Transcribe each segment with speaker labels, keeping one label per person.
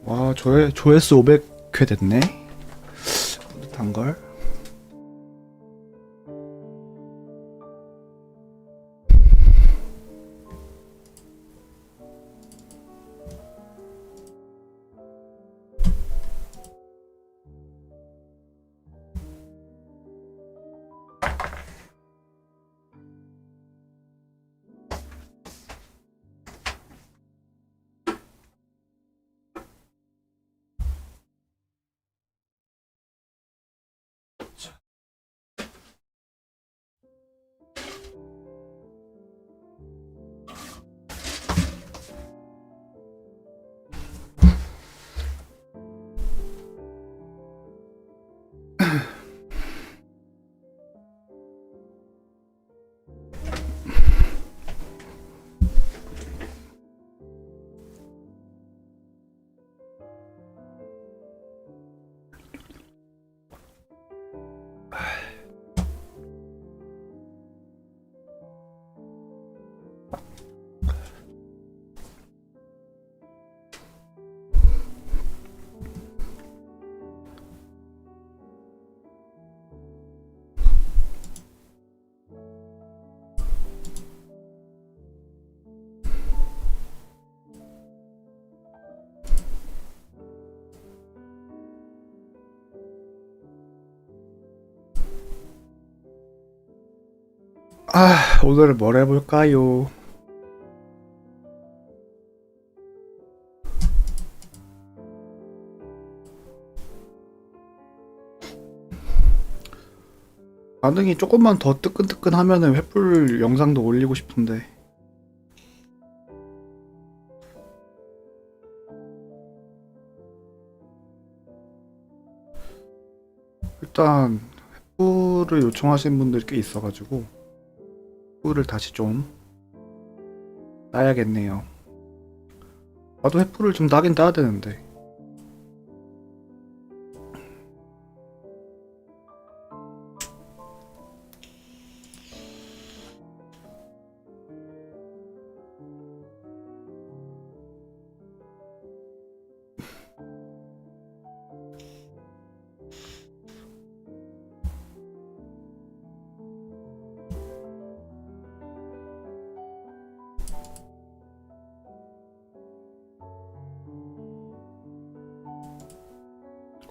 Speaker 1: 와, 조회수 500회 됐네. 단걸. 오늘 뭘 해볼까요? 반응이 조금만 더 뜨끈뜨끈하면은 횃불 영상도 올리고 싶은데. 일단 횃불을 요청하신 분들이 꽤 있어가지고 횃불을 다시 좀 따야겠네요. 나도 횃불을 좀 따긴 따야 되는데.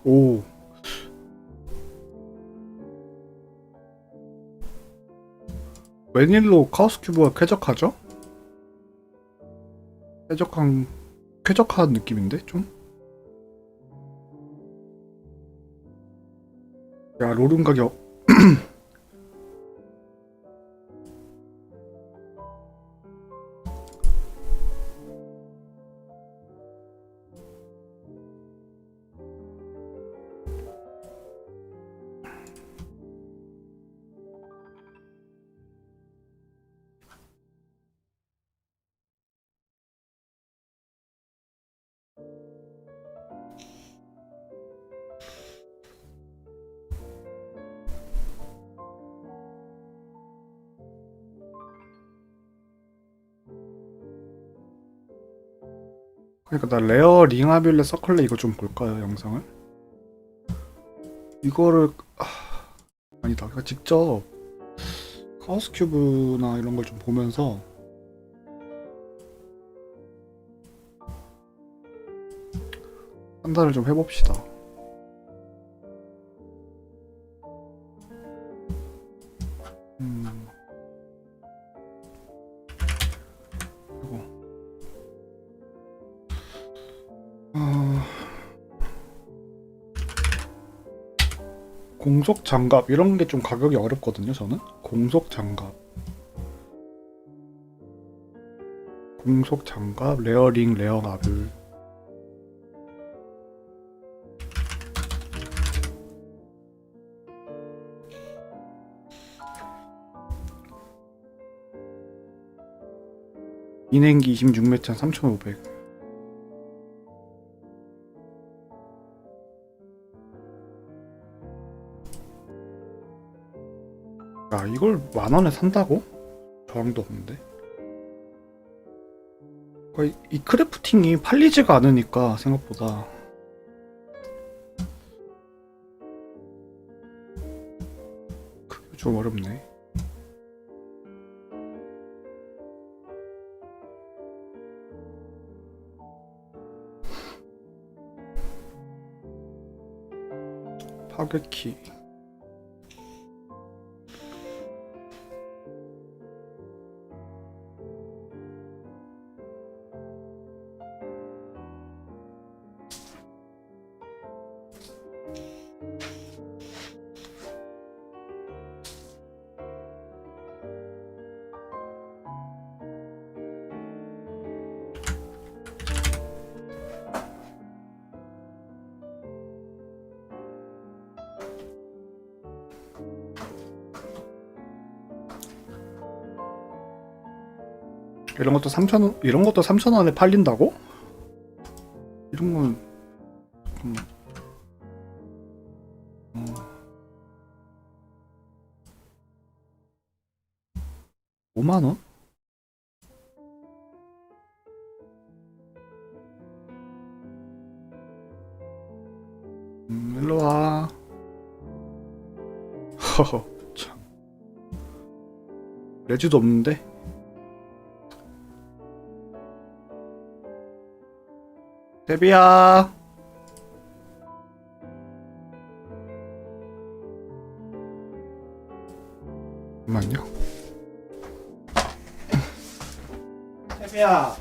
Speaker 1: 오, 웬일로 카오스 큐브가 쾌적하죠? 쾌적한 느낌인데 좀? 야, 롤은 가격. 그러니까 나 레어 링아뷸레 서클레 이거 좀 볼까요, 영상을? 이거를 아니다. 그러니까 직접 카오스 큐브나 이런 걸 좀 보면서 판단을 좀 해봅시다. 그리고 공속 장갑 이런 게 좀 가격이 어렵거든요. 저는 공속 장갑, 레어링, 레어나블. 인행기 26매천 3,500. 야, 이걸 10,000원에 산다고? 저항도 없는데. 이 크래프팅이 팔리지가 않으니까 생각보다. 그게 좀 어렵네. 파괴키. 이런 것도 3,000원, 이런 것도 3,000원에 팔린다고? 이런 건, 잠깐만. 5만원? 일로와. 허허, 참. 레즈도 없는데? 데비야. 잠깐만요. 데비야.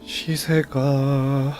Speaker 1: 시세가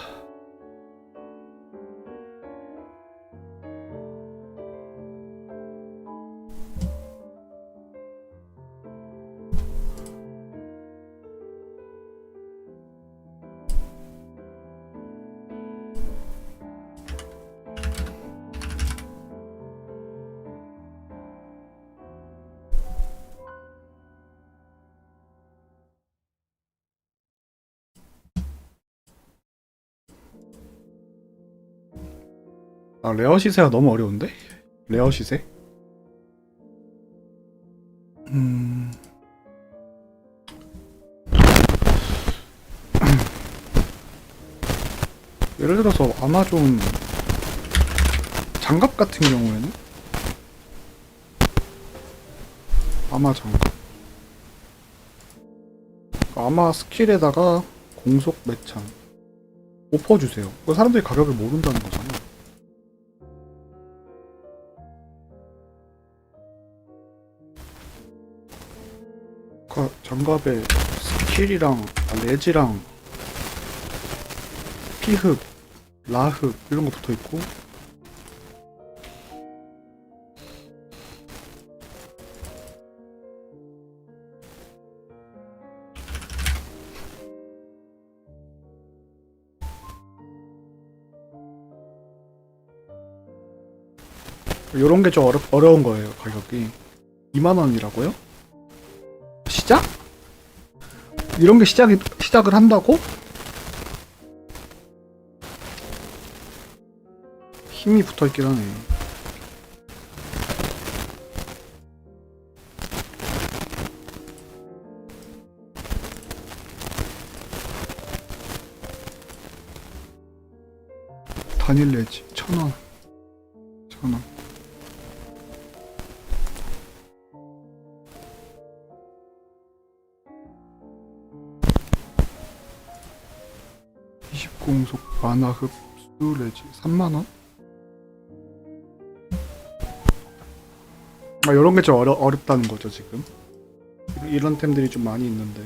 Speaker 1: 레어 시세가 너무 어려운데? 레어 시세? 예를 들어서 아마존 장갑 같은 경우에는 아마 장갑 아마 스킬에다가 공속 매창 오퍼 주세요. 그 사람들이 가격을 모른다는 거잖아. 장갑에 스킬이랑 레지랑 피흡, 라흡 이런 거 붙어 있고 요런 게 좀 어려운 거예요. 가격이 2만원이라고요? 시작? 이런 게 시작을 한다고? 힘이 붙어 있긴 하네. 단일 레지 1,000원. 1,000원. 공속 만화 흡수 레지 3만원? 요런 게 좀 어렵다는 거죠, 지금. 이런 템들이 좀 많이 있는데.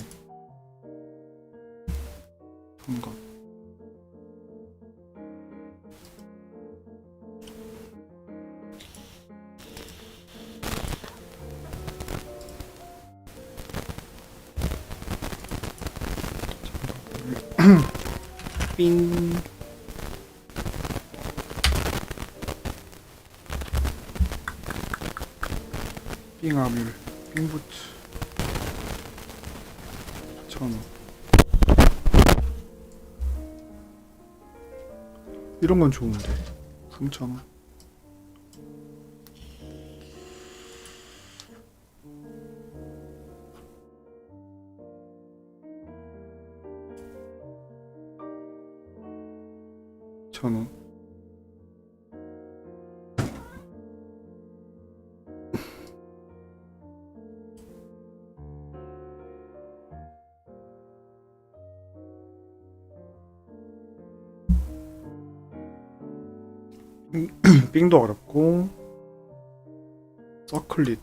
Speaker 1: 뭔가. 삥. 삥아뮬, 삥부츠 4,000원. 이런 건 좋은데 3,000원. 천 원. 삥도 어렵고 서클릿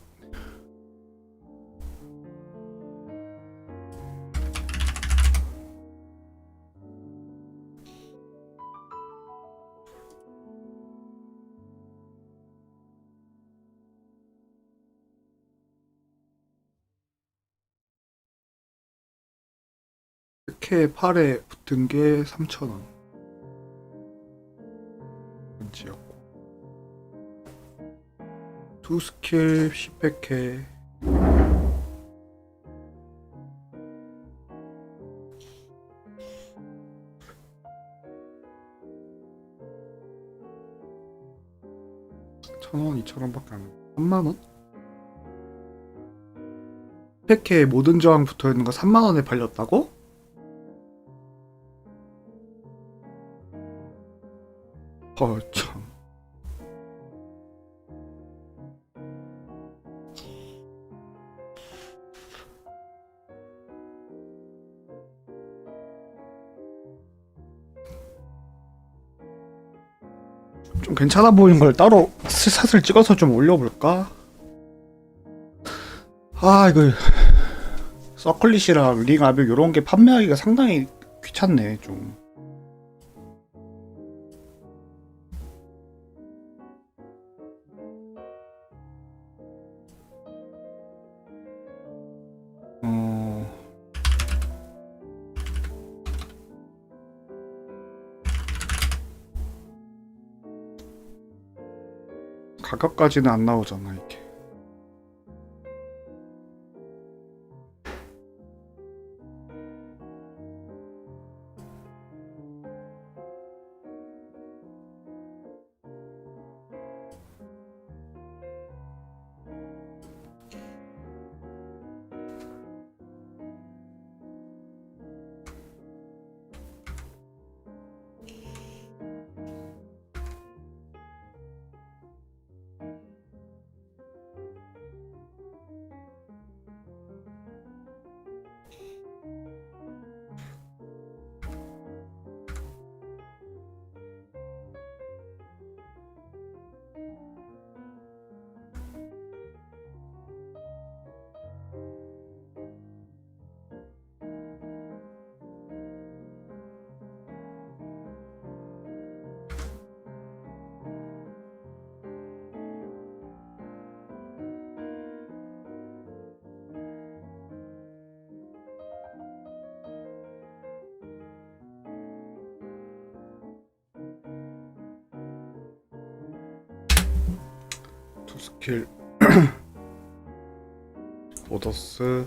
Speaker 1: 이렇게 팔에 붙은 게 3,000원. 지였고 두 스킬 10팩에 천원, 2,000원밖에 안 해. 3만원? 팩에 모든 저항 붙어있는 거 3만원에 팔렸다고? 참. 좀 괜찮아 보이는 걸 따로 샷을 찍어서 좀 올려볼까? 아, 이거 서클릿이랑 링 아빌 요런 게 판매하기가 상당히 귀찮네 좀. 가격까지는 안 나오잖아 이게. 두 스킬 오더스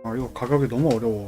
Speaker 1: 아 이거 가격이 너무 어려워.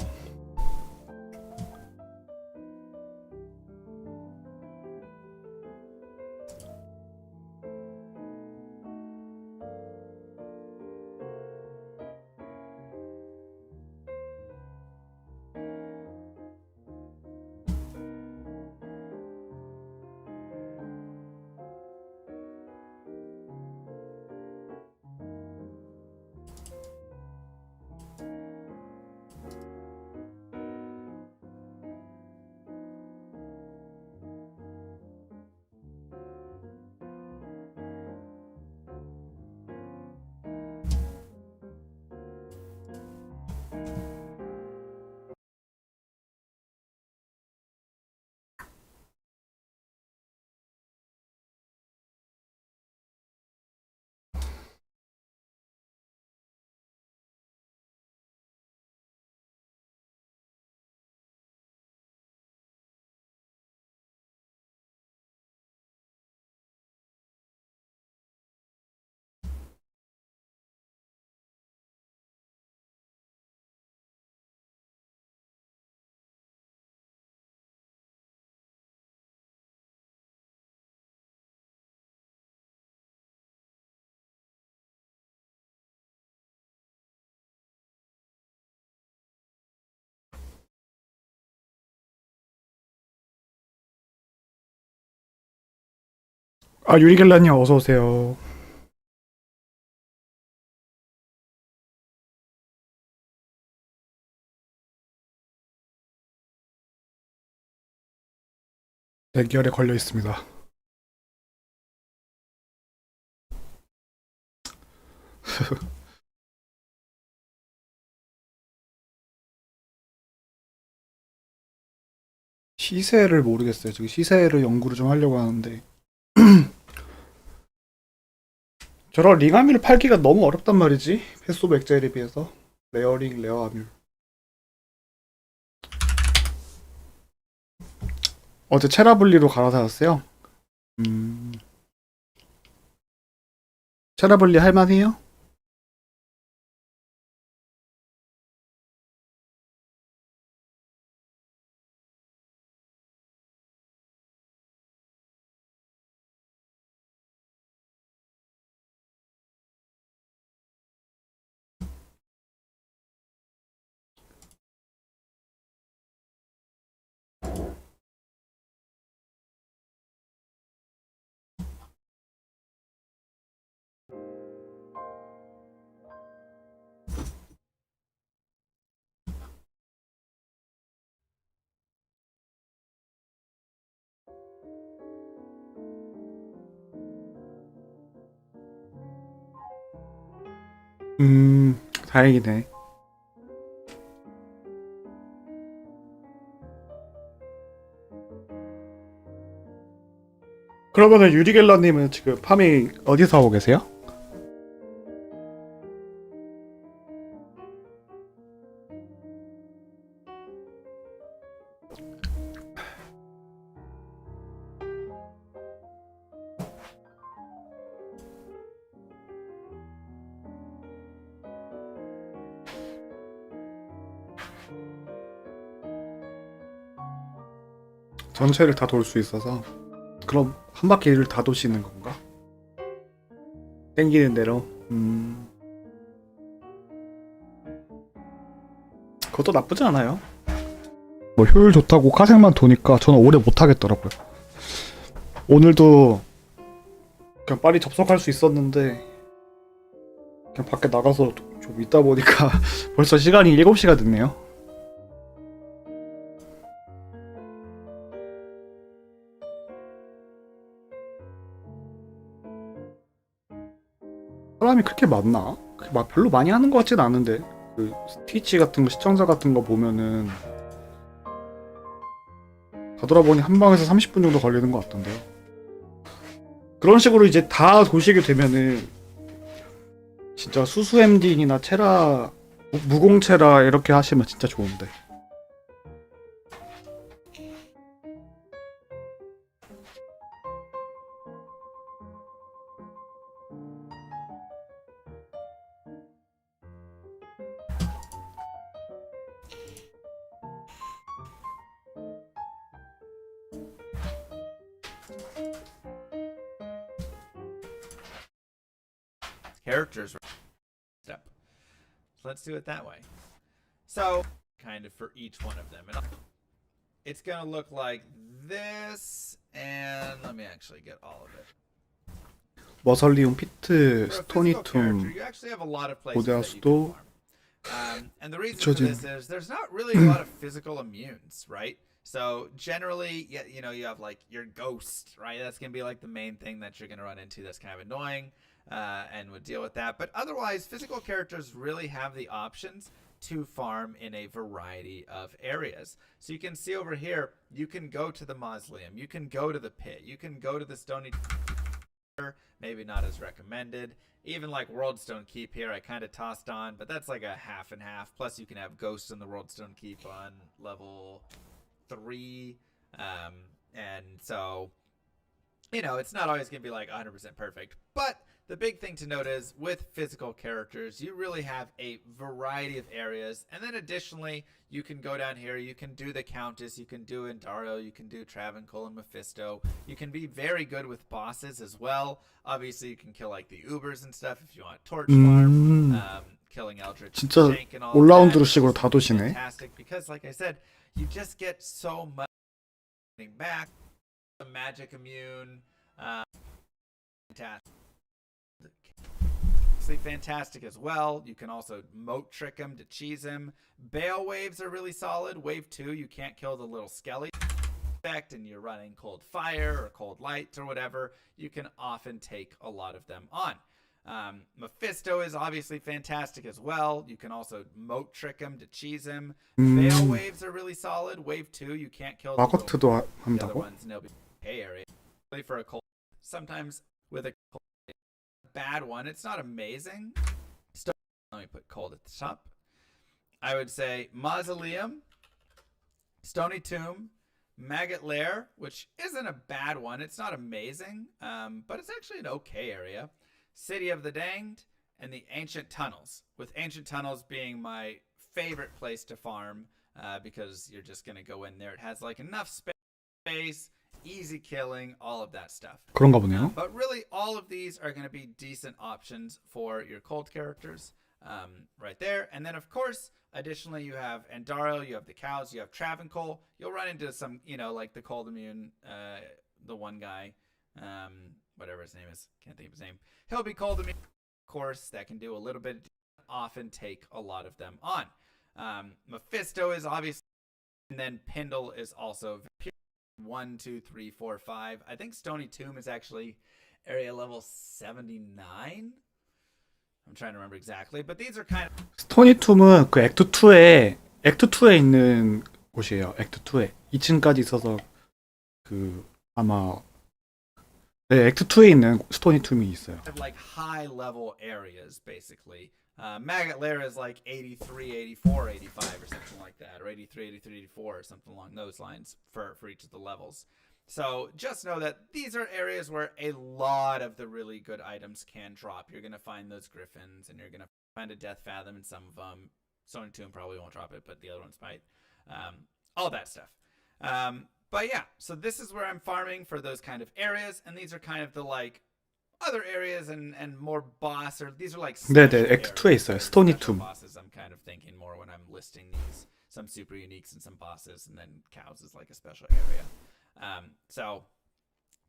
Speaker 1: 아, 유리겔라님 어서오세요. 대기열에 걸려 있습니다. 시세를 모르겠어요. 지금 시세를 연구를 좀 하려고 하는데 저런 링아미를 팔기가 너무 어렵단 말이지. 패스 오브 엑자일에 비해서. 레어링, 레어아뮤. 어제 체라블리로 갈아타셨어요? 음... 체라블리 할만해요? 다행이네. 그러면은 유리겔러님은 지금 파밍 어디서 하고 계세요? 전체를 다 돌 수 있어서. 그럼 한 바퀴를 다 도시는 건가? 땡기는 대로. 그것도 나쁘지 않아요. 뭐 효율 좋다고 카색만 도니까 저는 오래 못 하겠더라고요. 오늘도 그냥 빨리 접속할 수 있었는데 그냥 밖에 나가서 좀 있다 보니까 벌써 시간이 7시가 됐네요. 사람이 그렇게 많나? 막 별로 많이 하는 것 같진 않은데. 그 트위치 같은 거 시청자 같은 거 보면은 가돌아보니 한 방에서 30분 정도 걸리는 것 같던데요. 그런 식으로 이제 다 도시게 되면은 진짜 수수 엔딩이나 체라, 무공체라 이렇게 하시면 진짜 좋은데.
Speaker 2: characters step. Let's do it that way. So, kind of for each one of them. And it's going to look like this, and let me actually get all of it.
Speaker 1: 머설리움, 피트,
Speaker 2: For a physical character,
Speaker 1: 스토니툼,
Speaker 2: you actually have a lot of places
Speaker 1: 고대하
Speaker 2: that you can
Speaker 1: 수도,
Speaker 2: farm. And the reason for this is there's not really a lot of physical immunes, right? So generally, you know, you have like your ghost, right? That's going to be like the main thing that you're going to run into that's kind of annoying, and would deal with that. But otherwise, physical characters really have the options to farm in a variety of areas. So you can see over here, you can go to the mausoleum, you can go to the pit, you can go to the stony, maybe not as recommended. Even like Worldstone Keep here, I kind of tossed on, but that's like a half and half. Plus, you can have ghosts in the Worldstone Keep on level 3, and so, you know, it's not always going to be like 100% perfect. But the big thing to note is with physical characters, you really have a variety of areas. And then additionally, you can go down here, you can do the Countess, you can do Indario, you can do Travancore and Mephisto. You can be very good with bosses as well. Obviously, you can kill like the Ubers and stuff if you want Torch Farm. Killing Eldritch
Speaker 1: 진짜
Speaker 2: Tank and all
Speaker 1: 올라운드로
Speaker 2: that.
Speaker 1: 식으로 다 도시네.
Speaker 2: Fantastic, because like I said, you just get so much back. The magic immune. fantastic as well. You can also moat trick him to cheese him. Bale waves are really solid. Wave 2, you can't kill the little skelly effect and you're running cold fire or cold light or whatever, you can often take a lot of them on. Mephisto is obviously fantastic as well. You can also moat trick him to cheese him. Bale waves are really solid. Wave 2, you can't kill the
Speaker 1: 마거트도
Speaker 2: other
Speaker 1: 한다고?
Speaker 2: ones and they'll be okay area. For a cold, sometimes with a cold, bad one, it's not amazing. Let me put cold at the top. I would say Mausoleum, Stony Tomb, Maggot Lair, which isn't a bad one. It's not amazing, but it's actually an okay area. City of the Danged, and the Ancient Tunnels, with Ancient Tunnels being my favorite place to farm because you're just going to go in there. It has like enough space, easy killing, all of that stuff.
Speaker 1: 그런가 보네요.
Speaker 2: But really, all of these are going to be decent options for your cold characters right there. And then, of course, additionally, you have Andaro, you have the cows, you have Travancore. You'll run into some, like the cold immune, the one guy, whatever his name is. Can't think of his name. He'll be cold immune, of course. That can do a little bit. Often take a lot of them on. Mephisto is obviously, and then Pindle is also 1, 2, 3, 4, 5. I think Stony Tomb is actually area level 79. I'm trying to remember exactly, but these are kind of.
Speaker 1: 스토니 툼은 그 액트2에 있는 곳이에요. 액트2에 2층까지 있어서 그 아마 네, 액트2에 있는 스토니 툼이 있어요.
Speaker 2: Like high level areas basically. Maggot Lair is like 83, 84, 85 or something like that, or 83, 83, 84 or something along those lines for each of the levels. So just know that these are areas where a lot of the really good items can drop. You're going to find those griffins, and you're going to find a Death Fathom in some of them. Stony Tomb probably won't drop it, but the other ones might. All that stuff. But yeah, so this is where I'm farming for those kind of areas, and these are kind of the like other areas and more boss, or these are like
Speaker 1: 네네, 액트2에 있어요. 스토니 툼.
Speaker 2: bosses. I'm kind of thinking more when I'm listing these, some super uniques and some bosses, and then cows is like a special area. So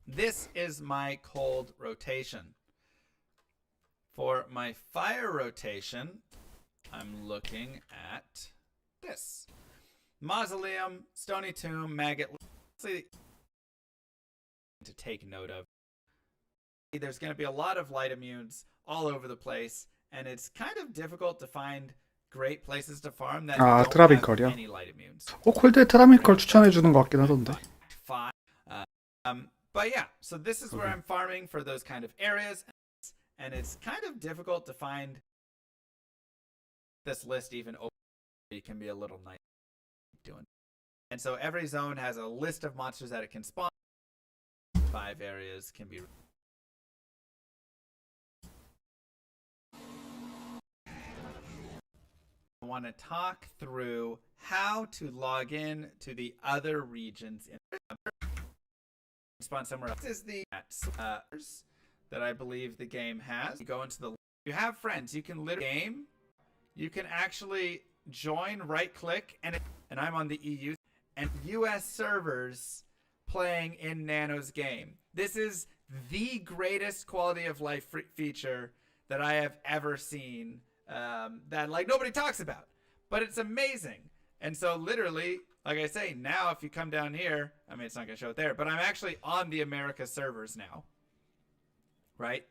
Speaker 2: this is my cold rotation. For my fire rotation, I'm looking at this. Mausoleum, Stony Tomb, Maggot. To take note of. There's going to be a lot of light immunes all over the place, and it's kind of difficult to find great places to farm that don't
Speaker 1: 트라빈컬이요?
Speaker 2: have any light immunes.
Speaker 1: 콜드에 트라빈컬 추천해주는 것 같긴 하던데.
Speaker 2: But yeah, so this is where I'm farming for those kind of areas, and it's kind of difficult to find this list even open. It can be a little nice doing. And so every zone has a list of monsters that it can spawn. 5 areas can be. I want to talk through how to log in to the other regions in spawn somewhere else. This is the that I believe the game has. You go into the, you have friends, you can literally game, you can actually join, right click, and I'm on the EU and US servers playing in Nano's game. This is the greatest quality of life feature that I have ever seen, that like nobody talks about, but it's amazing. And so literally, like I say, now if you come down here, I mean, it's not going to show it there, but I'm actually on the America servers now, right?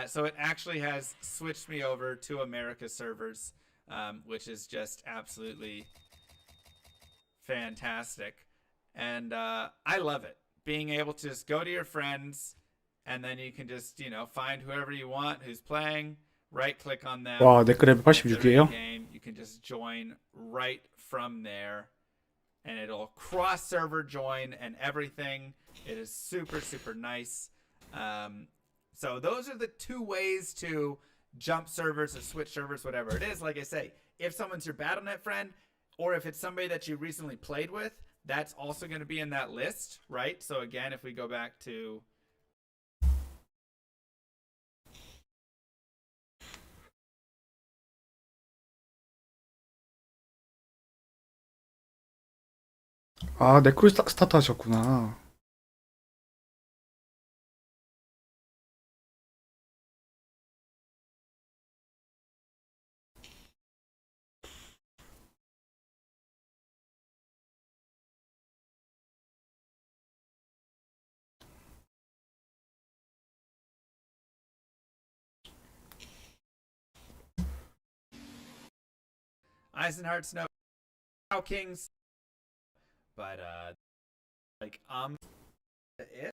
Speaker 2: So it actually has switched me over to America servers, which is just absolutely fantastic. And I love it. Being able to just go to your friends, and then you can just, find whoever you want who's playing, right-click on them.
Speaker 1: 와, 댓글에 86이에요?
Speaker 2: You can just join right from there, and it'll cross-server join and everything. It is super, super nice. So those are the 2 ways to jump servers or switch servers, whatever it is. Like I say, if someone's your BattleNet friend, or if it's somebody that you recently played with, that's also going to be in that list, right? So again, if we go back to
Speaker 1: 아, 네크로 스타트 하셨구나.
Speaker 2: Eisenhart's no Kings, but like it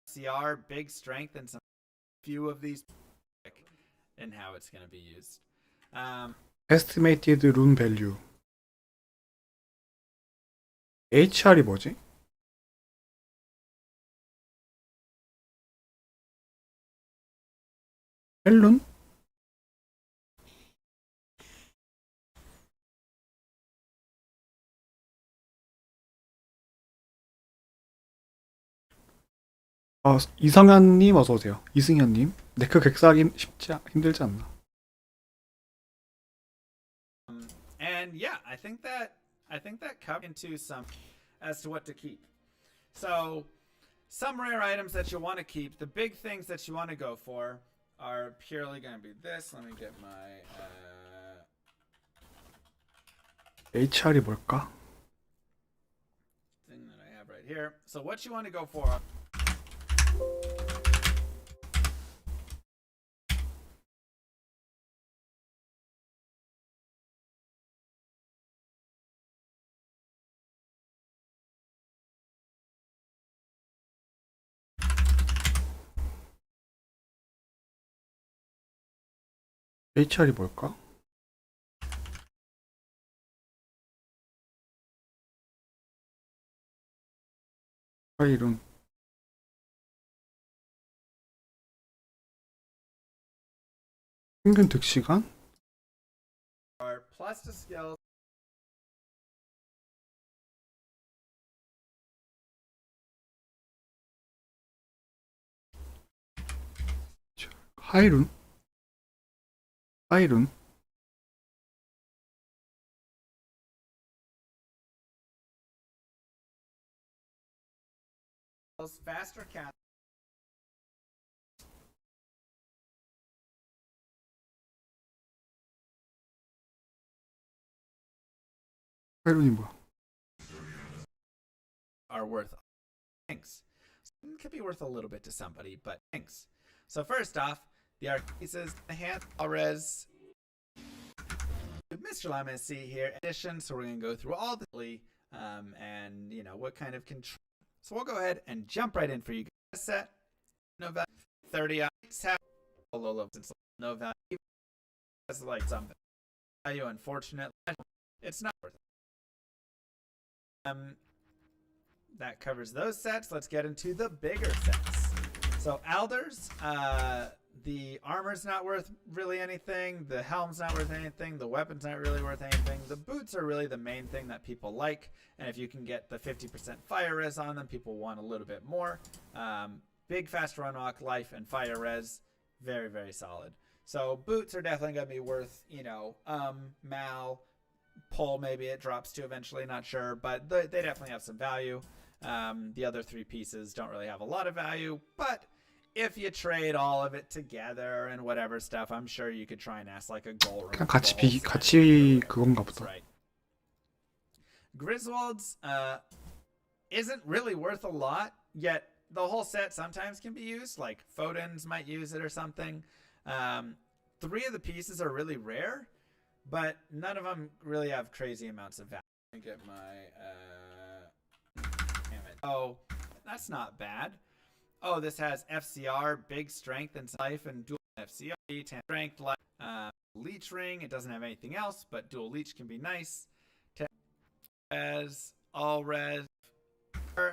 Speaker 2: CR big strength and some few of these and how it's going to be used.
Speaker 1: Estimated rune value. HR이 뭐지? 헬룬? 이성현님 어서오세요. 이승현님. 네크 객사하기 힘들지 않나?
Speaker 2: And yeah, I think that comes into some as to what to keep. So some rare items that you want to keep, the big things that you want to go for are purely going to be this. Let me get my
Speaker 1: HR이 뭘까?
Speaker 2: thing that I have right here. So what you want to go for
Speaker 1: HR이 뭘까? 파일은 평균 득시간?
Speaker 2: are plus to skills.
Speaker 1: 하이룬? 하이룬?
Speaker 2: Faster cast.
Speaker 1: 하이룬이 뭐야?
Speaker 2: Are worth things. It could be worth a little bit to somebody, but things. So first off, the art pieces, the hand res. Mr. Lama see here edition, so we're gonna go through all the and you know what kind of control. So we'll go ahead and jump right in for you guys. Set no value 30 low since no value has like something value. Unfortunately, it's not worth it. That covers those sets. Let's get into the bigger sets. So Alders, the armor's not worth really anything. The helm's not worth anything. The weapon's not really worth anything. The boots are really the main thing that people like. And if you can get the 50% fire res on them, people want a little bit more. Big fast run walk, life, and fire res, very, very solid. So boots are definitely going to be worth, you know, Mal, pull maybe it drops to eventually, not sure. But they definitely have some value. The other three pieces don't really have a lot of value, but if you trade all of it together and whatever stuff, I'm sure you could try and ask like a goal.
Speaker 1: 그냥 같이 그건가 보다.
Speaker 2: Right. Griswold's isn't really worth a lot, yet the whole set sometimes can be used. Like Fodens might use it or something. Three of the pieces are really rare, but none of them really have crazy amounts of value. Let me get my damn it. Oh, that's not bad. Oh, this has FCR, big strength and life, and dual FCR, strength, life, leech ring. It doesn't have anything else, but dual leech can be nice. As all res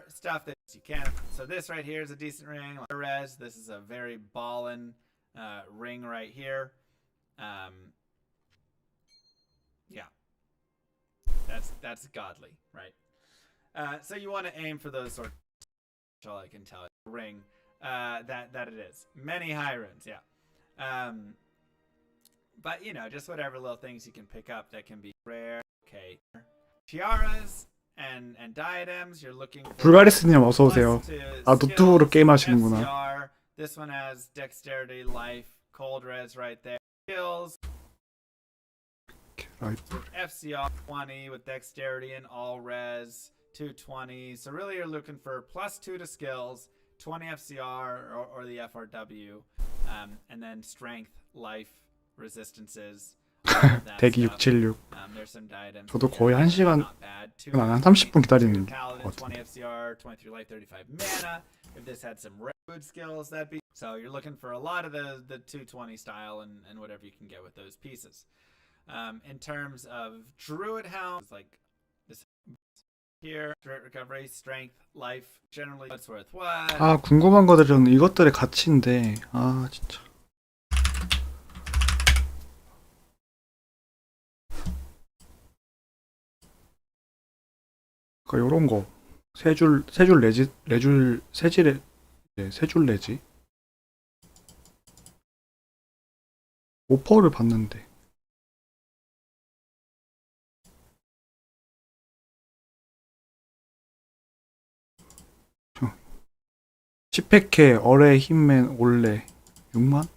Speaker 2: stuff that you can. So this right here is a decent ring. Res. This is a very ballin' ring right here. Yeah, that's godly, right? So you want to aim for those sort of. All I can tell it. Ring that it is many high runes, yeah. But you know, just whatever little things you can pick up that can be rare. Okay, tiaras and diadems. You're looking for
Speaker 1: 불가리스님 어서 오세요. 아 노트북으로 게임 하시는구나.
Speaker 2: FCR. This one has dexterity, life, cold res right there. Skills. FCR 20 with dexterity and all res. 220. So really you're looking for +2 to skills, 20 FCR or the FRW, and then strength, life, resistances, all
Speaker 1: 대기 676.
Speaker 2: There's some diadems.
Speaker 1: 저도 거의 1시간,
Speaker 2: Not bad.
Speaker 1: 한 30분 기다리는 것
Speaker 2: Paladin, 20
Speaker 1: 같은데.
Speaker 2: FCR, 23 life, 35 mana. If this had some food skills, that'd be. So you're looking for a lot of the 220 style and whatever you can get with those pieces. In terms of druid helm, it's like this here, straight recovery, strength, life, generally what's worth what.
Speaker 1: 아, 궁금한 것들은 이것들의 가치인데, 아, 진짜. 그러니까 요런 거. 세 줄 내지, 세 줄 내지. 오퍼를 받는데. 10팩에 어뢰 힘맨 올레 6만?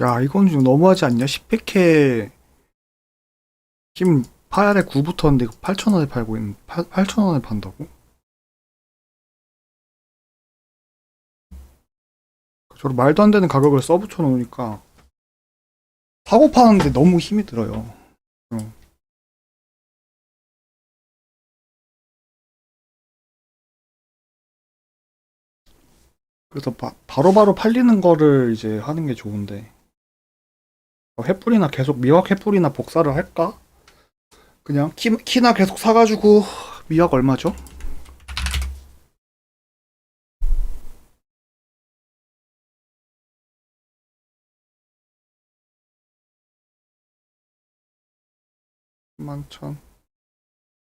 Speaker 1: 야, 이건 좀 너무하지 않냐? 10팩에 힘 파열에 9붙었는데 8,000원에 팔고 있는 8,000원에 판다고? 저런 말도 안 되는 가격을 써붙여 놓으니까 사고 파는데 너무 힘이 들어요. 그래서 바로바로 팔리는 거를 이제 하는 게 좋은데 횃불이나 계속 미확 횃불이나 복사를 할까? 그냥 키나 계속 사가지고 미확 얼마죠? 만천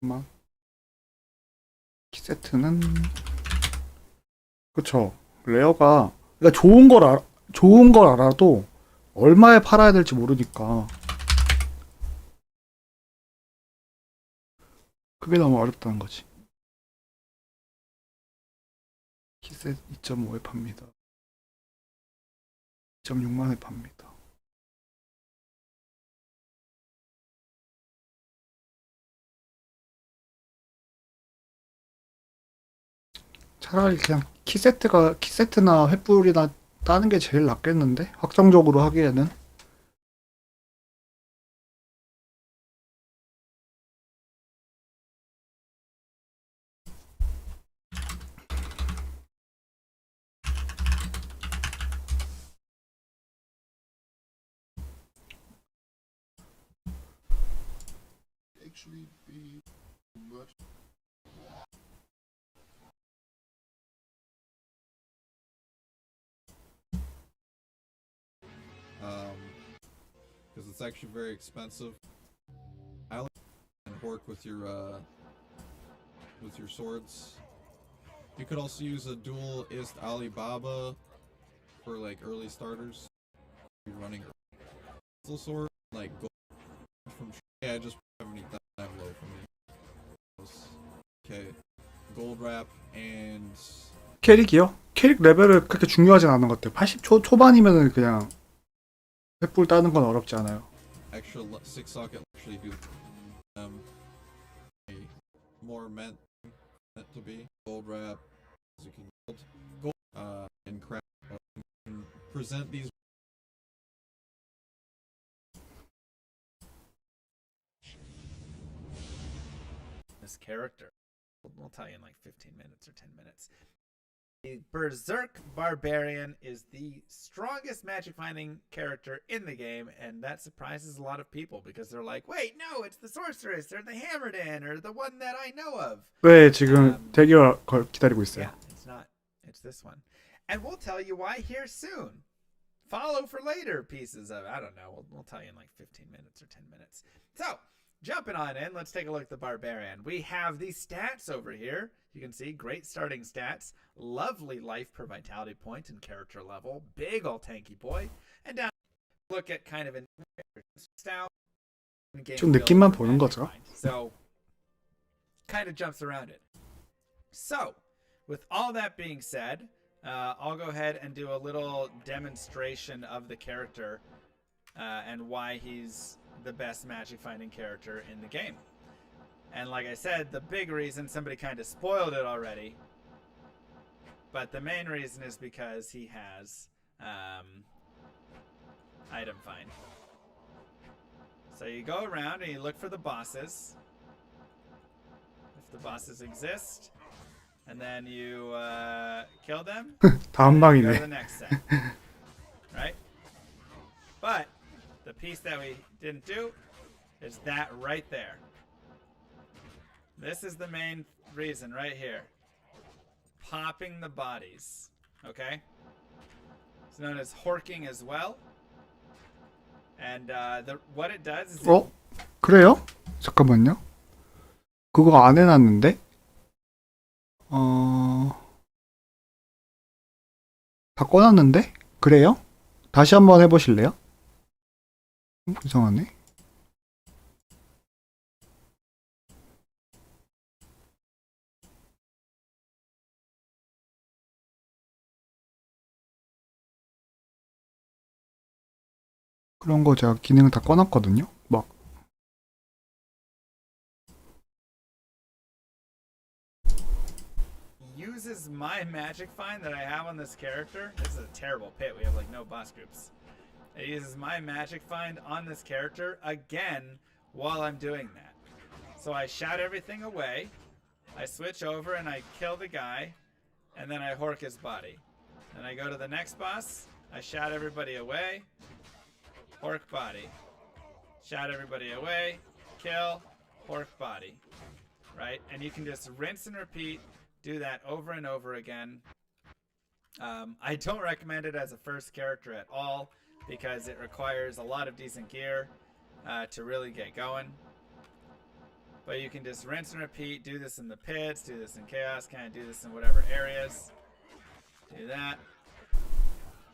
Speaker 1: 만 키세트는 그쵸. 레어가 그러니까 좋은 걸 알아도 얼마에 팔아야 될지 모르니까 그게 너무 어렵다는 거지. 키셋 2.5에 팝니다. 2.6만에 팝니다. 차라리 그냥 키세트나 횃불이나 따는 게 제일 낫겠는데? 확정적으로 하기에는.
Speaker 3: Because it's actually very expensive. I like and work with your swords. You could also use a duelist Alibaba for like early starters. You're running a sword like gold from I just have any time low for me. Okay, gold wrap and
Speaker 1: 캐릭이요? 캐릭 레벨을 그렇게 중요하진 않은 것 같아요. 80초 초반이면은 그냥 횃불 따는 건 어렵지 않아요.
Speaker 3: extra six socket actually do a more meant to be gold wrap. As you can gold and craft and present these.
Speaker 2: This character. We'll tell you in like 15 minutes or 10 minutes. The Berserk Barbarian is the strongest magic finding character in the game, and that surprises a lot of people because they're like, wait, no, it's the sorceress or the hammered in or the one that I know of.
Speaker 1: 네, 지금 대기가 기다리고 있어요.
Speaker 2: Yeah, it's not. It's this one. And we'll tell you why here soon. Follow for later pieces of, I don't know, we'll tell you in like 15 minutes or 10 minutes. So, jumping on in, let's take a look at the Barbarian. We have the stats over here. You can see great starting stats, lovely life per vitality point and character level, big old tanky boy, and down look at kind of an style.
Speaker 1: 좀 느낌만 보는 거죠.
Speaker 2: So, kind of jumps around it. So, with all that being said, I'll go ahead and do a little demonstration of the character and why he's the best magic finding character in the game. And like I said, the big reason, somebody kind of spoiled it already, but the main reason is because he has item find. So you go around and you look for the bosses, if the bosses exist, and then you kill them.
Speaker 1: 다 한
Speaker 2: Go to the
Speaker 1: 방이네.
Speaker 2: next set, right? But the piece that we didn't do is that right there. This is the main reason right here. Popping the bodies, okay? It's known as horking as well. And what it does is
Speaker 1: 어? 그래요? 잠깐만요. 그거 안 해놨는데? 다 꺼놨는데? 그래요? 다시 한번 해보실래요? 이상하네. 그런 거 제가 기능을 다 꺼놨거든요. 막
Speaker 2: uses my magic find that I have on this character. This is a terrible pit. We have like no boss groups. It uses my magic find on this character again while I'm doing that. So I shout everything away. I switch over and I kill the guy, and then I hork his body. Then I go to the next boss. I shout everybody away. Hork body. Shout everybody away. Kill. Hork body. Right? And you can just rinse and repeat. Do that over and over again. I don't recommend it as a first character at all because it requires a lot of decent gear to really get going. But you can just rinse and repeat. Do this in the pits. Do this in chaos. Kind of do this in whatever areas. Do that.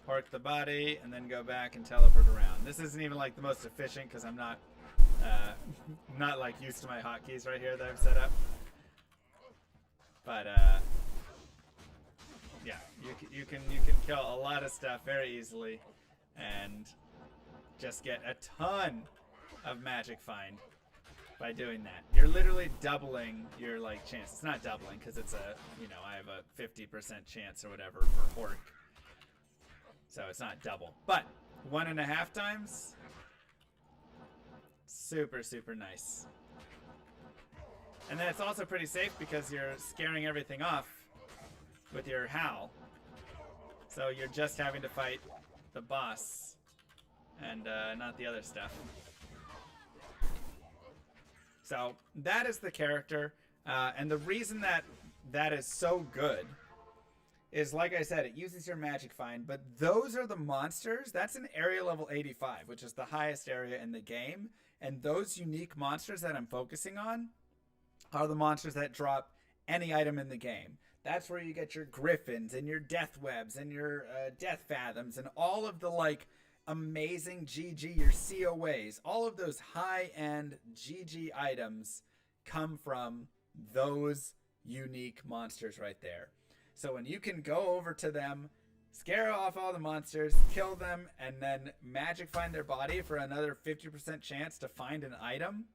Speaker 2: Park the body and then go back and teleport around. This isn't even like the most efficient because I'm not like used to my hotkeys right here that I've set up. But yeah, you can kill a lot of stuff very easily and just get a ton of magic find by doing that. You're literally doubling your like chance. It's not doubling because it's a, you know, I have a 50% chance or whatever for hork. So it's not double, but 1.5 times. Super, super nice. And then it's also pretty safe because you're scaring everything off with your howl. So you're just having to fight the boss and not the other stuff. So that is the character. And the reason that that is so good is, like I said, it uses your magic find, but those are the monsters. That's an area level 85, which is the highest area in the game. And those unique monsters that I'm focusing on are the monsters that drop any item in the game. That's where you get your griffins and your death webs and your death fathoms and all of the like amazing GG, your COAs. All of those high-end GG items come from those unique monsters right there. So when you can go over to them, scare off all the monsters, kill them, and then magic find their body for another 50% chance to find an item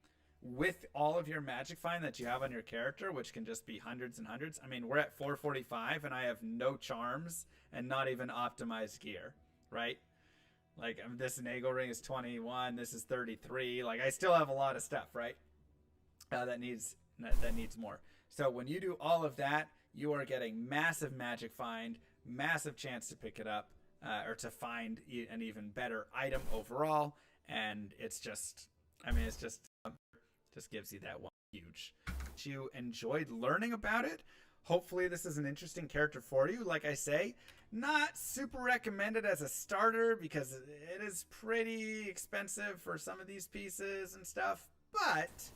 Speaker 2: with all of your magic find that you have on your character, which can just be hundreds and hundreds. I mean, we're at 445 and I have no charms and not even optimized gear, right? Like this Nagel ring is 21, this is 33. Like I still have a lot of stuff, right? That needs more. So when you do all of that, you are getting massive magic find, massive chance to pick it up, or to find an even better item overall. And it's just, I mean, it's just gives you that one huge. You enjoyed learning about it. Hopefully this is an interesting character for you. Like I say, not super recommended as a starter because it is pretty expensive for some of these pieces and stuff. But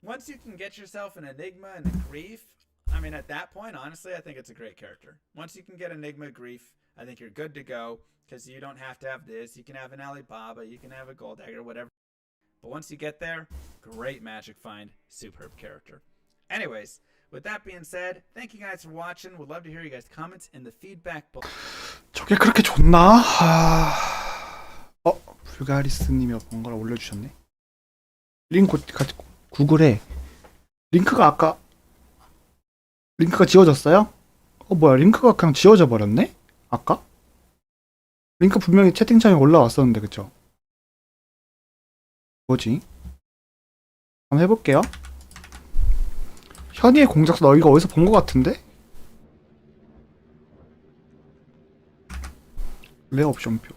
Speaker 2: once you can get yourself an Enigma and a Grief, I mean, at that point, honestly, I think it's a great character. Once you can get Enigma, Grief, I think you're good to go because you don't have to have this. You can have an Alibaba, you can have a Gold Dagger, whatever. But once you get there, great magic find, superb character. Anyways, with that being said, thank you guys for watching. Would love to hear you guys' comments in the feedback below.
Speaker 1: 저게 그렇게 좋나? 불가리스님이 뭔가를 올려주셨네. 링크 같이 구글에 링크가 지워졌어요? 뭐야, 링크가 그냥 지워져 버렸네? 아까? 링크 분명히 채팅창에 올라왔었는데, 그쵸? 뭐지? 한번 해볼게요. 현이의 공작소, 너 이거 어디서 본 것 같은데? 레어 옵션표.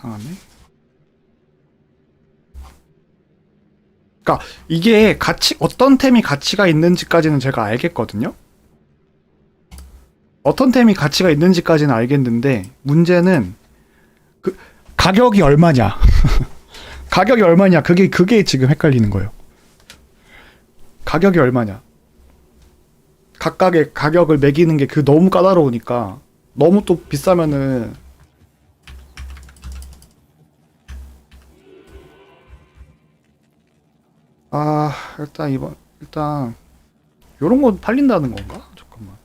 Speaker 1: 상하네. 그니까 이게 어떤 템이 가치가 있는지까지는 제가 알겠거든요. 어떤 템이 가치가 있는지까지는 알겠는데 문제는 그 가격이 얼마냐. 가격이 얼마냐. 그게 지금 헷갈리는 거예요. 가격이 얼마냐. 각각의 가격을 매기는 게 너무 까다로우니까 너무 또 비싸면은 일단 요런 거 팔린다는 건가? 잠깐만.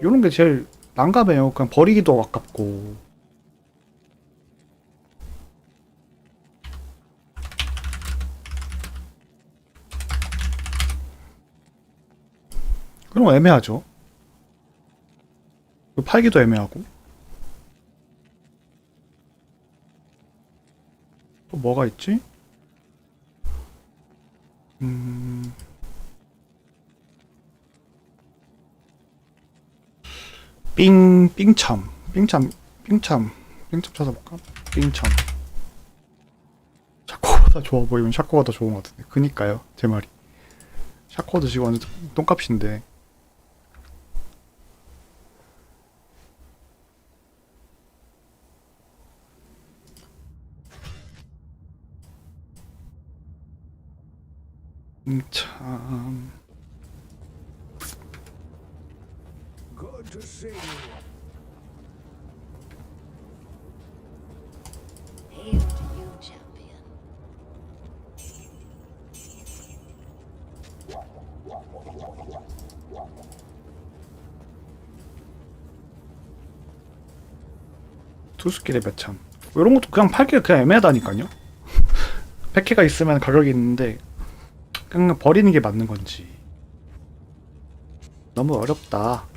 Speaker 1: 요런 게 제일 난감해요. 그냥 버리기도 아깝고. 그런 거 애매하죠. 팔기도 애매하고. 또 뭐가 있지? 삥참 찾아볼까? 삥참. 샤코가 좋아 보이면 샤코가 더 좋은 것 같은데. 그니까요, 제 말이. 샤코도 지금 완전 똥값인데. 참.
Speaker 4: Good to see you.
Speaker 5: Hail to you, champion.
Speaker 1: 투스킬의 몇참. 이런 것도 그냥 팔기가 그냥 애매하다니까요. 100개가 있으면 가격이 있는데 그냥 버리는 게 맞는 건지. 너무 어렵다.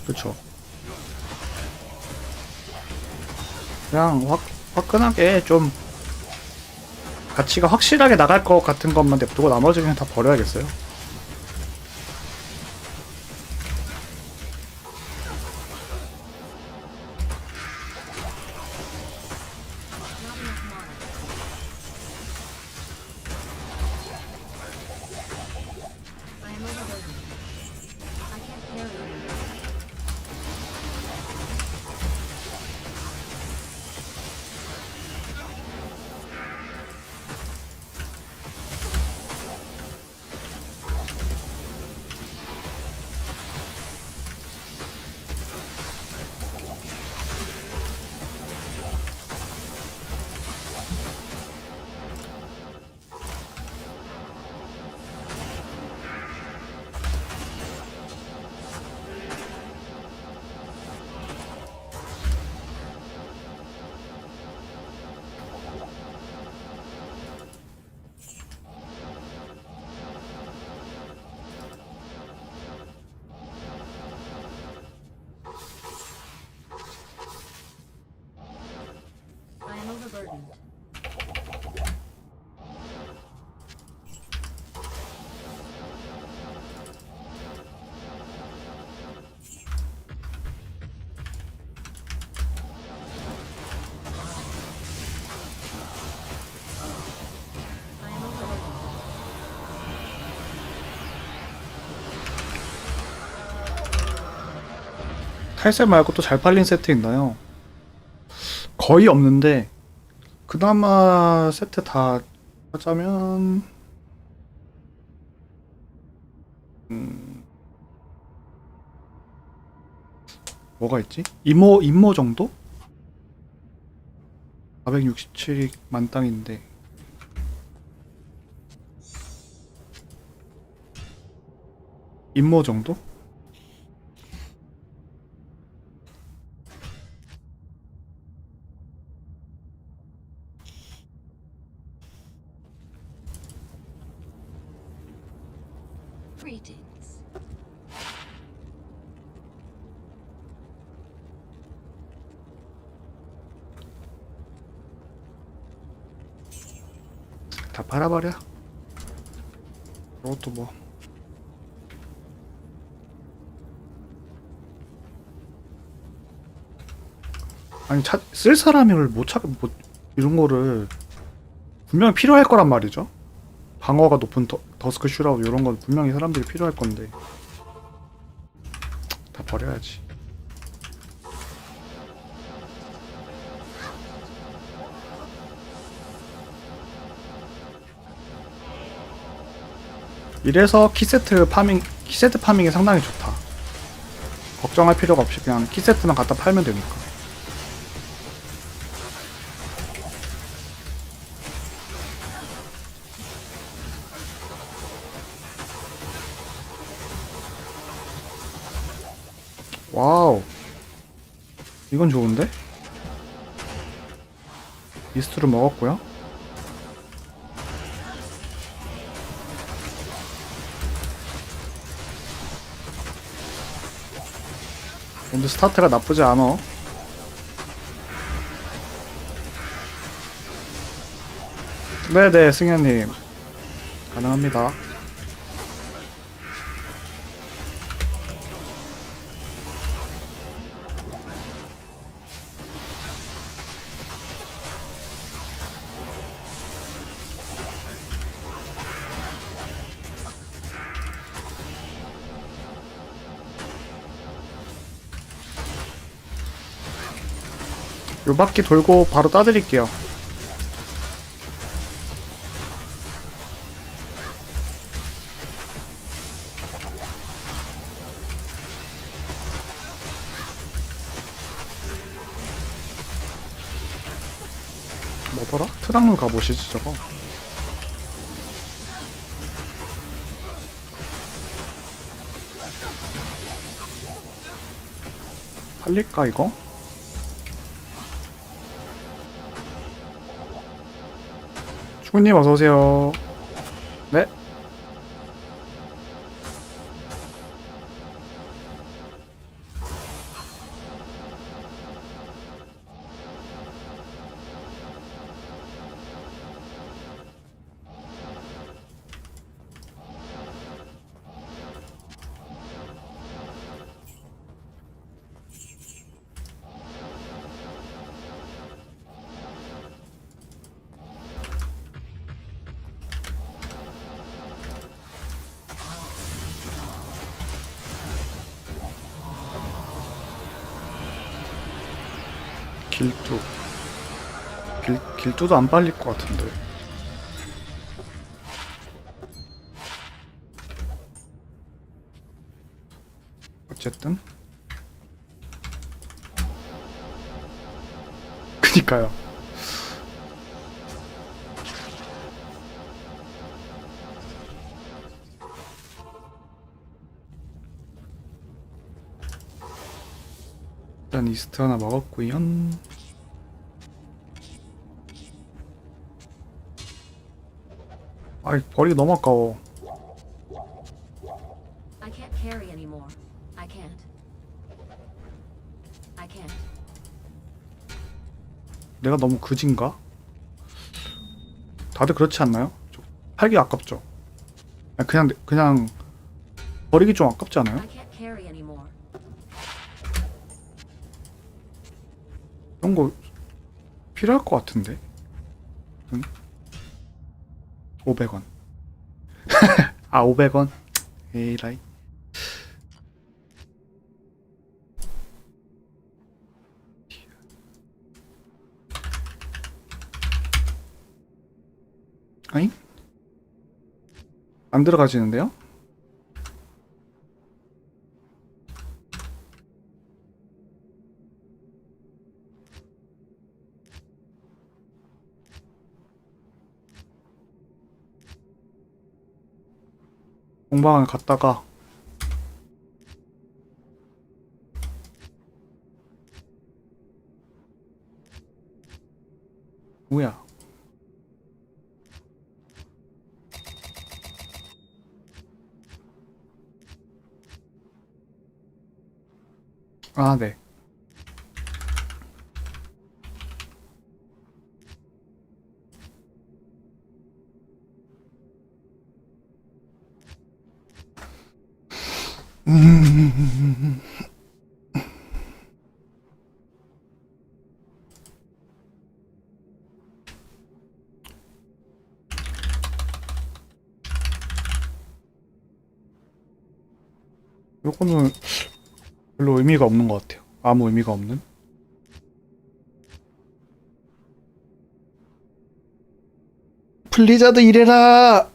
Speaker 1: 그쵸. 그냥 화끈하게 좀 가치가 확실하게 나갈 것 같은 것만 냅두고 나머지는 다 버려야겠어요.
Speaker 5: overburdened. I am overburdened.
Speaker 1: 탈세 말고 또 잘 팔린 세트 있나요? 거의 없는데 그나마 세트 다 하자면 뭐가 있지? 임모 정도? 467이 만땅인데 임모 정도?
Speaker 5: Greetings.
Speaker 1: 다 팔아버려. 이것도 뭐 아니 쓸 사람을 못 이런 거를 분명히 필요할 거란 말이죠. 방어가 높은 더스크 슈라우 이런 건 분명히 사람들이 필요할 건데 다 버려야지. 이래서 키세트 파밍이 상당히 좋다. 걱정할 필요가 없이 그냥 키세트만 갖다 팔면 되니까. 와우, 이건 좋은데? 이스트를 먹었고요. 근데 스타트가 나쁘지 않아. 네네, 승현님 가능합니다. 요 바퀴 돌고 바로 따드릴게요. 뭐더라? 트랑룰 가보시지 저거. 팔릴까 이거? 충님 어서오세요. 네? 길두도 안 빨릴 것 같은데. 어쨌든 그니까요. 일단 이스트 하나 먹었구요. 아이, 버리기 너무 아까워.
Speaker 5: I can't carry anymore. I can't. I can't.
Speaker 1: 내가 너무 그진가? 다들 그렇지 않나요? 팔기 아깝죠? 그냥 버리기 좀 아깝지 않아요?
Speaker 5: I can't carry anymore.
Speaker 1: 이런 거 필요할 것 같은데? 500원. 아, 500원? 에이라이. 아잉? 안 들어가지는데요? 공방을 갔다가 뭐야? 아, 네. 요거는 별로 의미가 없는 것 같아요. 아무 의미가 없는. 플리자드 이래라!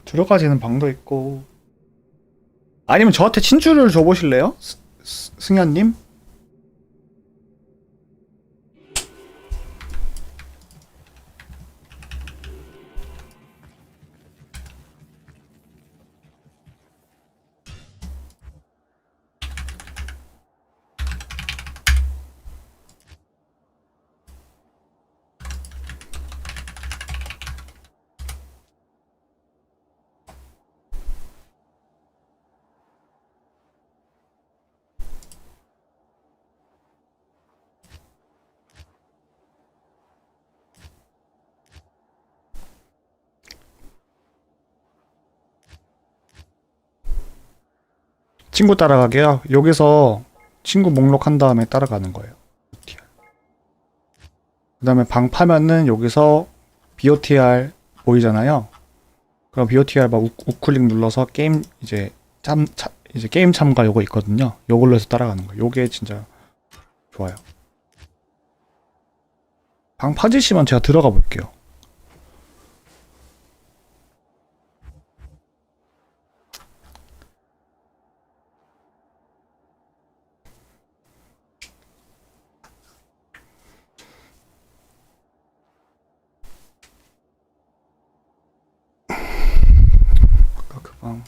Speaker 1: 들어가지는 방도 있고. 아니면 저한테 친추를 줘보실래요? 승현님? 친구 따라가게요. 여기서 친구 목록 한 다음에 따라가는 거예요. 그 다음에 방 파면은 여기서 BOTR 보이잖아요. 그럼 BOTR 막 우클릭 눌러서 게임 이제 게임 참가 요거 있거든요. 요걸로 해서 따라가는 거예요. 요게 진짜 좋아요. 방 파지시면 제가 들어가 볼게요. 아까 그 방.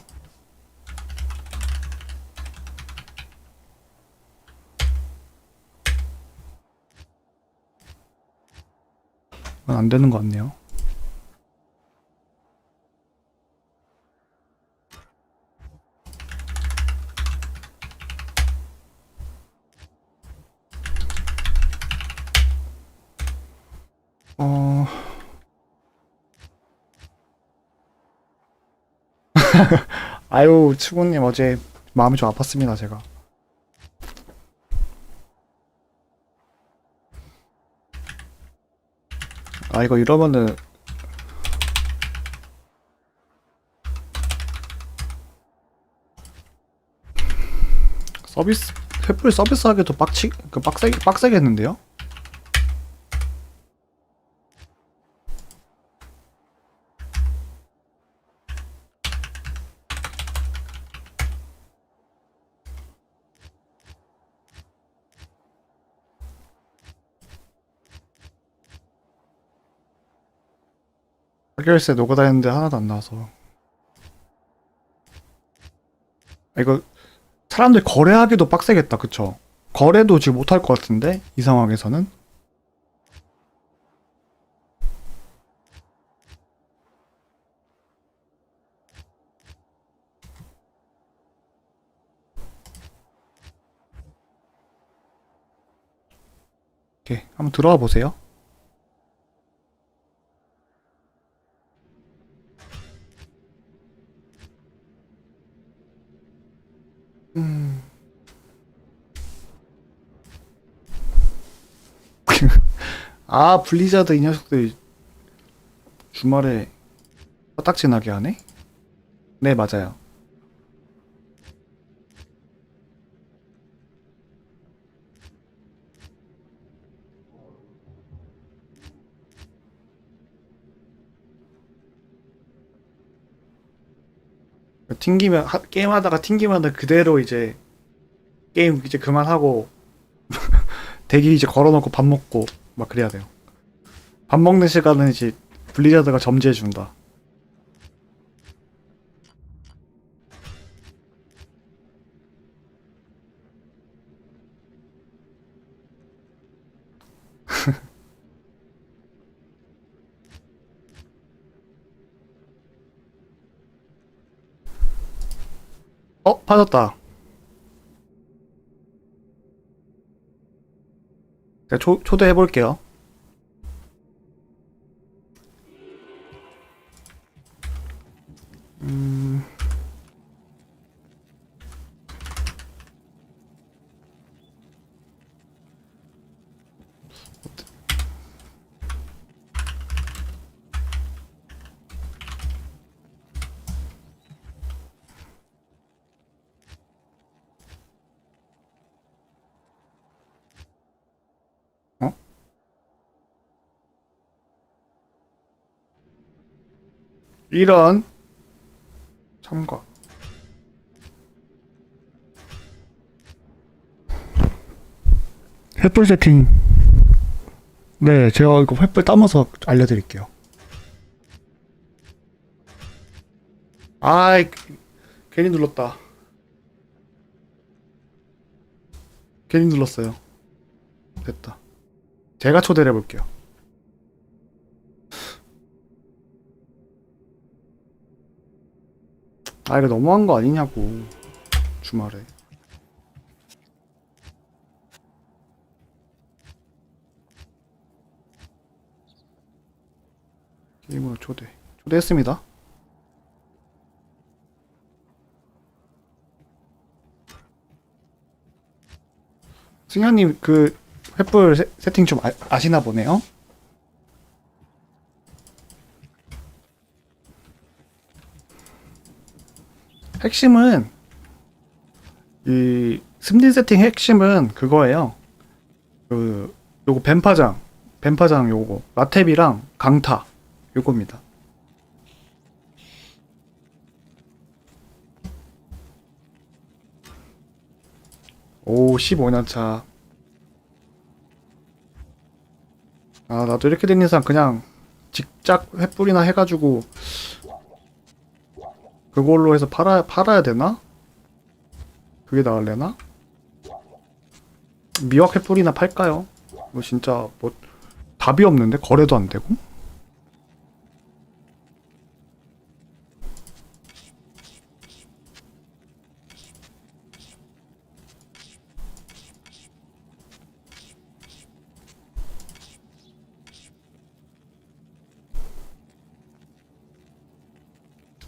Speaker 1: 이건 안 되는 것 같네요. 아유, 추구님 어제 마음이 좀 아팠습니다, 제가. 아, 이거 이러면은 서비스 횃불 서비스하기도 빡세겠는데요? 해결세 노고 다녔는데 하나도 안 나와서. 이거 사람들 거래하기도 빡세겠다. 그쵸? 거래도 지금 못할 것 같은데 이 상황에서는. 오케이, 한번 들어와 보세요. 아, 블리자드 이 녀석들 주말에 화딱지 나게 하네? 네, 맞아요. 튕기면 게임하다가 튕기면은 그대로 이제 게임 이제 그만하고 대기 이제 걸어놓고 밥 먹고 막 그래야 돼요. 밥 먹는 시간은 이제 블리자드가 점지해 준다. 파졌다. 제가 초대해 볼게요. 어? 이런 참가. 횃불 세팅. 네, 제가 이거 횃불 따면서 알려드릴게요. 아이, 괜히 눌렀다. 괜히 눌렀어요. 됐다. 제가 초대를 해볼게요. 아, 이거 너무한 거 아니냐고. 주말에. 게임으로 초대했습니다. 승현님 그 횃불 세팅 좀 아시나 보네요. 핵심은 이 스님 세팅 핵심은 그거예요. 요거 뱀파장 요거 라탭이랑 강타 요겁니다. 오, 15년차. 아, 나도 이렇게 된 이상 그냥 직작 횃불이나 해가지고 그걸로 해서 팔아야 되나? 그게 나을래나? 미확 횃불이나 팔까요? 뭐 진짜 뭐 답이 없는데 거래도 안 되고?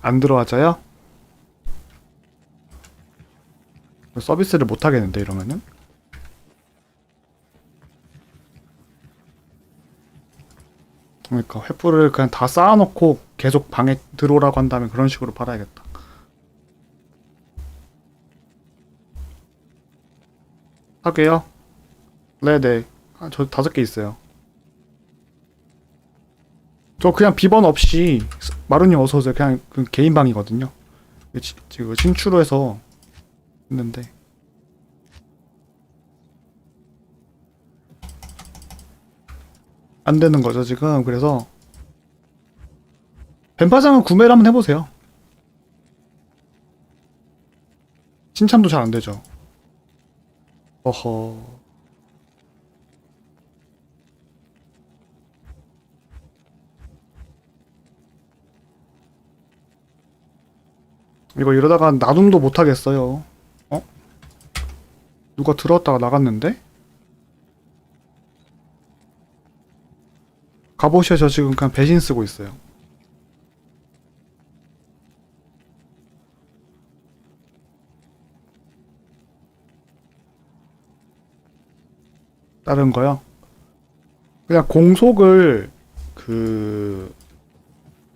Speaker 1: 안 들어와져요? 서비스를 못 하겠는데 이러면은? 그러니까 횃불을 그냥 다 쌓아놓고 계속 방에 들어오라고 한다면 그런 식으로 팔아야겠다. 하게요? 네네. 아, 저 5개 있어요. 저 그냥 비번 없이 마루님 어서오세요. 그냥 그 개인 방이거든요. 지금 신추로 해서 했는데 안 되는 거죠 지금. 그래서 뱀파장은 구매를 한번 해보세요. 신참도 잘 안되죠. 어허. 이거 이러다가 나눔도 못하겠어요. 어? 누가 들어왔다가 나갔는데? 가보시오. 저 지금 그냥 배신 쓰고 있어요. 다른 거요? 그냥 공속을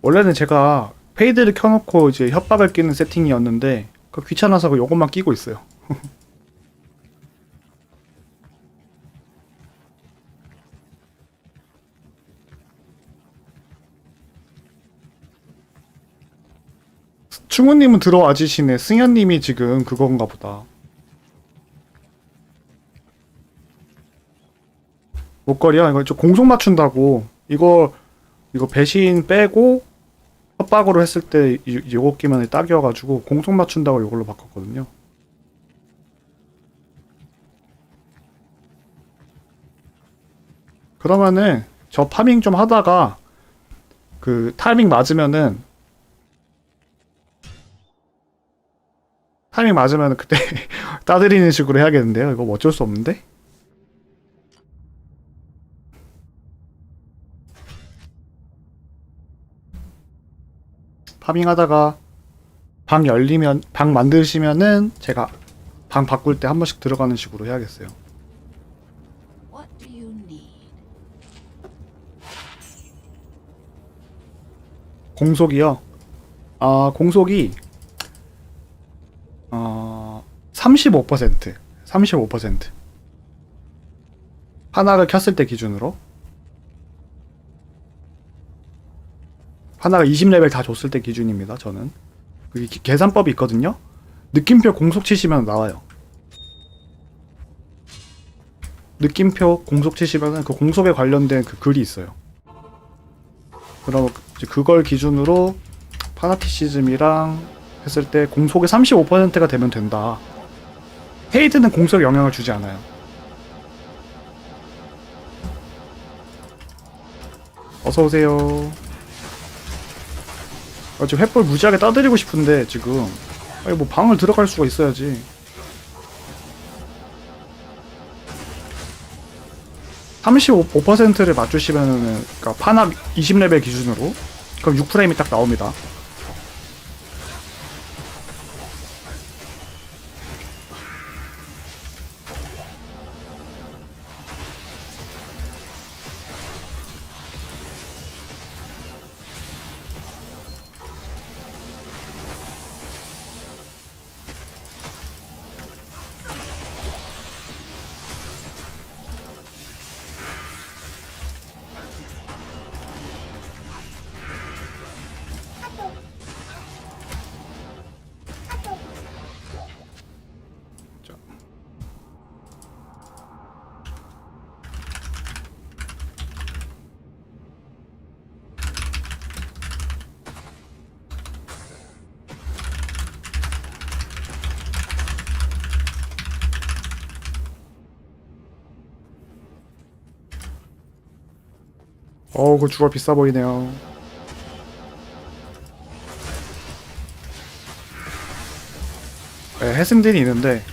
Speaker 1: 원래는 제가 페이드를 켜놓고 이제 협박을 끼는 세팅이었는데 귀찮아서 요것만 끼고 있어요. 충우님은 들어와지시네. 승현님이 지금 그건가 보다. 목걸이야? 이거 좀 공속 맞춘다고. 이거 배신 빼고 협박으로 했을 때 요거 끼면 딱이어가지고 공속 맞춘다고 요걸로 바꿨거든요. 그러면은 저 파밍 좀 하다가 그 타이밍 맞으면은 그때 따드리는 식으로 해야겠는데요. 이거 뭐 어쩔 수 없는데? 파밍하다가 방 만드시면은 제가 방 바꿀 때 한 번씩 들어가는 식으로 해야겠어요.
Speaker 5: What do you need?
Speaker 1: 공속이요? 공속이 35%. 35%. 하나를 켰을 때 기준으로. 하나가 20레벨 다 줬을 때 기준입니다. 저는 그게 계산법이 있거든요. 느낌표 공속 치시면 나와요. 느낌표 공속 치시면은 그 공속에 관련된 그 글이 있어요. 그럼 그걸 기준으로 파나티시즘이랑 했을 때 공속의 35%가 되면 된다. 헤이드는 공속에 영향을 주지 않아요. 어서오세요. 지금 횃불 무지하게 따드리고 싶은데 지금 아니 뭐 방을 들어갈 수가 있어야지. 35%를 맞추시면은 그러니까 파나 20레벨 기준으로 그럼 6프레임이 딱 나옵니다. 그 주얼 비싸 보이네요. 네, 해승진이 있는데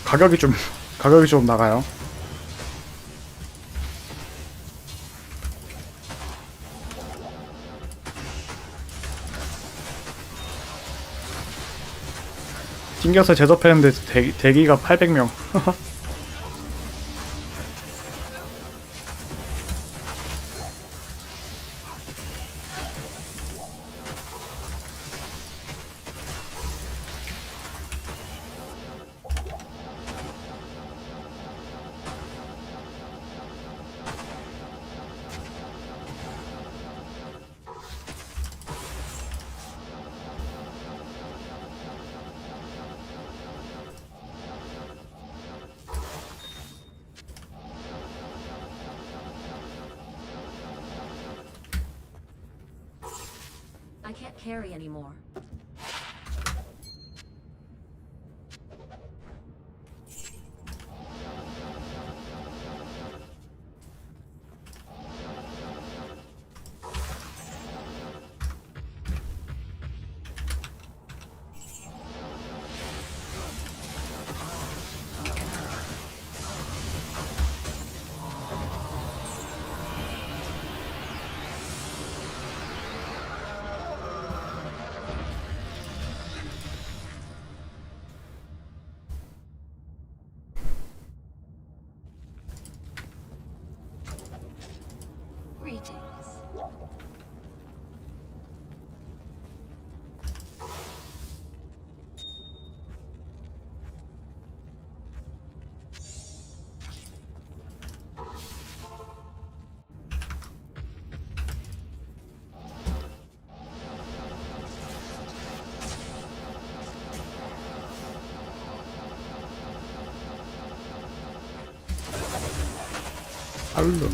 Speaker 1: 가격이 좀 나가요. 튕겨서 제접했는데 대기가 800명.
Speaker 5: I can't carry anymore.
Speaker 1: 탈론.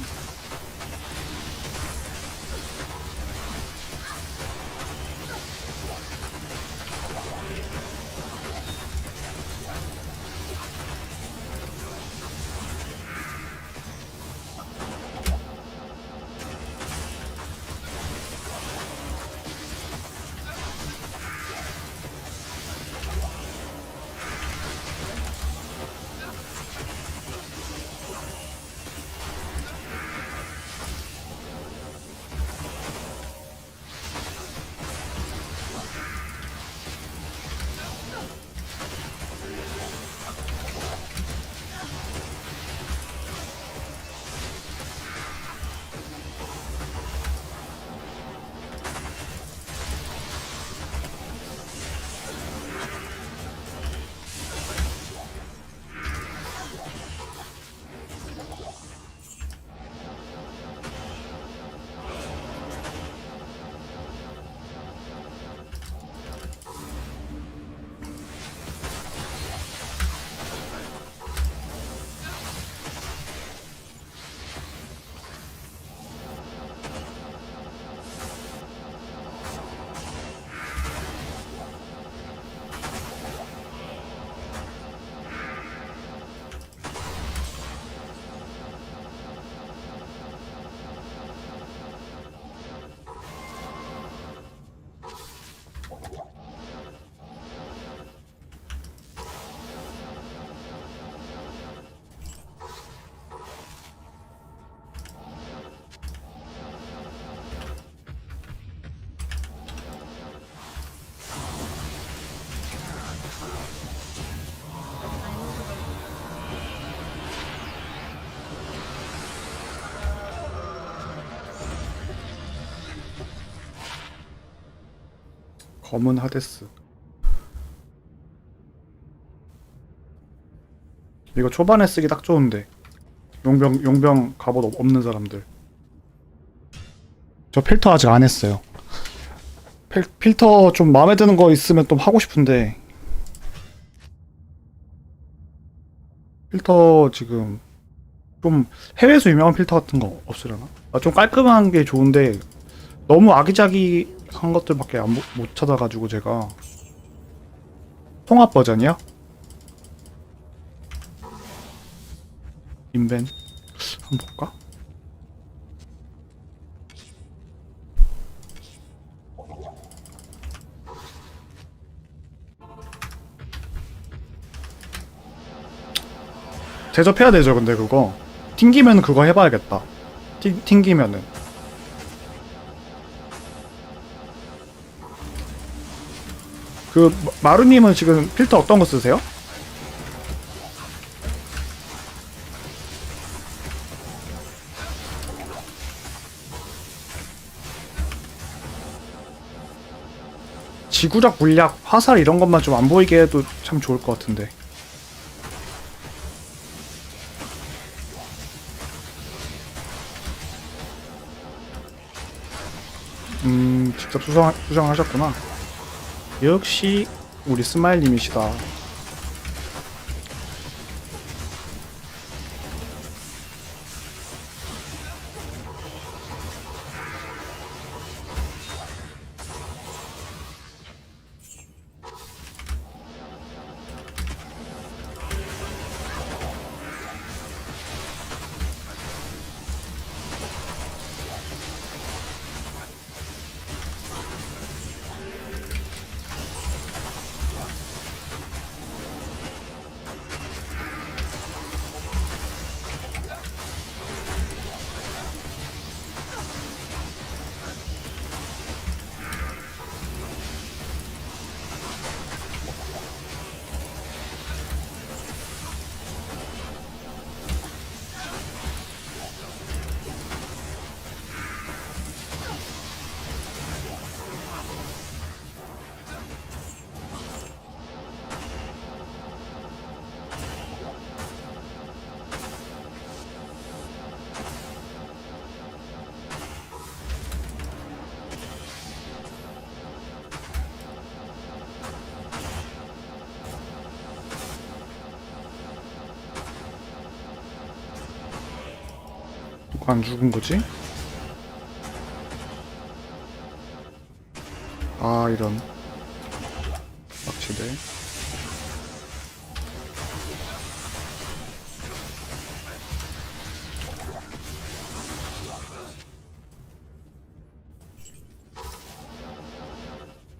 Speaker 1: 검은 하데스. 이거 초반에 쓰기 딱 좋은데. 용병 갑옷 없는 사람들. 저 필터 아직 안 했어요. 필터 좀 마음에 드는 거 있으면 좀 하고 싶은데. 필터 지금 좀 해외에서 유명한 필터 같은 거 없으려나? 좀 깔끔한 게 좋은데 너무 아기자기한 것들밖에 못 찾아가지고 제가. 통합 버전이요? 인벤 한번 볼까? 제접해야 되죠. 근데 그거 튕기면 그거 해봐야겠다. 튕기면은 그 마루님은 지금 필터 어떤 거 쓰세요? 지구력, 물약, 화살 이런 것만 좀 안 보이게 해도 참 좋을 것 같은데. 직접 수정하셨구나. 역시 우리 스마일님이시다. 안 죽은 거지? 아, 이런. 막치네.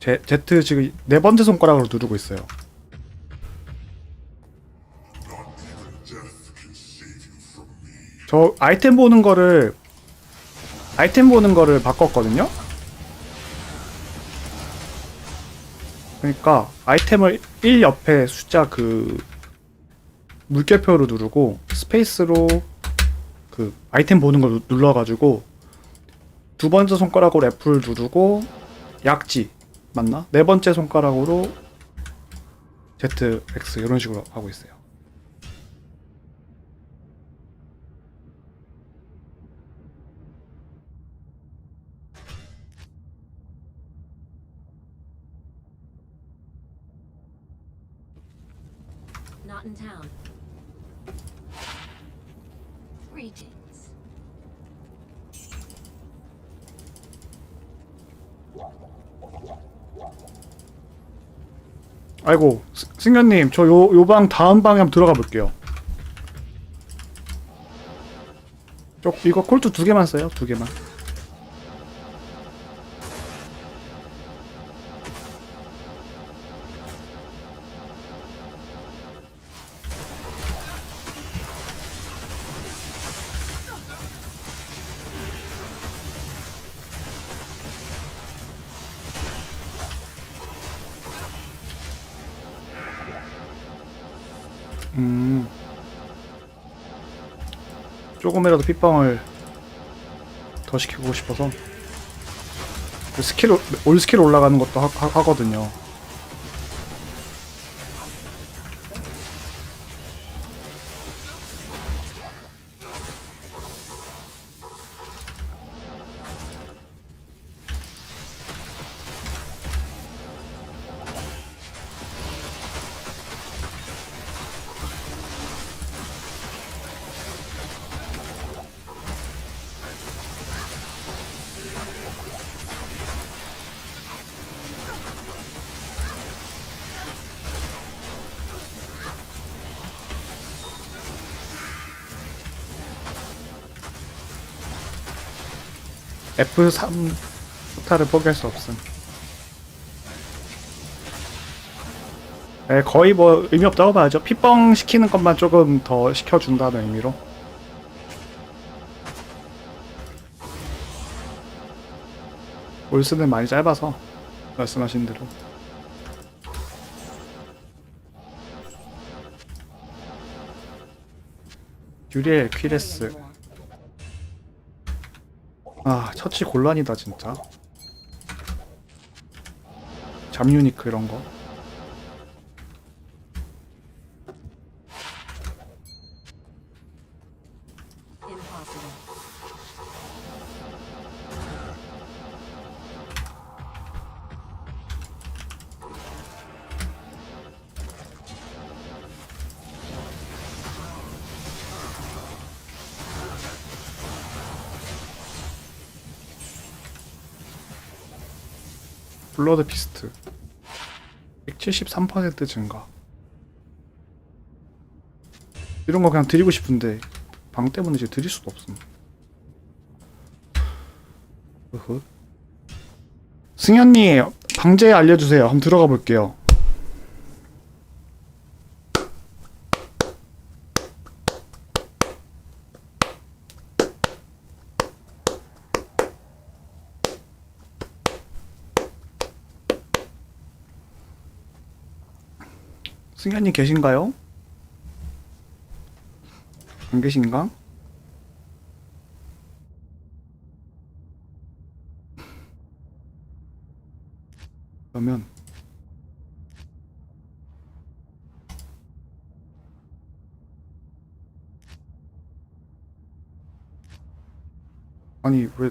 Speaker 1: Z 지금 네 번째 손가락으로 누르고 있어요. 저 아이템 보는 거를 바꿨거든요? 그러니까 아이템을 1 옆에 숫자 그 물결표로 누르고 스페이스로 그 아이템 보는 걸 눌러가지고 두 번째 손가락으로 F를 누르고 약지 맞나? 네 번째 손가락으로 ZX 이런 식으로 하고 있어요.
Speaker 5: Not in town. Greetings.
Speaker 1: 아이고, 승현님, 저 요 방 다음 방에 한번 들어가 볼게요. 이거 콜트 2개만 써요, 2개만. 조금이라도 핏방을 더 시키고 싶어서 올 스킬 올라가는 것도 하거든요. F3 스타를 포기할 수 없음. 네, 거의 뭐 의미 없다고 봐야죠. 핏뻥 시키는 것만 조금 더 시켜준다는 의미로. 올스는 많이 짧아서 말씀하신 대로. 유리엘 퀴레스. 아, 처치 곤란이다 진짜. 잠유니크 이런 거.
Speaker 5: Impossible.
Speaker 1: 블러드 피스트 173% 증가. 이런 거 그냥 드리고 싶은데 방 때문에 이제 드릴 수도 없음. 승현님 방제 알려주세요. 한번 들어가 볼게요. 승현님 계신가요? 안 계신가? 그러면 아니 왜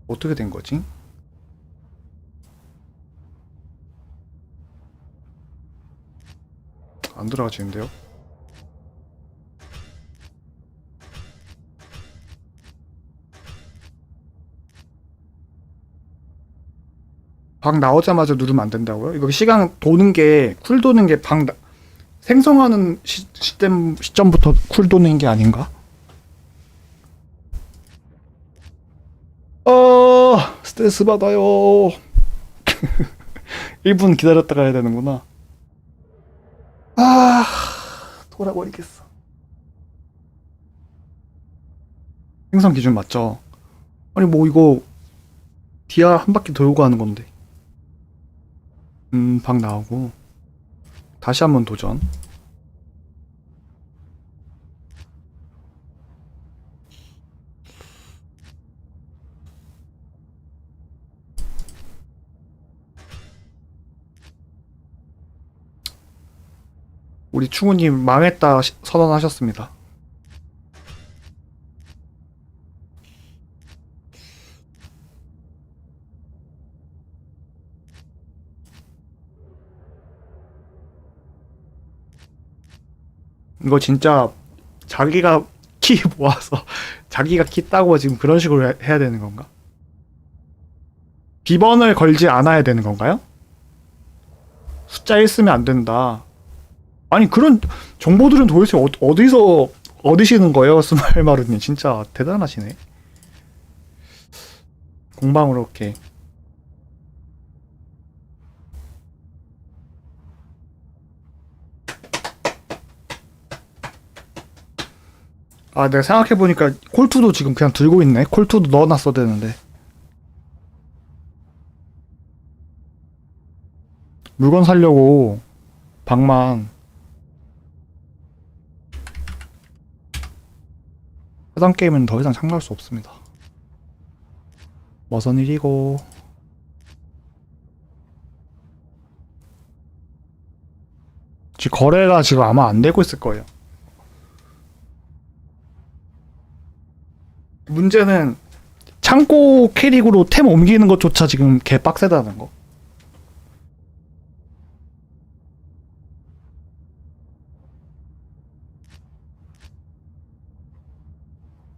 Speaker 1: 어떻게 된 거지? 안 들어가지는데요? 방 나오자마자 누르면 안 된다고요? 이거 시간 도는 게, 쿨 도는 게 생성하는 시점부터 쿨 도는 게 아닌가? 스트레스 받아요. 1분 기다렸다가 해야 되는구나. 돌아버리겠어. 생성 기준 맞죠? 아니 뭐 이거 디아 한 바퀴 돌고 하는 건데. 방 나오고 다시 한번 도전. 우리 충우님 망했다 선언하셨습니다. 이거 진짜 자기가 키 모아서 자기가 키 따고 지금 그런 식으로 해야 되는 건가? 비번을 걸지 않아야 되는 건가요? 숫자 1 쓰면 안 된다. 아니 그런 정보들은 도대체 어디서 얻으시는 거예요? 스마일마루님 진짜 대단하시네. 공방으로 이렇게 내가 생각해보니까 콜2도 지금 그냥 들고 있네. 콜2도 넣어놨어야 되는데. 물건 사려고 방만 해당 게임은 더 이상 참가할 수 없습니다. 머선 일이고 지금 거래가 지금 아마 안 되고 있을 거예요. 문제는 창고 캐릭으로 템 옮기는 것조차 지금 개 빡세다는 거.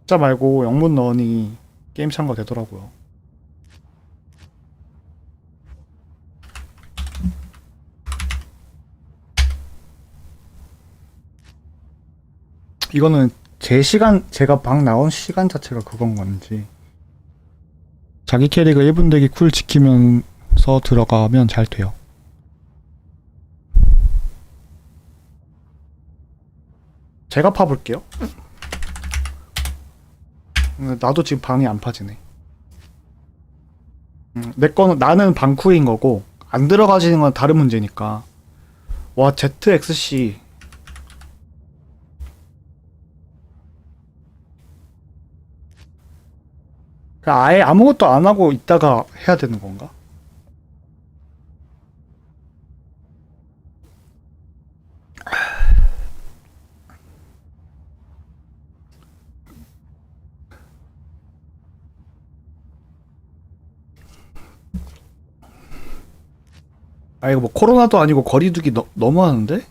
Speaker 1: 숫자 말고 영문 넣으니 게임 참가 되더라고요. 이거는 제가 방 나온 시간 자체가 그건 건지 자기 캐릭을 1분 대기 쿨 지키면서 들어가면 잘 돼요. 제가 파볼게요. 나도 지금 방이 안 파지네. 내 거는 나는 방쿠인 거고 안 들어가지는 건 다른 문제니까. 와 ZXC 아예 아무것도 안 하고 있다가 해야 되는 건가? 이거 뭐 코로나도 아니고 거리두기 너무 하는데?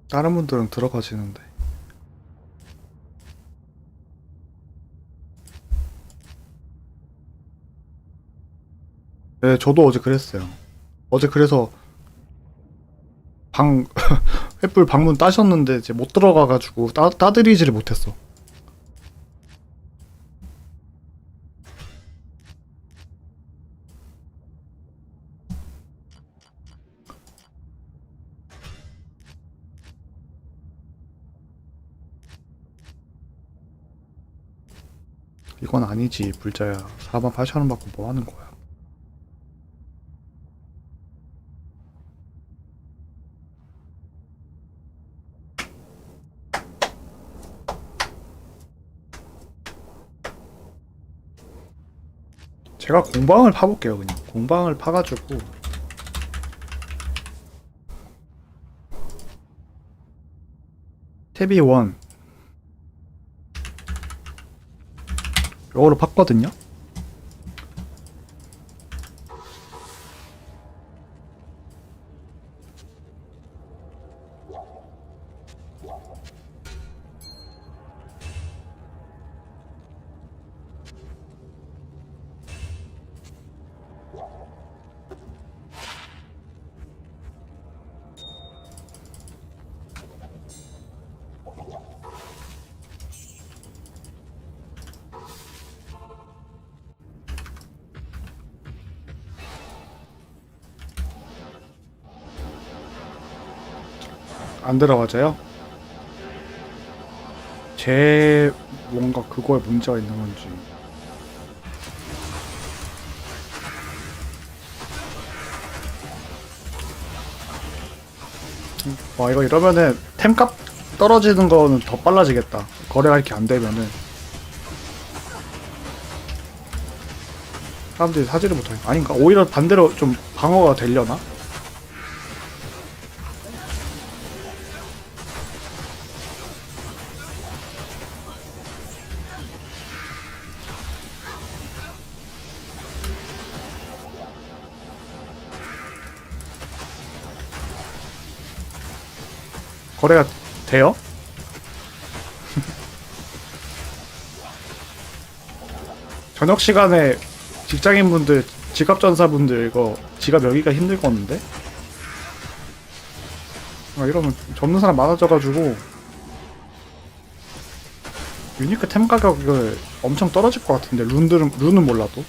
Speaker 1: 다른 분들은 들어가시는데. 네, 저도 어제 그랬어요. 어제 그래서 횃불 방문 따셨는데 이제 못 들어가가지고 따드리지를 못했어. 이건 아니지 불자야. 48,000원 받고 뭐 하는 거야. 제가 공방을 파볼게요. 그냥 공방을 파가지고 탭이 1 요거로 팠거든요. 안 들어가져요? 제 뭔가 그거에 문제가 있는 건지. 와 이거 이러면은 템값 떨어지는 거는 더 빨라지겠다. 거래가 이렇게 안 되면은 사람들이 사지를 못하니 아닌가? 오히려 반대로 좀 방어가 되려나? 거래가 돼요? 저녁 시간에 직장인분들, 지갑전사분들 이거 지갑 여기가 힘들겠는데? 아, 이러면 접는 사람 많아져가지고 유니크 템 가격을 엄청 떨어질 것 같은데 룬은 몰라도.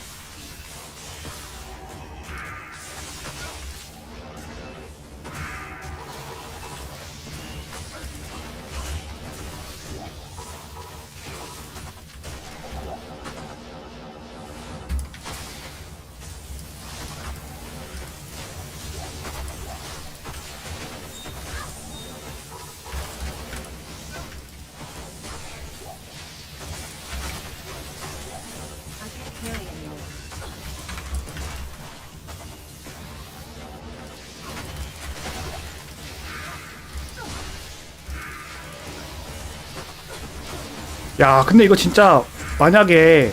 Speaker 5: I can't carry anymore.
Speaker 1: 야 근데 이거 진짜 만약에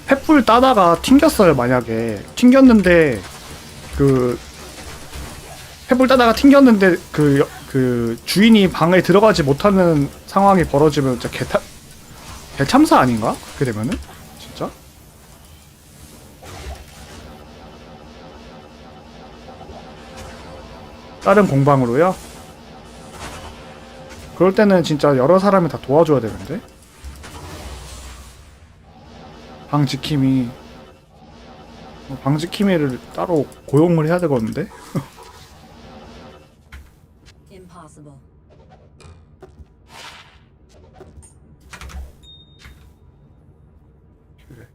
Speaker 1: 횃불 따다가 튕겼어요. 만약에 튕겼는데 그 횃불 따다가 튕겼는데 그 주인이 방에 들어가지 못하는 상황이 벌어지면 진짜 개참사 아닌가? 그렇게 되면은 진짜. 다른 공방으로요? 그럴 때는 진짜 여러 사람이 다 도와줘야 되는데. 방 지킴이 방 지킴이를 따로 고용을 해야 되겠는데?
Speaker 5: Impossible.
Speaker 1: 그래.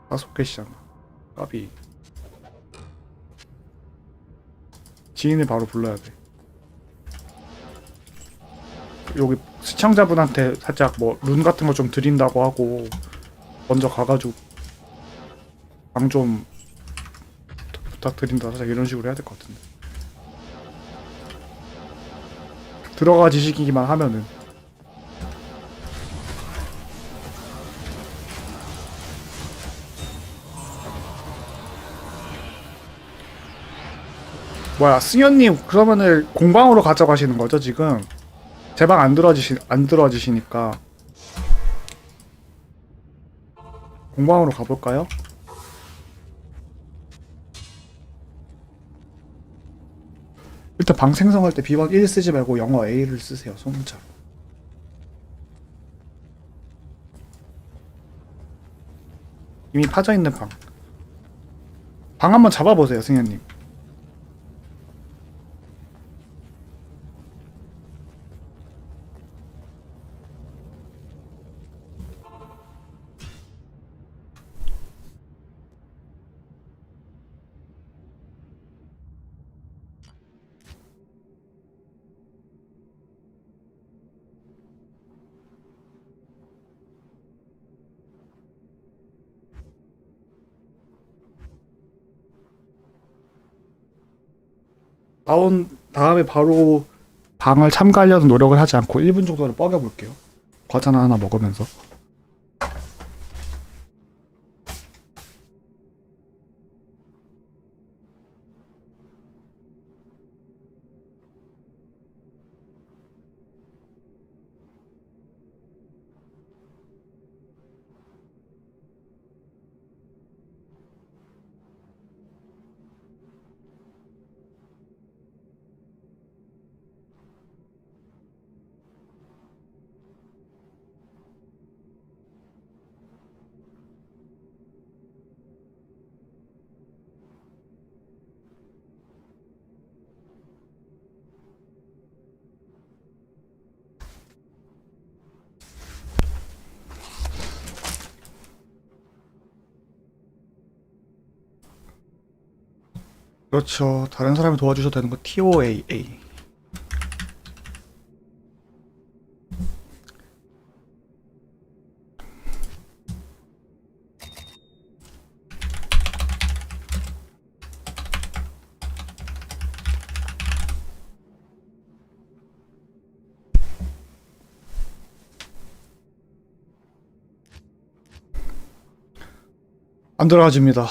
Speaker 1: 5개시잖아. 까비. 지인을 바로 불러야 돼. 여기 시청자분한테 살짝 뭐 룬 같은 거 좀 드린다고 하고 먼저 가가지고 방 좀 부탁드린다 살짝 이런 식으로 해야 될 것 같은데. 들어가지시기만 하면은. 뭐야 승현님 그러면은 공방으로 가져가시는 거죠 지금? 제 방 안 들어와지시니까 공방으로 가볼까요? 일단 방 생성할 때 비번 1 쓰지 말고 영어 A를 쓰세요. 소문자로. 이미 파져있는 방. 방 한번 잡아보세요 승현님. 나온 다음에 바로 방을 참가하려는 노력을 하지 않고 1분 정도를 뻐겨볼게요. 과자나 하나 먹으면서. 그렇죠. 다른 사람이 도와주셔도 되는 거 TOAA. 안 들어가집니다.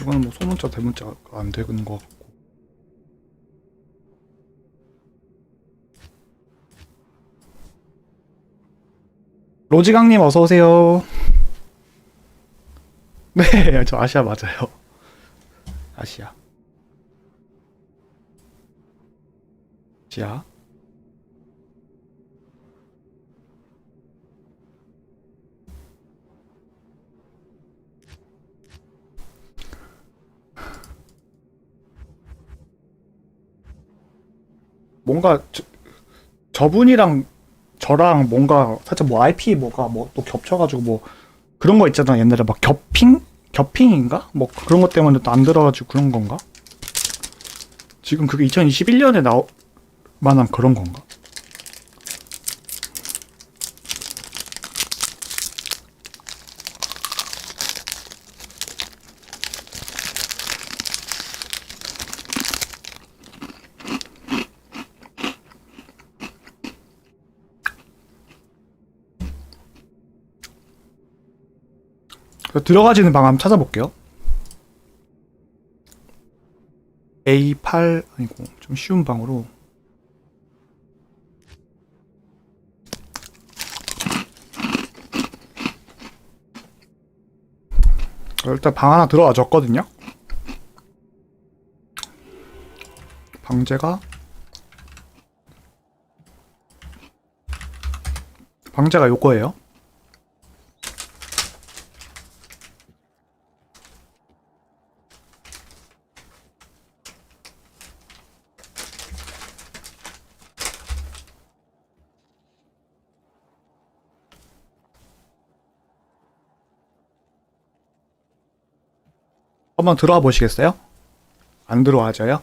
Speaker 1: 이거는 뭐 소문자 대문자가 안 되는 것 같고. 로지강님 어서 오세요. 네, 저 아시아 맞아요. 아시아. 아시아. 뭔가 저분이랑 저랑 뭔가 살짝 뭐 IP 뭐가 뭐 또 겹쳐가지고 뭐 그런 거 있잖아. 옛날에 막 겹핑인가? 뭐 그런 것 때문에 또 안 들어가지고 그런 건가? 지금 그게 2021년에 나올 만한 그런 건가? 들어가지는 방 한번 찾아볼게요. A8 아니고 좀 쉬운 방으로. 일단 방 하나 들어와 줬거든요. 방제가 요거예요. 한번 들어와 보시겠어요? 안 들어와져요?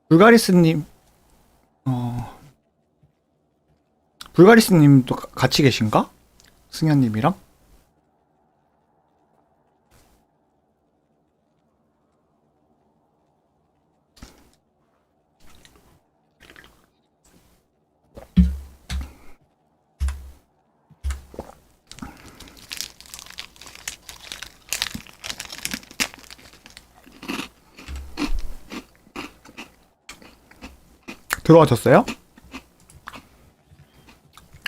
Speaker 1: 불가리스님, 불가리스님도 같이 계신가? 승현님이랑? 들어와졌어요?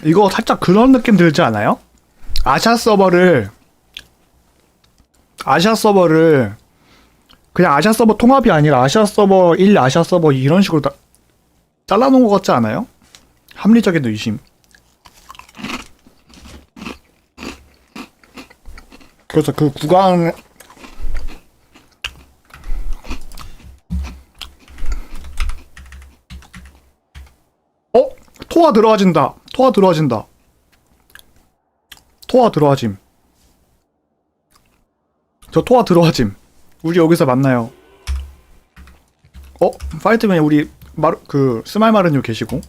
Speaker 1: 이거 살짝 그런 느낌 들지 않아요? 아시아 서버를 그냥 아시아 서버 통합이 아니라 아시아 서버 1, 아시아 서버 2 이런 식으로 다 잘라놓은 것 같지 않아요? 합리적인 의심. 그래서 그 구간 토화 들어와진다. 토화 들어와짐. 저 토화 들어와짐. 우리 여기서 만나요. 파이트맨에 우리 스마일 마르뉴 계시고.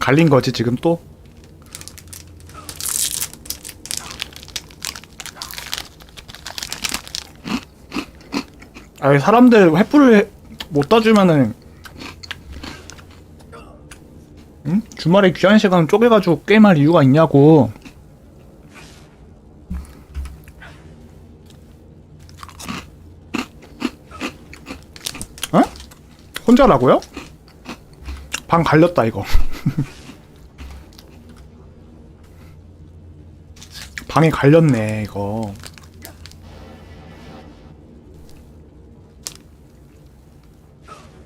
Speaker 1: 갈린 거지 지금 또? 아니 사람들 횃불을 못 따주면은 응? 주말에 귀한 시간 쪼개가지고 게임할 이유가 있냐고. 어? 혼자라고요? 방 갈렸다 이거. 방이 갈렸네 이거.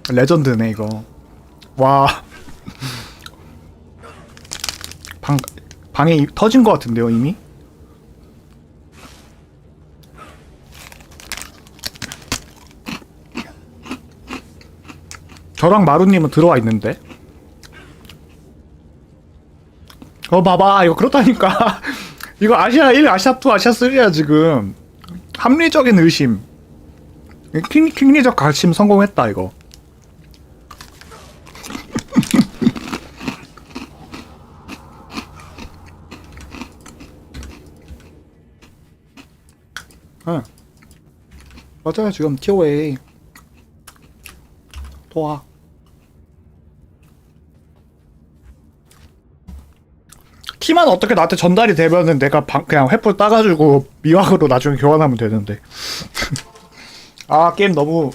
Speaker 1: 레전드네 이거. 와. 방이 터진 것 같은데요 이미? 저랑 마루님은 들어와 있는데. 봐봐 이거 그렇다니까. 이거 아시아 1, 아시아 2, 아시아 3야 지금. 합리적인 의심. 킹리적 가심 성공했다 이거. 응. 맞아요 지금 TOA 도와. 키만 어떻게 나한테 전달이 되면은 내가 그냥 횃불 따가지고 미확으로 나중에 교환하면 되는데. 아 게임 너무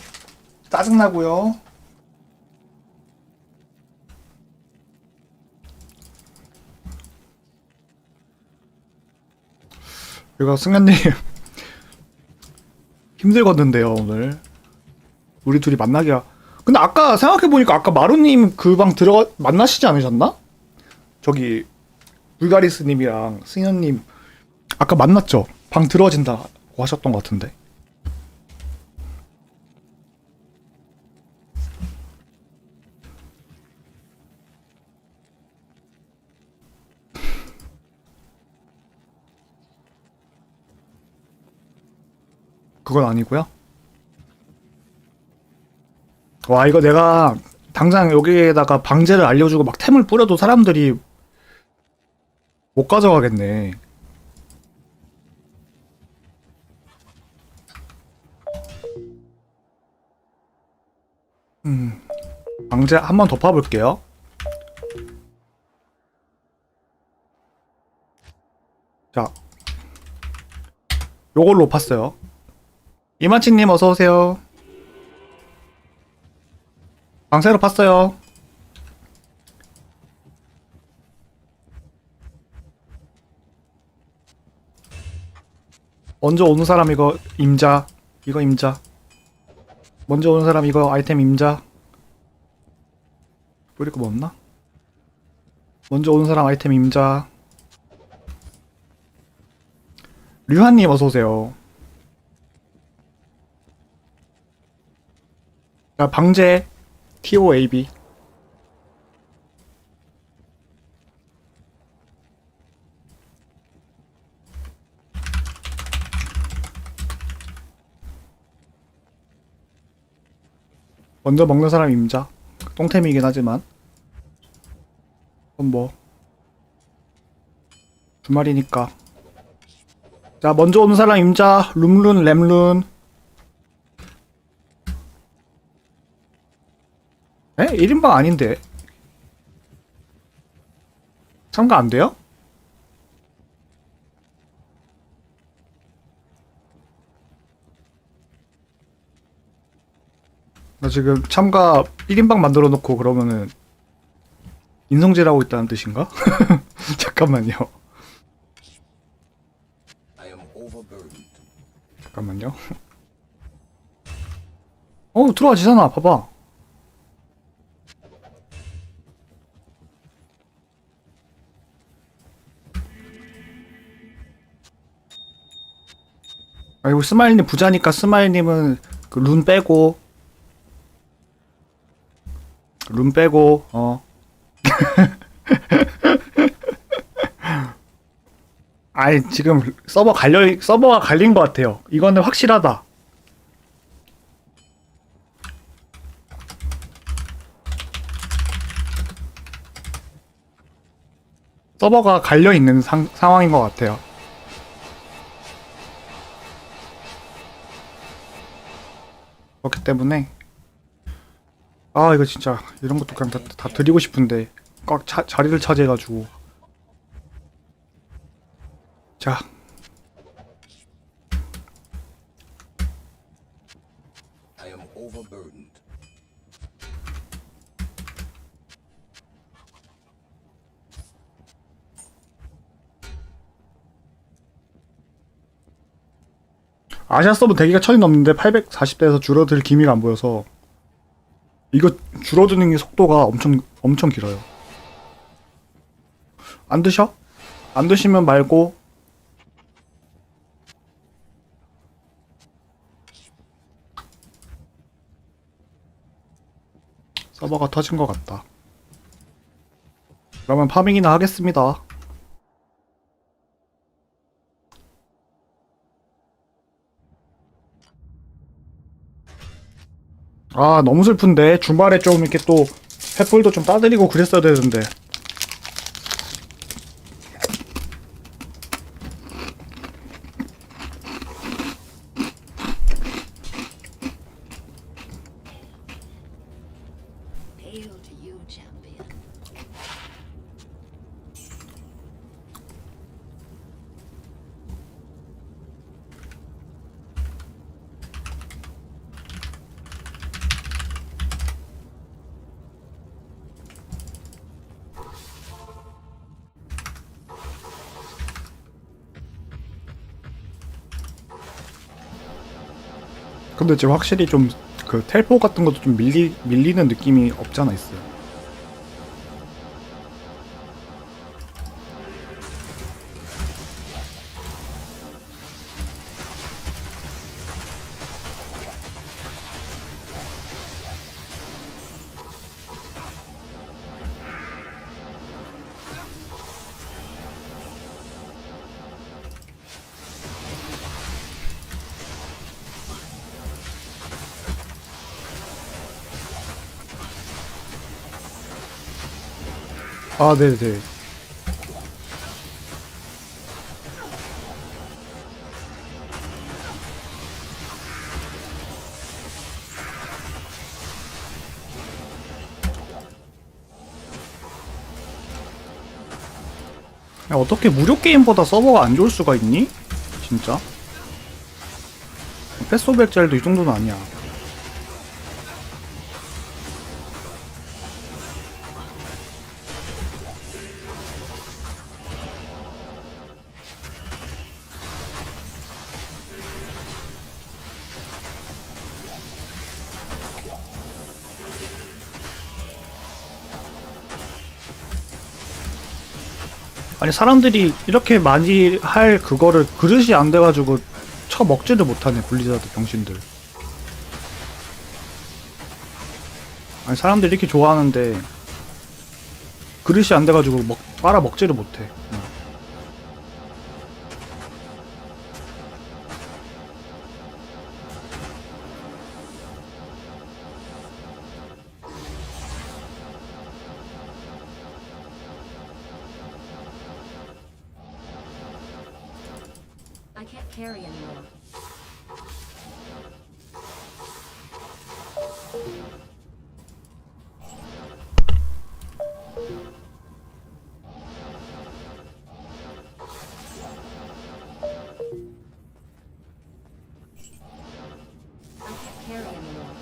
Speaker 1: 짜증나고요. 이거 승현님 힘들겠는데요 오늘. 우리 둘이 만나기가. 근데 아까 생각해보니까 아까 마루님 그 방 만나시지 않으셨나? 저기 불가리스님이랑 승현님 아까 만났죠? 방 들어진다고 하셨던 것 같은데. 그건 아니고요. 와 이거 내가 당장 여기에다가 방제를 알려주고 막 템을 뿌려도 사람들이 못 가져가겠네. 방제 한 번 더 파볼게요. 자 요걸로 팠어요. 이만치님 어서오세요. 방새로 팠어요. 먼저 오는 사람 이거 임자. 이거 임자. 먼저 오는 사람 이거 아이템 임자. 뿌릴 거 뭐 없나? 먼저 오는 사람 아이템 임자. 류한님 어서오세요. 자 방제 TOAB. 먼저 먹는 사람 임자. 똥템이긴 하지만 그건 뭐 주말이니까. 자 먼저 오는 사람 임자. 룸룬 램룬. 에? 1인방 아닌데 참가 안 돼요? 나 지금 참가 1인방 만들어 놓고 그러면은 인성질하고 있다는 뜻인가? 잠깐만요. 잠깐만요. 들어와지잖아. 봐봐. 아이고 스마일님 부자니까 스마일님은 그 룬 빼고 아니 지금 서버가 갈린 것 같아요. 이거는 확실하다. 서버가 갈려 있는 상황인 것 같아요. 그렇기 때문에 아 이거 진짜 이런 것도 그냥 다 드리고 싶은데 꽉 자리를 차지해가지고 자
Speaker 4: I am overburdened.
Speaker 1: 아시아 서브 대기가 1000이 넘는데 840대에서 줄어들 기미가 안 보여서 이거 줄어드는 게 속도가 엄청 길어요. 안 드셔? 안 드시면 말고 서버가 터진 것 같다. 그러면 파밍이나 하겠습니다. 아 너무 슬픈데 주말에 좀 이렇게 또 횃불도 좀 따드리고 그랬어야 되는데
Speaker 5: Hail to you, champion.
Speaker 1: 근데 지금 확실히 좀 그 텔포 같은 것도 좀 밀리는 느낌이 없잖아 있어요. 아 네네. 야, 어떻게 무료 게임보다 서버가 안 좋을 수가 있니? 진짜? 패스 500짜리도 이 정도는 아니야. 아니 사람들이 이렇게 많이 할 그거를 그릇이 안 돼가지고 쳐먹지를 못하네 블리자드 병신들. 아니 사람들이 이렇게 좋아하는데 그릇이 안 돼가지고 빨아먹지를 못해.
Speaker 5: I can't carry anymore. I can't carry anymore.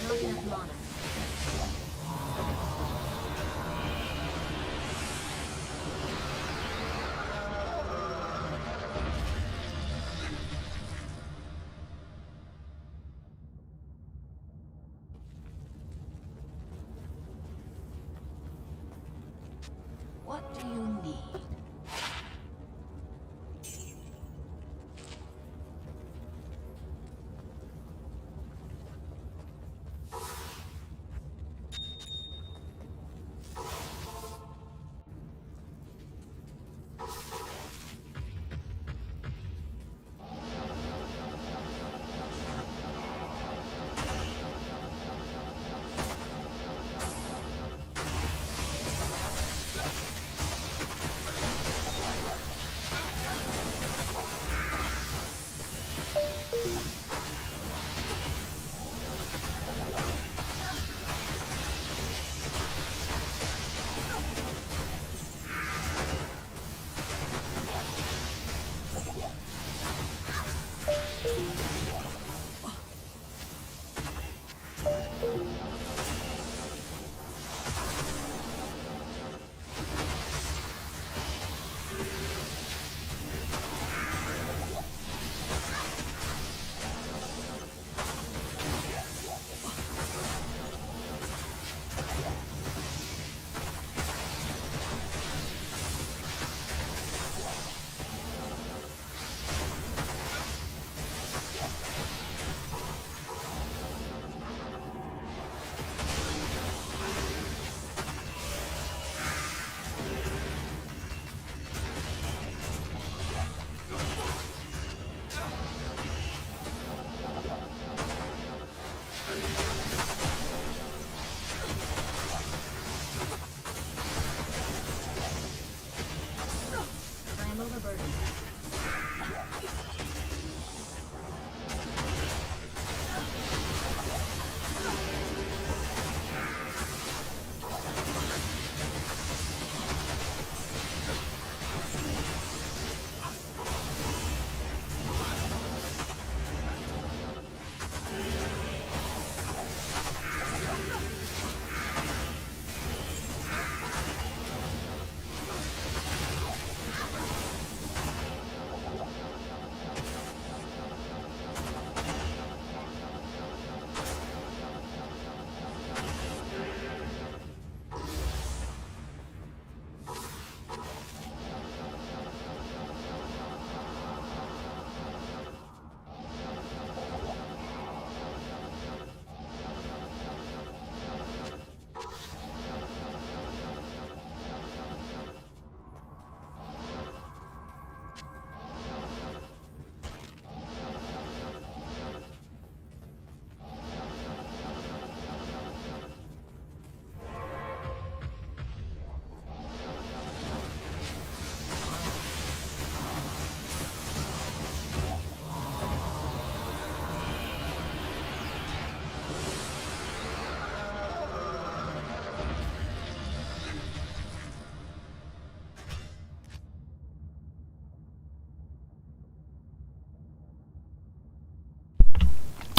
Speaker 5: Not enough mana.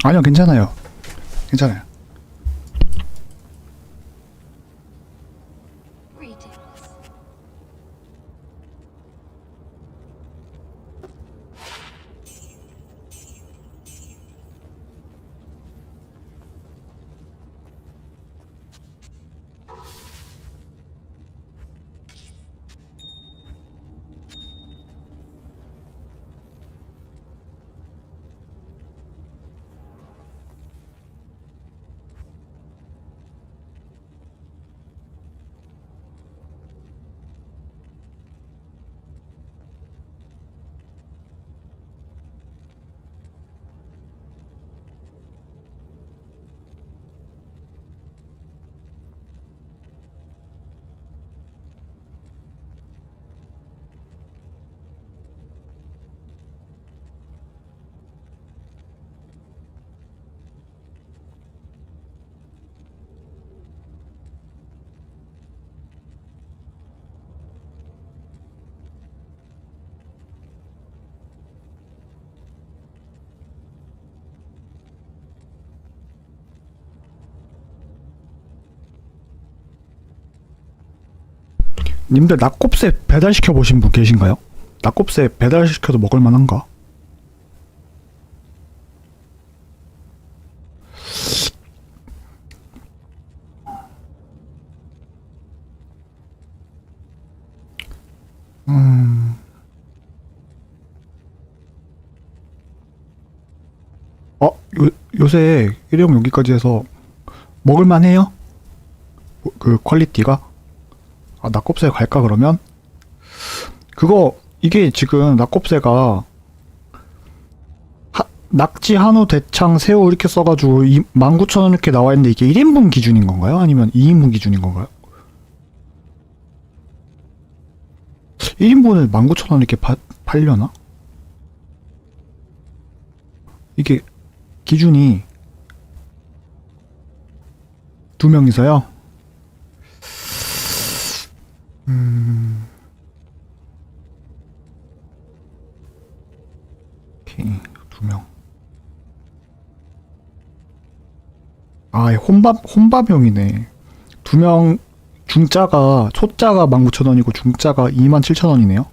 Speaker 1: 아니요, 괜찮아요. 괜찮아요.
Speaker 5: Greetings.
Speaker 1: 님들 낙곱새 배달시켜 보신 분 계신가요? 낙곱새 배달시켜도 먹을 만한가? 요새 일회용 여기까지 해서 먹을만 해요? 그 퀄리티가? 아, 낙곱새 갈까 그러면? 이게 지금 낙곱새가 낙지, 한우, 대창, 새우 이렇게 써가지고 19,000원 이렇게 나와있는데 이게 1인분 기준인 건가요? 아니면 2인분 기준인 건가요? 1인분을 19,000원 이렇게 팔려나? 이게 기준이 2명이서요? 오케이, 2명. 아, 혼밥용이네. 2명, 초짜가 19,000원이고 중짜가 27,000원이네요.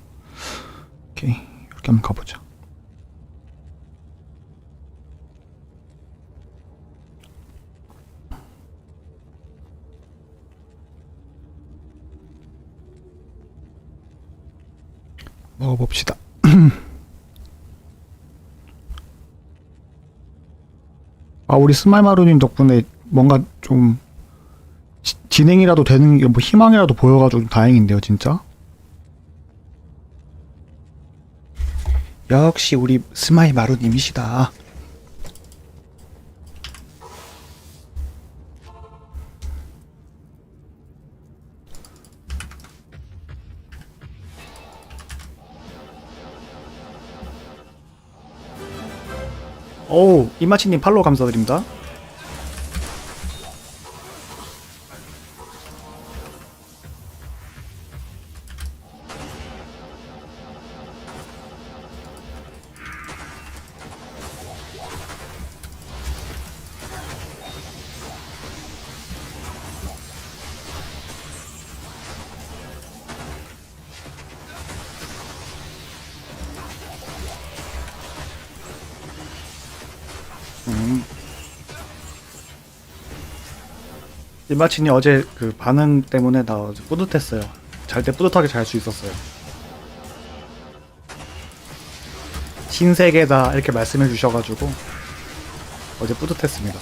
Speaker 1: 오케이, 이렇게 한번 가보자. 먹어봅시다. 아, 우리 스마일마루님 덕분에 뭔가 좀 진행이라도 되는 게 뭐 희망이라도 보여가지고 좀 다행인데요, 진짜. 역시 우리 스마일마루님이시다. 오우, 이마치님 팔로우 감사드립니다. 이마치님 어제 그 반응 때문에 나 어제 뿌듯했어요. 잘 때 뿌듯하게 잘 수 있었어요. 신세계다 이렇게 말씀해 주셔가지고 어제 뿌듯했습니다.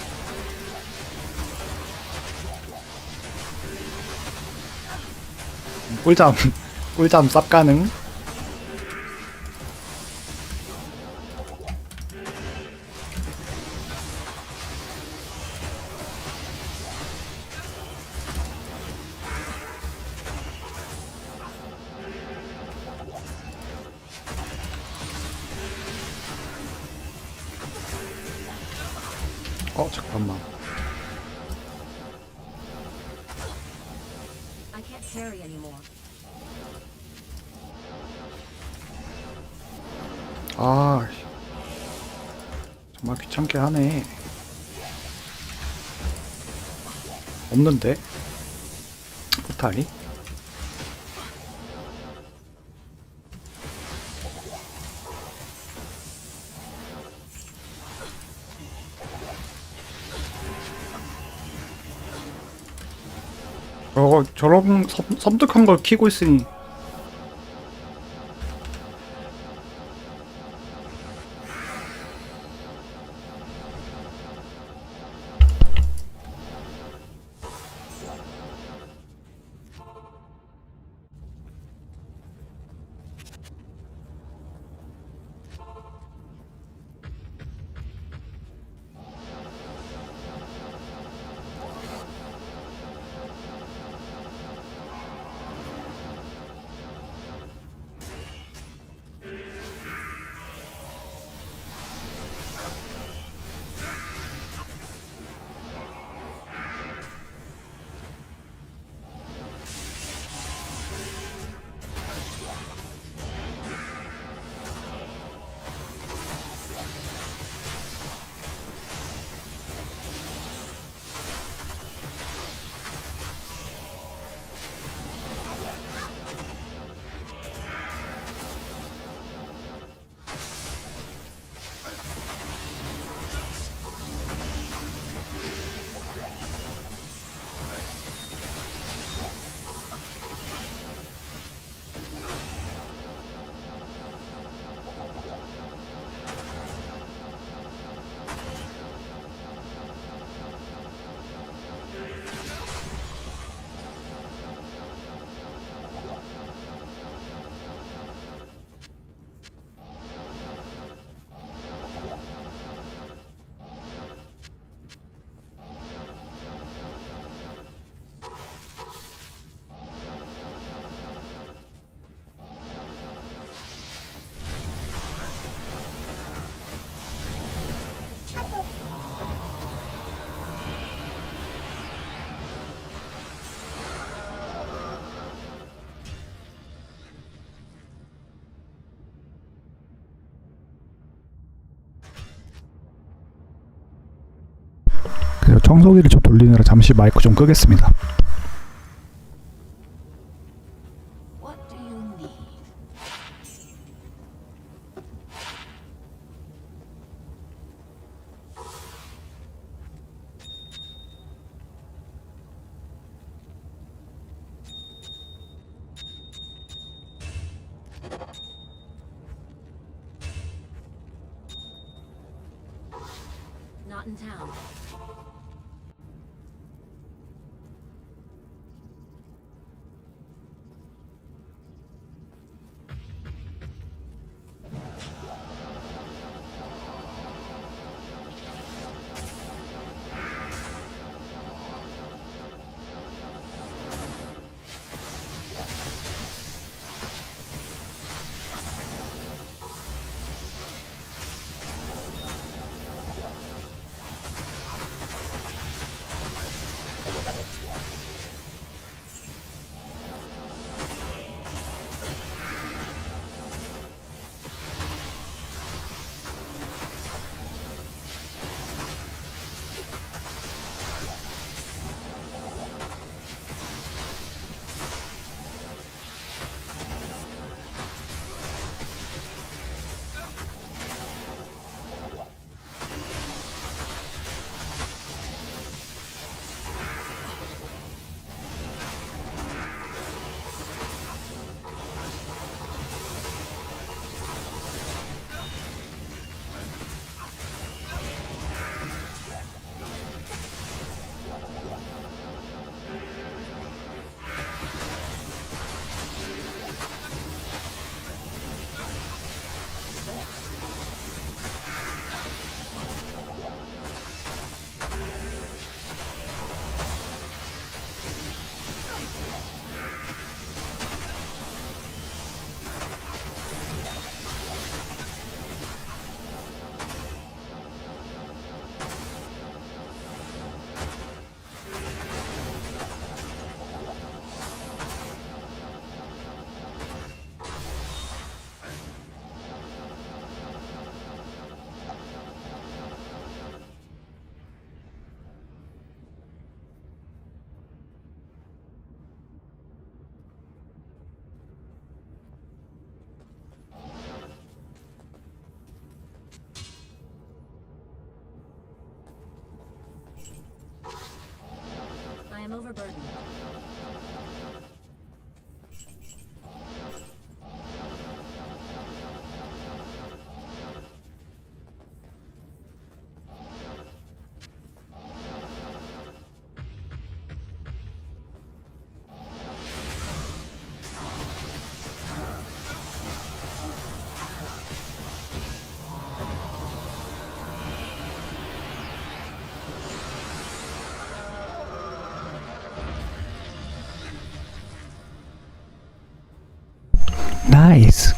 Speaker 1: 꿀잠 쌉 가능. 잠깐만.
Speaker 5: I can't carry anymore.
Speaker 1: 아, 정말 귀찮게 하네. 없는데 포탈이. 저런 섬뜩한 걸 키고 있으니 청소기를 좀 돌리느라 잠시 마이크 좀 끄겠습니다.
Speaker 5: What do you need? Not in town. overburdened.
Speaker 1: 나이스.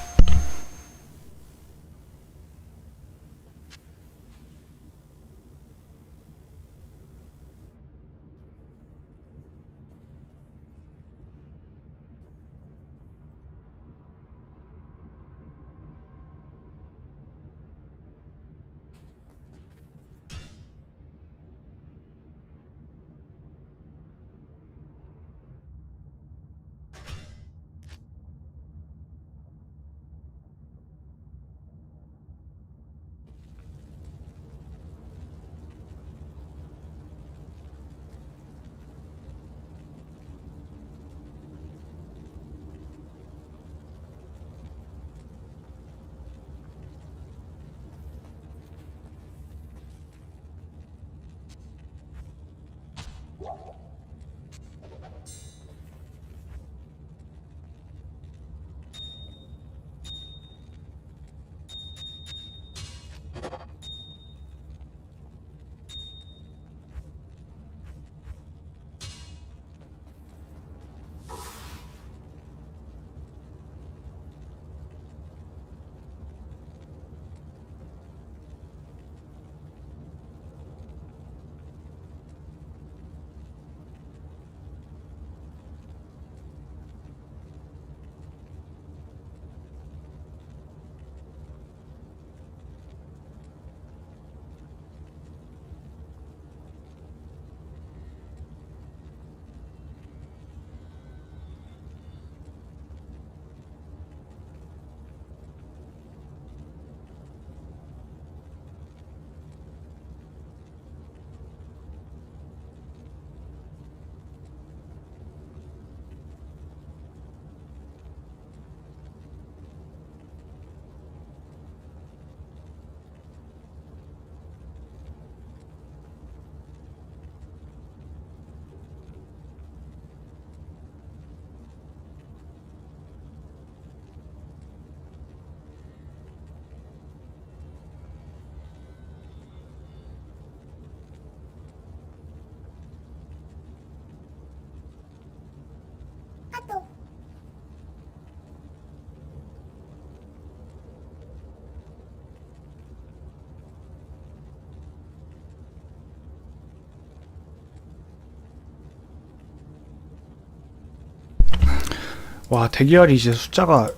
Speaker 1: 와, 대기열이 이제 숫자가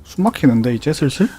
Speaker 1: 숨막히는데 이제 슬슬?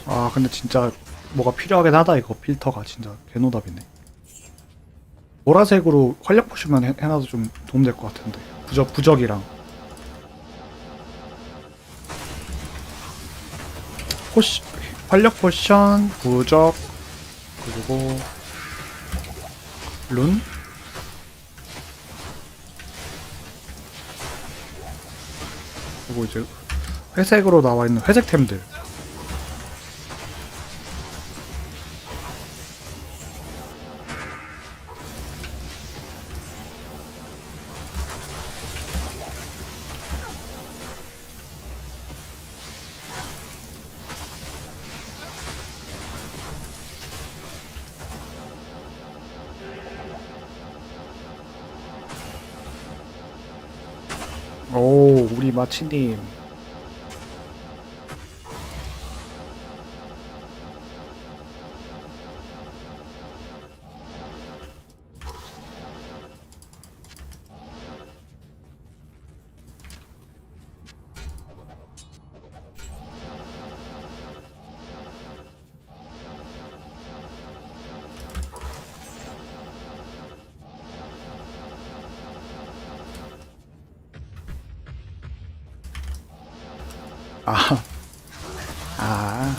Speaker 1: 아, 근데 진짜 뭐가 필요하긴 하다. 이거 필터가 진짜 개노답이네. 보라색으로 활력 포션만 해놔도 좀 도움될 것 같은데. 부적이랑 활력 포션, 부적, 그리고 룬, 그리고 이제 회색으로 나와 있는 회색템들. 오, 우리 마치님. 아, 아.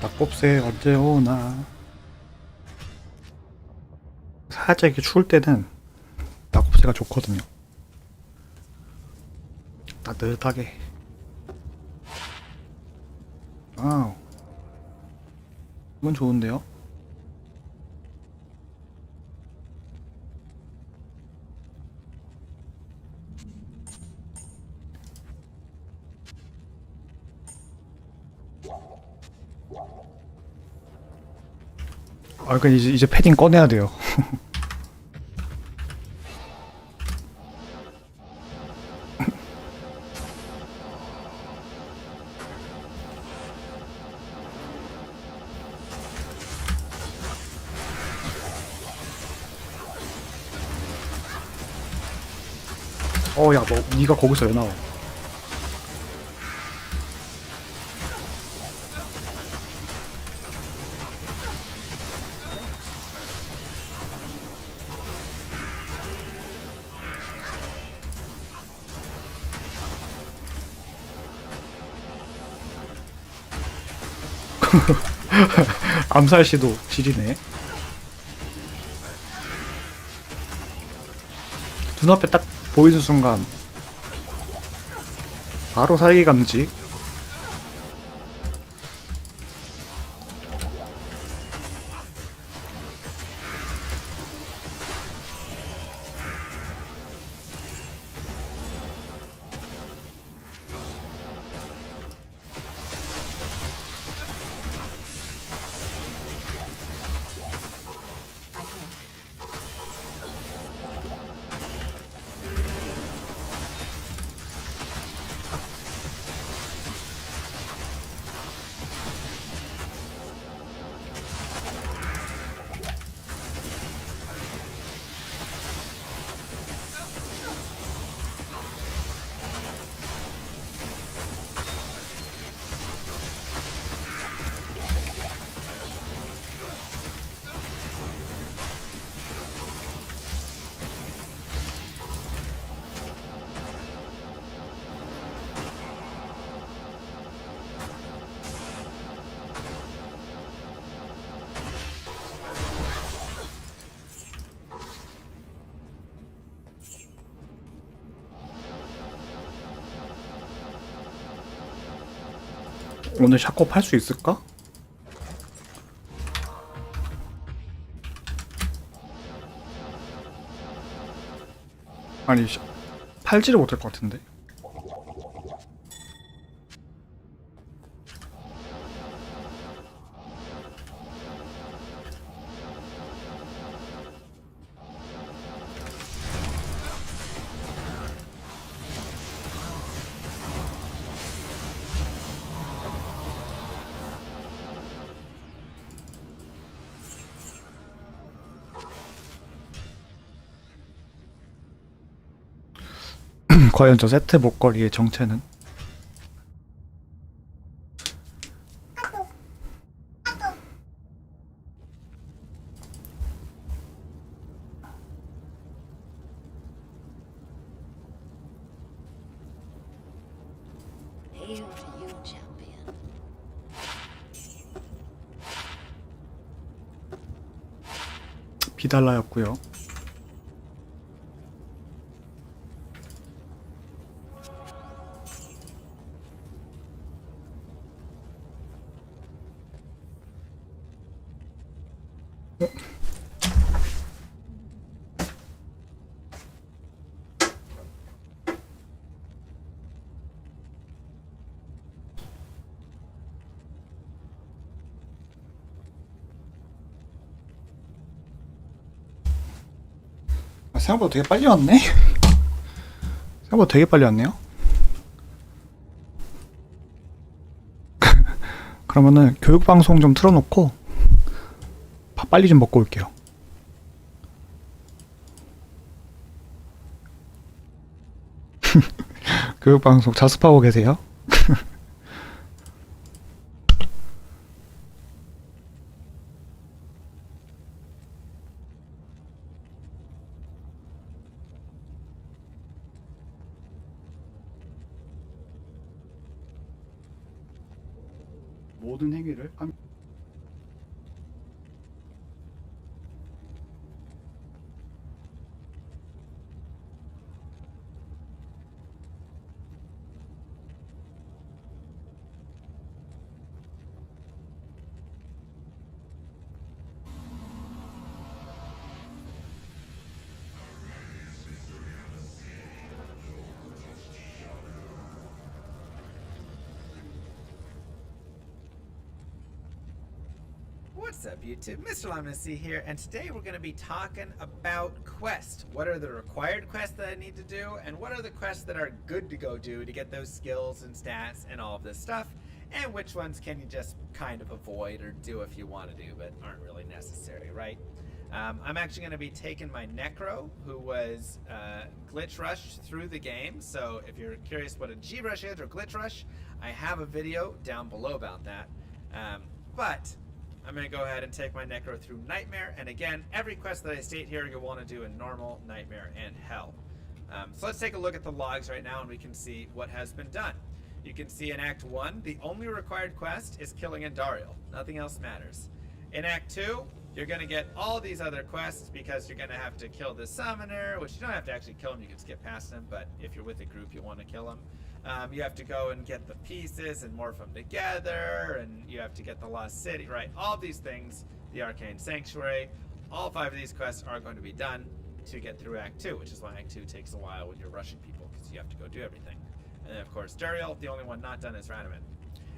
Speaker 1: 낙곱새 언제 오나. 살짝 이렇게 추울 때는 낙곱새가 좋거든요. 따뜻하게. 아우. 이건 좋은데요? 아, 그러니까 이제 패딩 꺼내야 돼요. 야, 너 네가 거기서 왜 나와? 암살시도 지리네. 눈앞에 딱 보이는 순간 바로 살기 감지. 오늘 샷컵 할 수 있을까? 아니, 팔지를 못할 것 같은데. 과연 저 세트 목걸이의 정체는?
Speaker 5: Hail to you, champion.
Speaker 1: 비달라였고요. 생각보다 되게 빨리 왔네. 생각보다 되게 빨리 왔네요. 그러면은 교육방송 좀 틀어놓고 밥 빨리 좀 먹고 올게요. 교육방송 자습하고 계세요? 모든 행위를
Speaker 2: What's up, YouTube? Mr. Lemon here, and today we're going to be talking about quests. What are the required quests that I need to do, and what are the quests that are good to go do to get those skills and stats and all of this stuff, and which ones can you just kind of avoid or do if you want to do, but aren't really necessary, right? I'm actually going to be taking my Necro, who was glitch rushed through the game, so if you're curious what a G-Rush is or glitch rush, I have a video down below about that. But I'm going to go ahead and take my Necro through Nightmare, and again, every quest that I state here you'll want to do in Normal, Nightmare, and Hell. So let's take a look at the logs right now and we can see what has been done. You can see in Act 1, the only required quest is killing Andariel. Nothing else matters. In Act 2, you're going to get all these other quests because you're going to have to kill the Summoner, which you don't have to actually kill him, you can skip past him, but if you're with a group you want to kill him. You have to go and get the pieces and morph them together, and you have to get the Lost City, right? All of these things, the Arcane Sanctuary, all 5 of these quests are going to be done to get through Act 2, which is why Act 2 takes a while when you're rushing people, because you have to go do everything. And then, of course, Dariel, the only one not done is Radaman.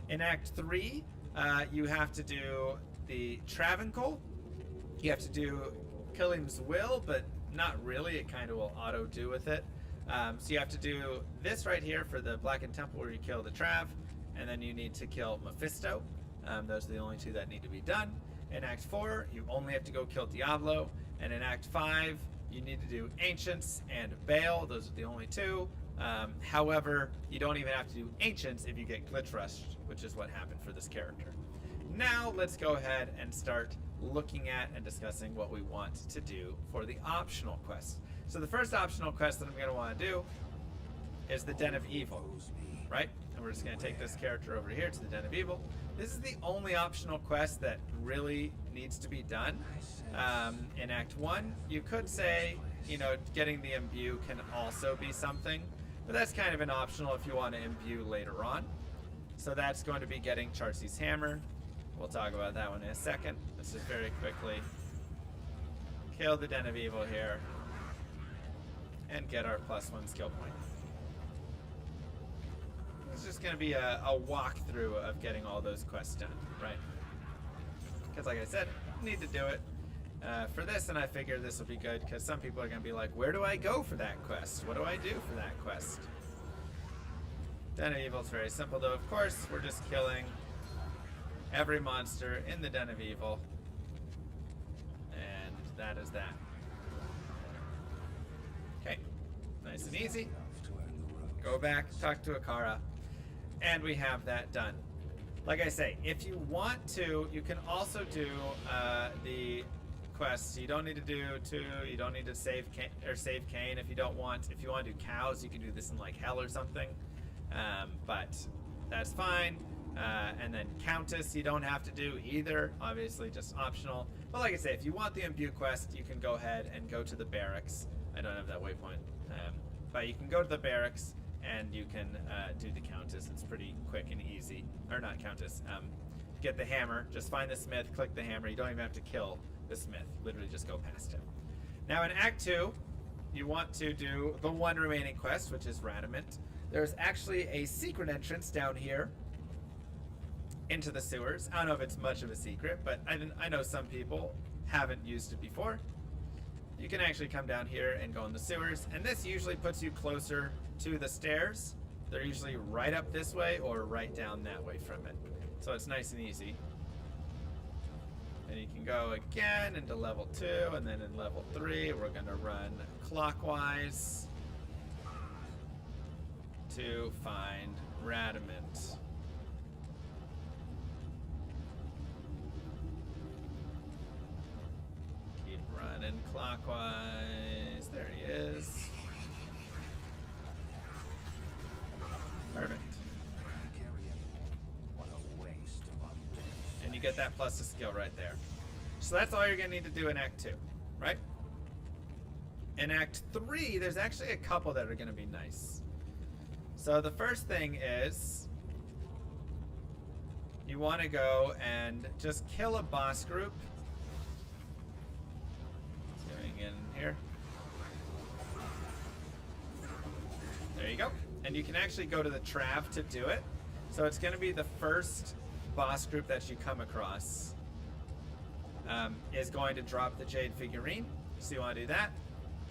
Speaker 2: In Act 3, you have to do the Travancore. You have to do Killim's Will, but not really. It kind of will auto-do with it. So you have to do this right here for the Blackened Temple where you kill the Trav, and then you need to kill Mephisto. Those are the only 2 that need to be done. In Act 4, you only have to go kill Diablo, and in Act 5, you need to do Ancients and Baal. Those are the only 2. However, you don't even have to do Ancients if you get glitch rushed, which is what happened for this character. Now let's go ahead and start looking at and discussing what we want to do for the optional quests. So the first optional quest that I'm going to want to do is the Den of Evil, right? And we're just going to take this character over here to the Den of Evil. This is the only optional quest that really needs to be done. In Act 1, you could say, you know, getting the imbue can also be something, but that's kind of an optional if you want to imbue later on. So that's going to be getting Charcy's Hammer. We'll talk about that one in a second. Let's just very quickly kill the Den of Evil here and get our +1 skill point. It's just going to be a walkthrough of getting all those quests done, right? Because like I said, need to do it for this, and I figure this will be good because some people are going to be like, where do I go for that quest? What do I do for that quest? Den of Evil is very simple though. Of course, we're just killing every monster in the Den of Evil, and that is that. Okay, nice and easy. Go back, talk to Akara, and we have that done. Like I say, if you want to, you can also do the quests. You don't need to do 2. You don't need to save Cain if you don't want. If you want to do cows, you can do this in like Hell or something. But that's fine. And then Countess, you don't have to do either. Obviously, just optional. But like I say, if you want the imbue quest, you can go ahead and go to the barracks. I don't have that waypoint, but you can go to the barracks and you can do the Countess. It's pretty quick and easy. Or not Countess. Get the hammer. Just find the smith, click the hammer. You don't even have to kill the smith. Literally just go past him. Now in Act 2, you want to do the one remaining quest, which is Radamant. There's actually a secret entrance down here into the sewers. I don't know if it's much of a secret, but I know some people haven't used it before. you can actually come down here and go in the sewers, and this usually puts you closer to the stairs. They're usually right up this way or right down that way from it. So it's nice and easy. And you can go again into level 2, and then in level 3, we're gonna run clockwise to find Radamant. Keep running clockwise. There he is. Perfect. And you get that plus a skill right there. So that's all you're gonna need to do in Act 2, right? In Act 3, there's actually a couple that are gonna be nice. So the first thing is you want to go and just kill a boss group. Zooming in here. There you go. And you can actually go to the Trav to do it. So it's going to be the first boss group that you come across is going to drop the Jade figurine. So you want to do that.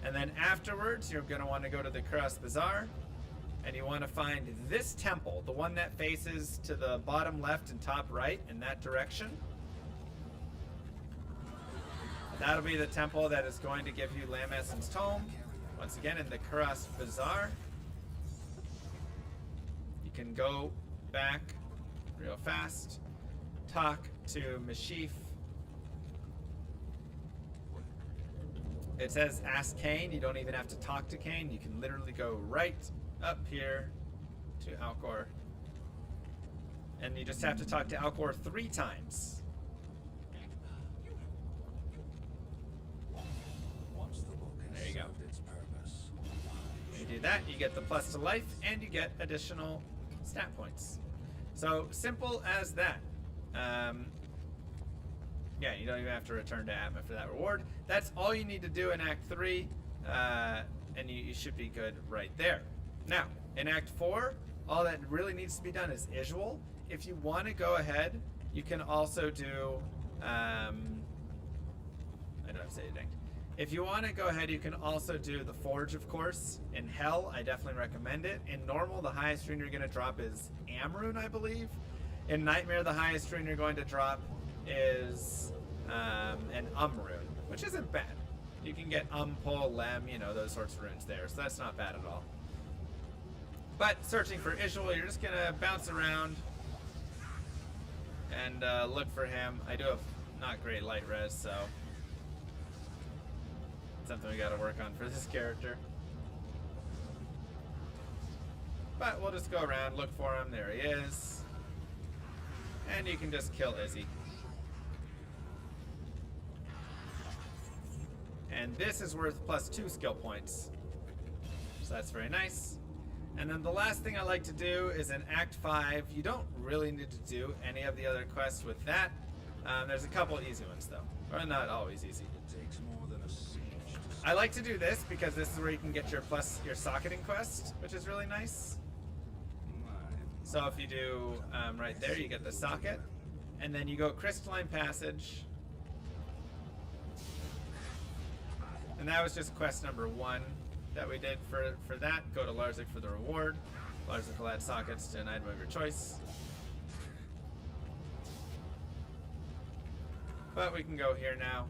Speaker 2: And then afterwards, you're going to want to go to the Cross Bazaar. And you want to find this temple, the one that faces to the bottom left and top right in that direction. That'll be the temple that is going to give you Lameson's Tome. Once again, in the Cross Bazaar. You can go back real fast, talk to Mashif. It says ask Cain. You don't even have to talk to Cain. You can literally go right up here to Alcor, and you just have to talk to Alcor 3 times. There you go. You do that, you get the plus to life, and you get additional stat points. So simple as that. Yeah, you don't even have to return to Atma for that reward. That's all you need to do in Act 3, and you should be good right there. Now, in Act 4, all that really needs to be done is Isual. If you want to go ahead, you can also do, I don't have to say anything. If you want to go ahead, you can also do the Forge, of course. In Hell, I definitely recommend it. In Normal, the highest rune you're going to drop is Amrune, I believe. In Nightmare, the highest rune you're going to drop is an rune, which isn't bad. You can get Pol, Lem, you know, those sorts of runes there, so that's not bad at all. But searching for Isual, you're just going to bounce around and look for him. I do have not great light res, so it's something we got to work on for this character. But we'll just go around, look for him. There he is. And you can just kill Izzy. And this is worth plus 2 skill points. So that's very nice. And then the last thing I like to do is in Act 5. You don't really need to do any of the other quests with that. There's a couple easy ones though. Or not always easy. I like to do this because this is where you can get your socketing quest, which is really nice. So if you do right there, you get the socket. And then you go Crystalline Passage. And that was just quest number 1 that we did for that. Go to Larzik for the reward. Larzik will add sockets to an item of your choice. But we can go here now,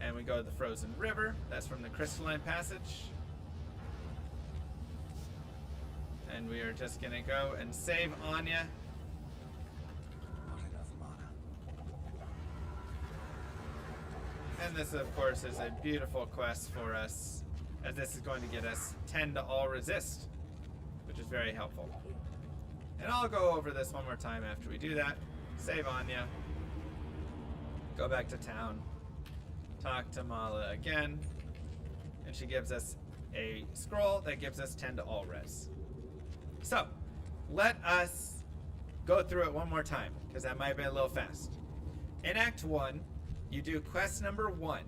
Speaker 2: and we go to the Frozen River. That's from the Crystalline Passage. And we are just gonna go and save Anya. And this, of course, is a beautiful quest for us, as this is going to get us 10 to all resist, which is very helpful. And I'll go over this one more time after we do that. Save Anya. Go back to town. Talk to Mala again. And she gives us a scroll that gives us 10 to all res. So, let us go through it one more time, because that might have been a little fast. In Act 1, you do quest number 1.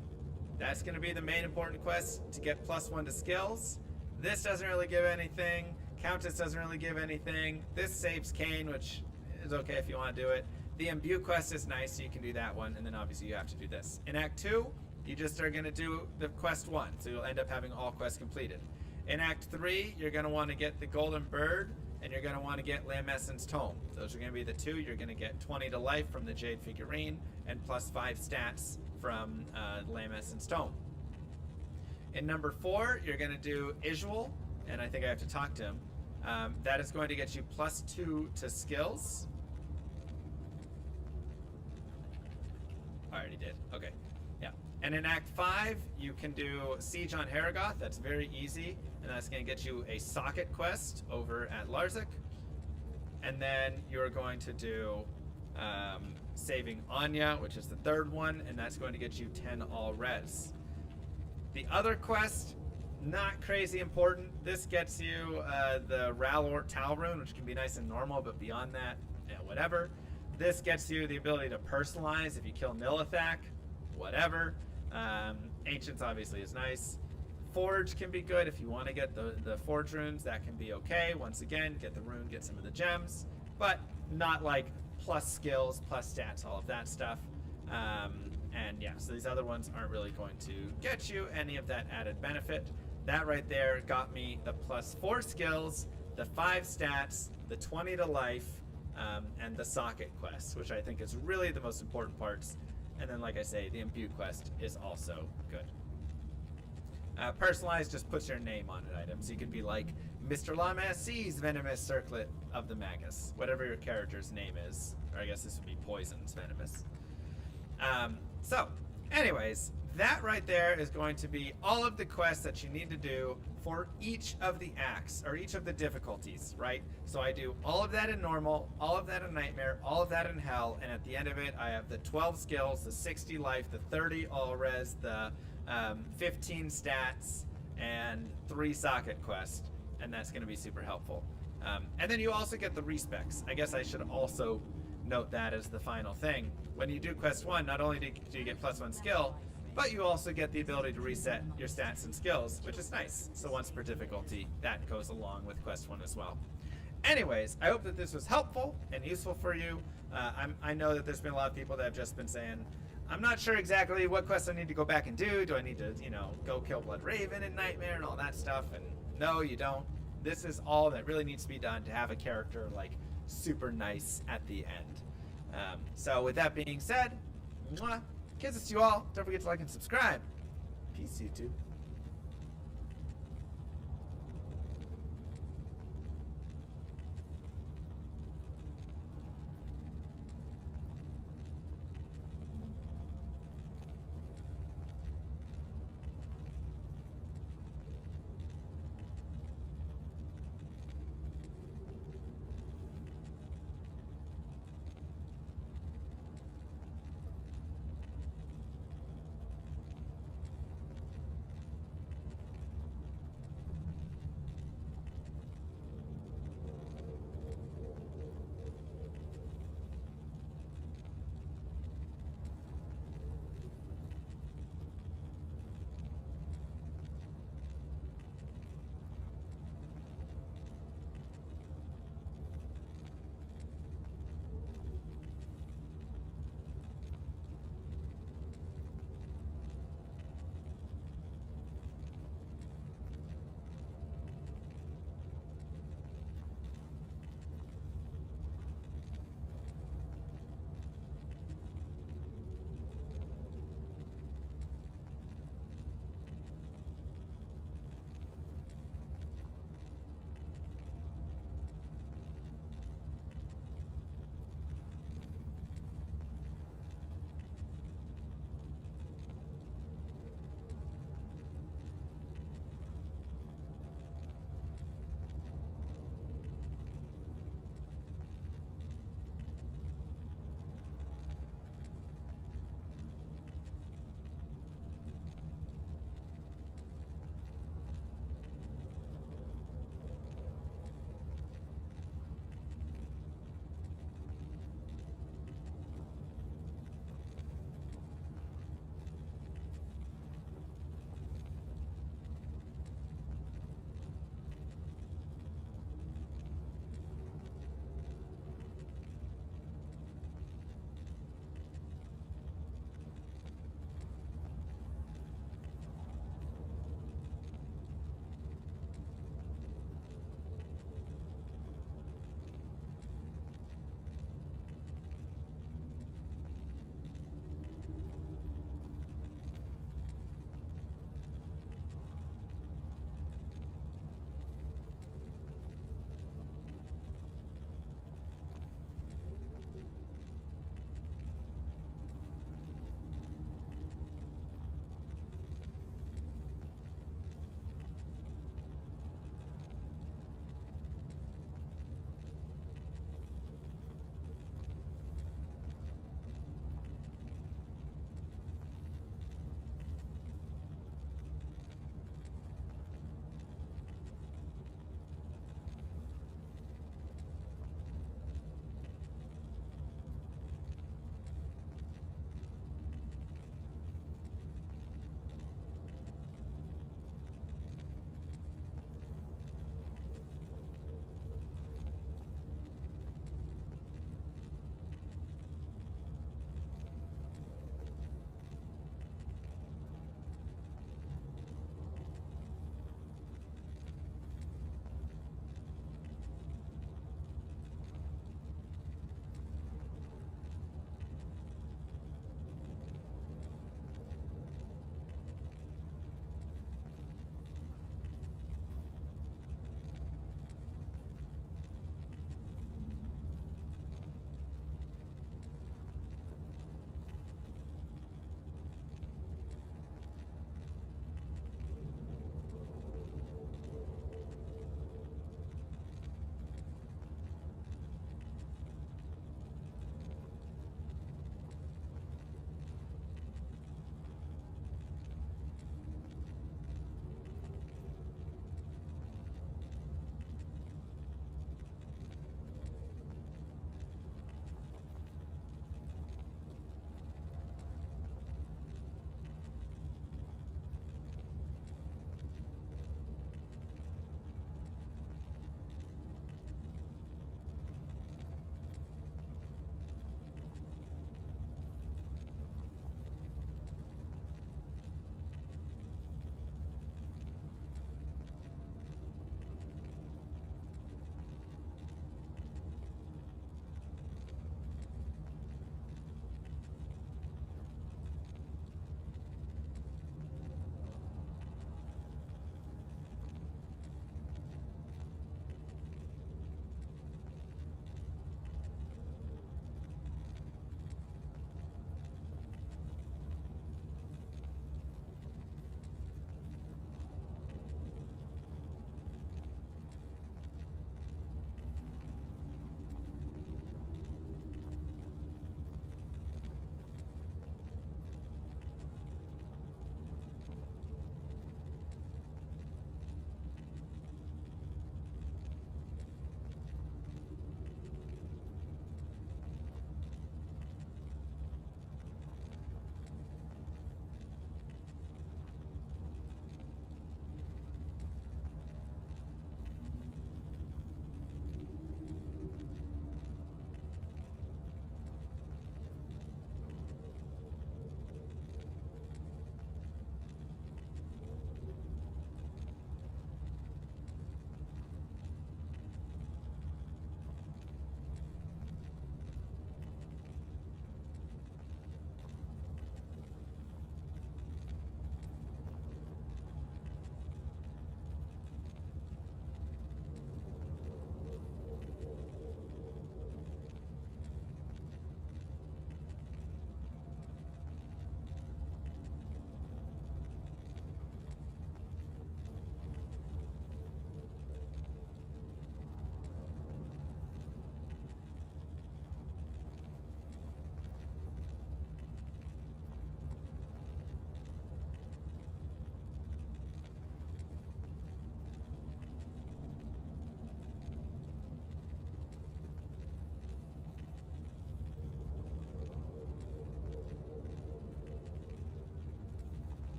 Speaker 2: That's going to be the main important quest to get +1 to skills. This doesn't really give anything. Countess doesn't really give anything. This saves Cain, which is okay if you want to do it. The Imbue quest is nice, so you can do that one, and then obviously you have to do this. In Act 2, you just are going to do the quest 1, so you'll end up having all quests completed. In Act 3, you're going to want to get the Golden Bird, and you're going to want to get Lamessen's Tome. Those are going to be the 2. You're going to get 20 to life from the Jade Figurine, and plus 5 stats from Lamessen's Tome. In number 4, you're going to do Isual, and I think I have to talk to him. That is going to get you plus 2 to skills. I already did. Okay. Yeah. And in Act 5, you can do Siege on Haragoth. That's very easy. And that's going to get you a socket quest over at Larzik. And then you're going to do Saving Anya, which is the 3rd one. And that's going to get you 10 all res. The other quest, not crazy important. This gets you the Ralort Tau rune, which can be nice and normal. But beyond that, yeah, whatever. This gets you the ability to personalize if you kill Nilithak, whatever. Ancients obviously is nice. Forge can be good if you want to get the Forge runes. That can be okay. Once again, get the rune, get some of the gems. But not like plus skills, plus stats, all of that stuff. And yeah, so these other ones aren't really going to get you any of that added benefit. That right there got me the plus 4 skills, the 5 stats, the 20 to life, and the socket quest, which I think is really the most important parts. And then, like I say, the imbue quest is also good. Personalized just puts your name on an item, so you could be like Mr. Lamessie's Venomous Circlet of the Magus, whatever your character's name is. Or I guess this would be Poison's Venomous. So, anyways, that right there is going to be all of the quests that you need to do for each of the acts, or each of the difficulties, right? So I do all of that in normal, all of that in nightmare, all of that in hell, and at the end of it, I have the 12 skills, the 60 life, the 30 all res, the 15 stats, and 3 socket quests, and that's going to be super helpful. And then you also get the respecs. I guess I should also note that as the final thing. When you do quest 1, not only do you get plus 1 skill, but you also get the ability to reset your stats and skills, which is nice. So once per difficulty, that goes along with quest 1 as well. Anyways, I hope that this was helpful and useful for you. I know that there's been a lot of people that have just been saying, I'm not sure exactly what quests I need to go back and do. Do I need to, go kill Blood Raven in Nightmare and all that stuff? And no, you don't. This is all that really needs to be done to have a character like super nice at the end. So with that being said, mwah, kisses to you all. Don't forget to like and subscribe. Peace, YouTube.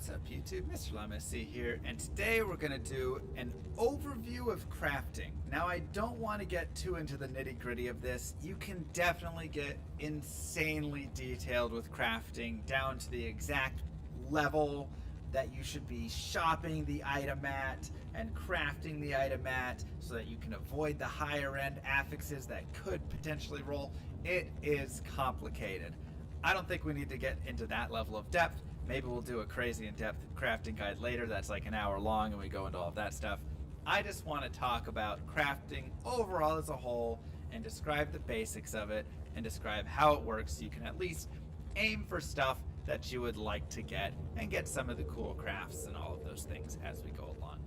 Speaker 2: What's up YouTube? Mr. LMSC here, and today we're going to do an overview of crafting. Now I don't want to get too into the nitty gritty of this. You can definitely get insanely detailed with crafting down to the exact level that you should be shopping the item at and crafting the item at so that you can avoid the higher end affixes that could potentially roll. It is complicated. I don't think we need to get into that level of depth. Maybe we'll do a crazy in-depth crafting guide later that's like an hour long and we go into all of that stuff. I just want to talk about crafting overall as a whole and describe the basics of it and describe how it works so you can at least aim for stuff that you would like to get and get some of the cool crafts and all of those things as we go along.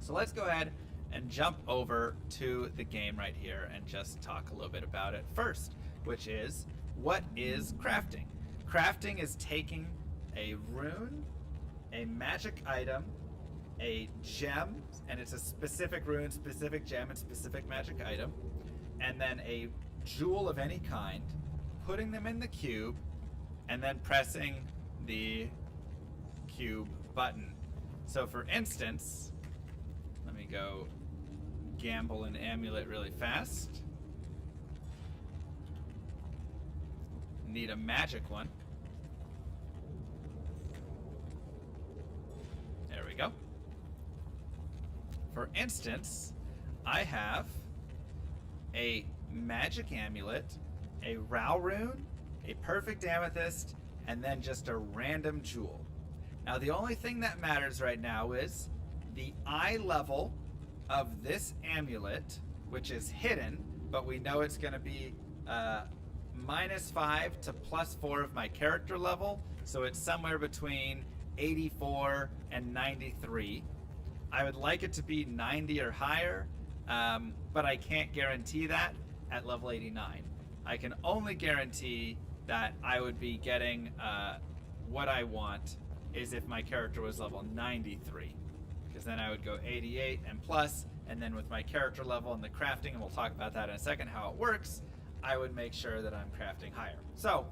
Speaker 2: So let's go ahead and jump over to the game right here and just talk a little bit about it first, which is, what is crafting? Crafting is taking a rune, a magic item, a gem, and it's a specific rune, specific gem, and specific magic item, and then a jewel of any kind, putting them in the cube, and then pressing the cube button. So for instance, let me go gamble an amulet really fast. Need a magic one. There we go. For instance, I have a magic amulet, a Rao rune, a perfect amethyst, and then just a random jewel. Now the only thing that matters right now is the eye level of this amulet, which is hidden, but we know it's going to be -5 to +4 of my character level, so it's somewhere between 84 and 93. I would like it to be 90 or higher, but I can't guarantee that at level 89. I can only guarantee that I would be getting what I want is if my character was level 93, because then I would go 88 and plus, and then with my character level and the crafting, and we'll talk about that in a second how it works, I would make sure that I'm crafting higher. So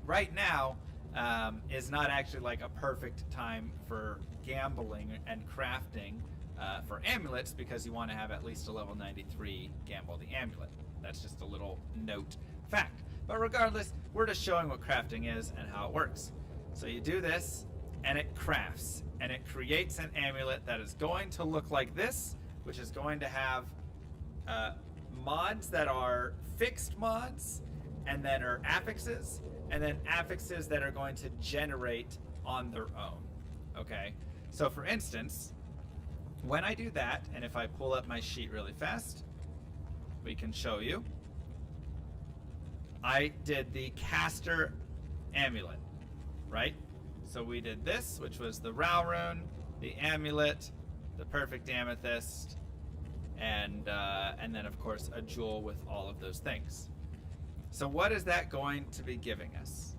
Speaker 2: right now is not actually like a perfect time for gambling and crafting for amulets, because you want to have at least a level 93 gamble the amulet. That's just a little note fact. But regardless, we're just showing what crafting is and how it works. So you do this and it crafts and it creates an amulet that is going to look like this, which is going to have mods that are fixed mods, and then are affixes, and then affixes that are going to generate on their own. Okay, so for instance, when I do that, and if I pull up my sheet really fast, we can show you. I did the caster amulet, right? So we did this, which was the Rao rune, the amulet, the perfect amethyst, and then of course a jewel with all of those things. So what is that going to be giving us?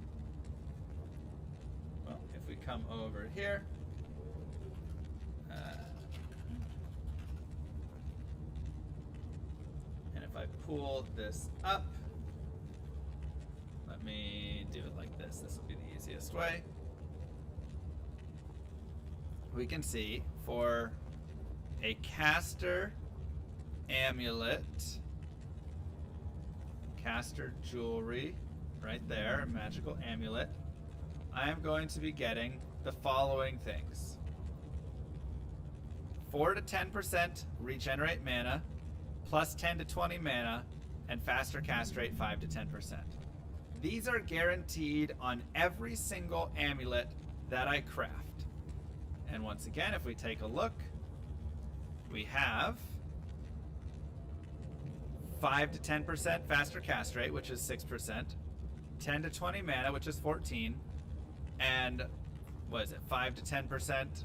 Speaker 2: Well, if we come over here, and if I pull this up, let me do it like this. This will be the easiest way. We can see for a caster amulet, caster jewelry, right there, magical amulet, I am going to be getting the following things: 4 to 10% regenerate mana, plus 10 to 20 mana, and faster cast rate 5 to 10%. These are guaranteed on every single amulet that I craft. And once again, if we take a look, we have 5 to 10% faster cast rate, which is 6%, 10 to 20 mana, which is 14, and what is it, 5 to 10%,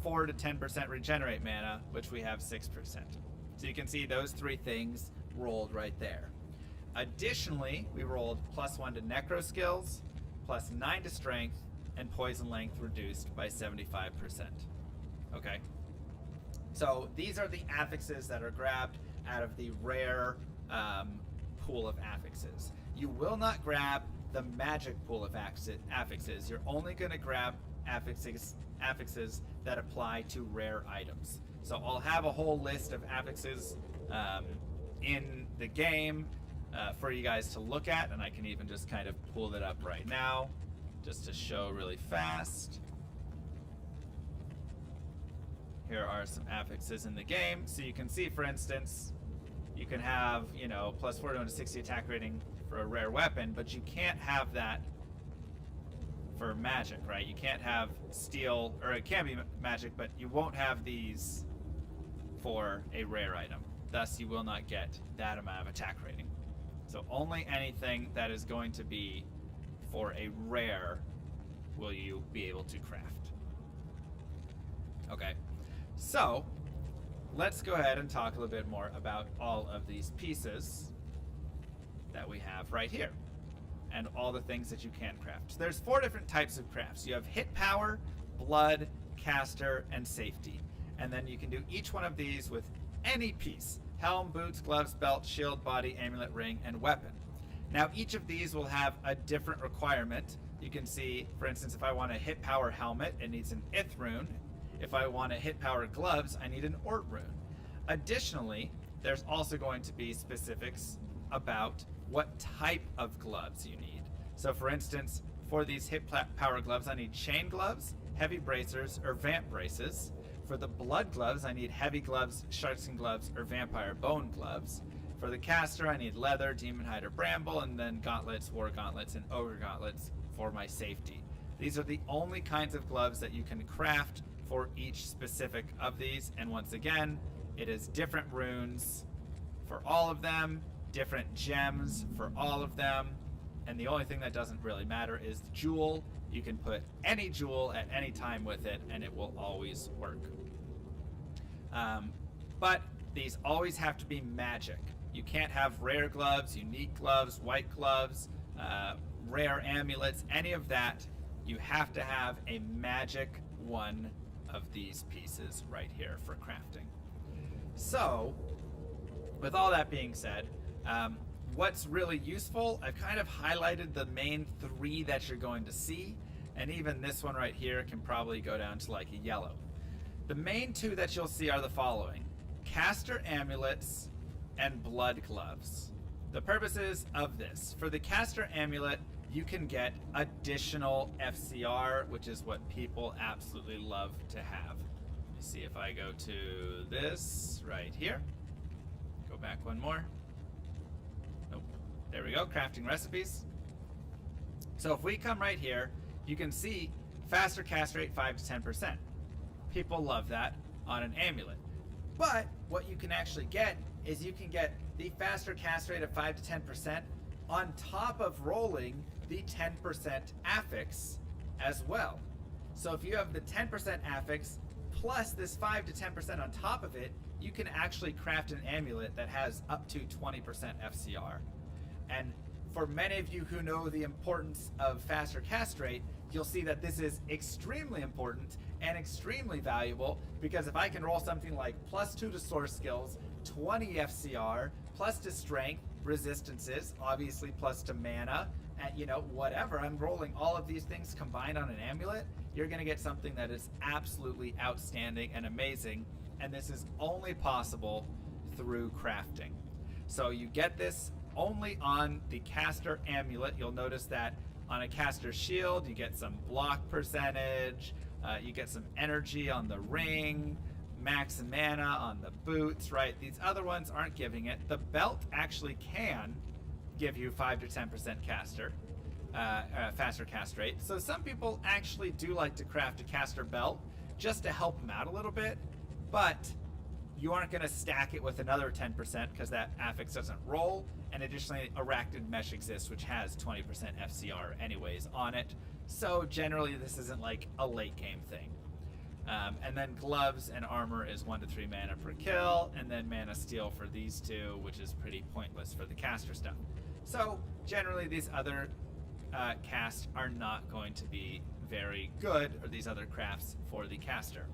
Speaker 2: 4 to 10% regenerate mana, which we have 6%. So you can see those three things rolled right there. Additionally, we rolled +1 to necro skills, +9 to strength, and poison length reduced by 75%. Okay, so these are the affixes that are grabbed out of the rare pool of affixes. You will not grab the magic pool of affixes. You're only going to grab affixes that apply to rare items. So I'll have a whole list of affixes in the game for you guys to look at, and I can even just kind of pull it up right now just to show really fast. Here are some affixes in the game. So you can see, for instance, you can have, you know, plus 4 to 60 attack rating for a rare weapon, but you can't have that for magic, right? You can't have steel, or it can be magic, but you won't have these for a rare item. Thus, you will not get that amount of attack rating. So only anything that is going to be for a rare will you be able to craft. Okay, so let's go ahead and talk a little bit more about all of these pieces that we have right here and all the things that you can craft. So there's 4 different types of crafts. You have hit power, blood, caster, and safety. And then you can do each one of these with any piece: helm, boots, gloves, belt, shield, body, amulet, ring, and weapon. Now each of these will have a different requirement. You can see, for instance, if I want a hit power helmet, it needs an ith rune. If I want to hit power gloves, I need an ort rune. Additionally, there's also going to be specifics about what type of gloves you need. So for instance, for these hit power gloves, I need chain gloves, heavy bracers, or vamp braces. For the blood gloves, I need heavy gloves, sharkskin gloves, or vampire bone gloves. For the caster, I need leather, demon hide, or bramble, and then gauntlets, war gauntlets, and ogre gauntlets for my safety. These are the only kinds of gloves that you can craft for each specific of these, and once again, it is different runes for all of them, different gems for all of them, and the only thing that doesn't really matter is the jewel. You can put any jewel at any time with it and it will always work. But these always have to be magic. You can't have rare gloves, unique gloves, white gloves, rare amulets, any of that. You have to have a magic one of these pieces right here for crafting. So, with all that being said, what's really useful, I've kind of highlighted the main 3 that you're going to see, and even this one right here can probably go down to like a yellow. The main 2 that you'll see are the following: caster amulets and blood gloves. The purposes of this: for the caster amulet, you can get additional FCR, which is what people absolutely love to have. Let me see if I go to this right here. Go back one more. Nope. There we go, crafting recipes. So if we come right here, you can see faster cast rate 5 to 10%. People love that on an amulet. But what you can actually get is you can get the faster cast rate of 5 to 10% on top of rolling the 10% affix as well. So if you have the 10% affix plus this 5 to 10% on top of it, you can actually craft an amulet that has up to 20% FCR. And for many of you who know the importance of faster cast rate, you'll see that this is extremely important and extremely valuable, because if I can roll something like +2 to source skills, 20 FCR, plus to strength, resistances, obviously plus to mana, and you know, whatever, I'm rolling all of these things combined on an amulet, you're gonna get something that is absolutely outstanding and amazing, and this is only possible through crafting. So you get this only on the caster amulet. You'll notice that on a caster shield, you get some block percentage, you get some energy on the ring, max mana on the boots, right? These other ones aren't giving it. The belt actually can give you 5 to 10% faster cast rate. So some people actually do like to craft a caster belt just to help them out a little bit, but you aren't going to stack it with another 10% because that affix doesn't roll. And additionally, Arachnid Mesh exists, which has 20% FCR anyways on it. So generally, this isn't like a late game thing. And then gloves and armor is 1 to 3 mana per kill, and then mana steal for these 2, which is pretty pointless for the caster stuff. So generally, these other casts are not going to be very good, or these other crafts for the caster.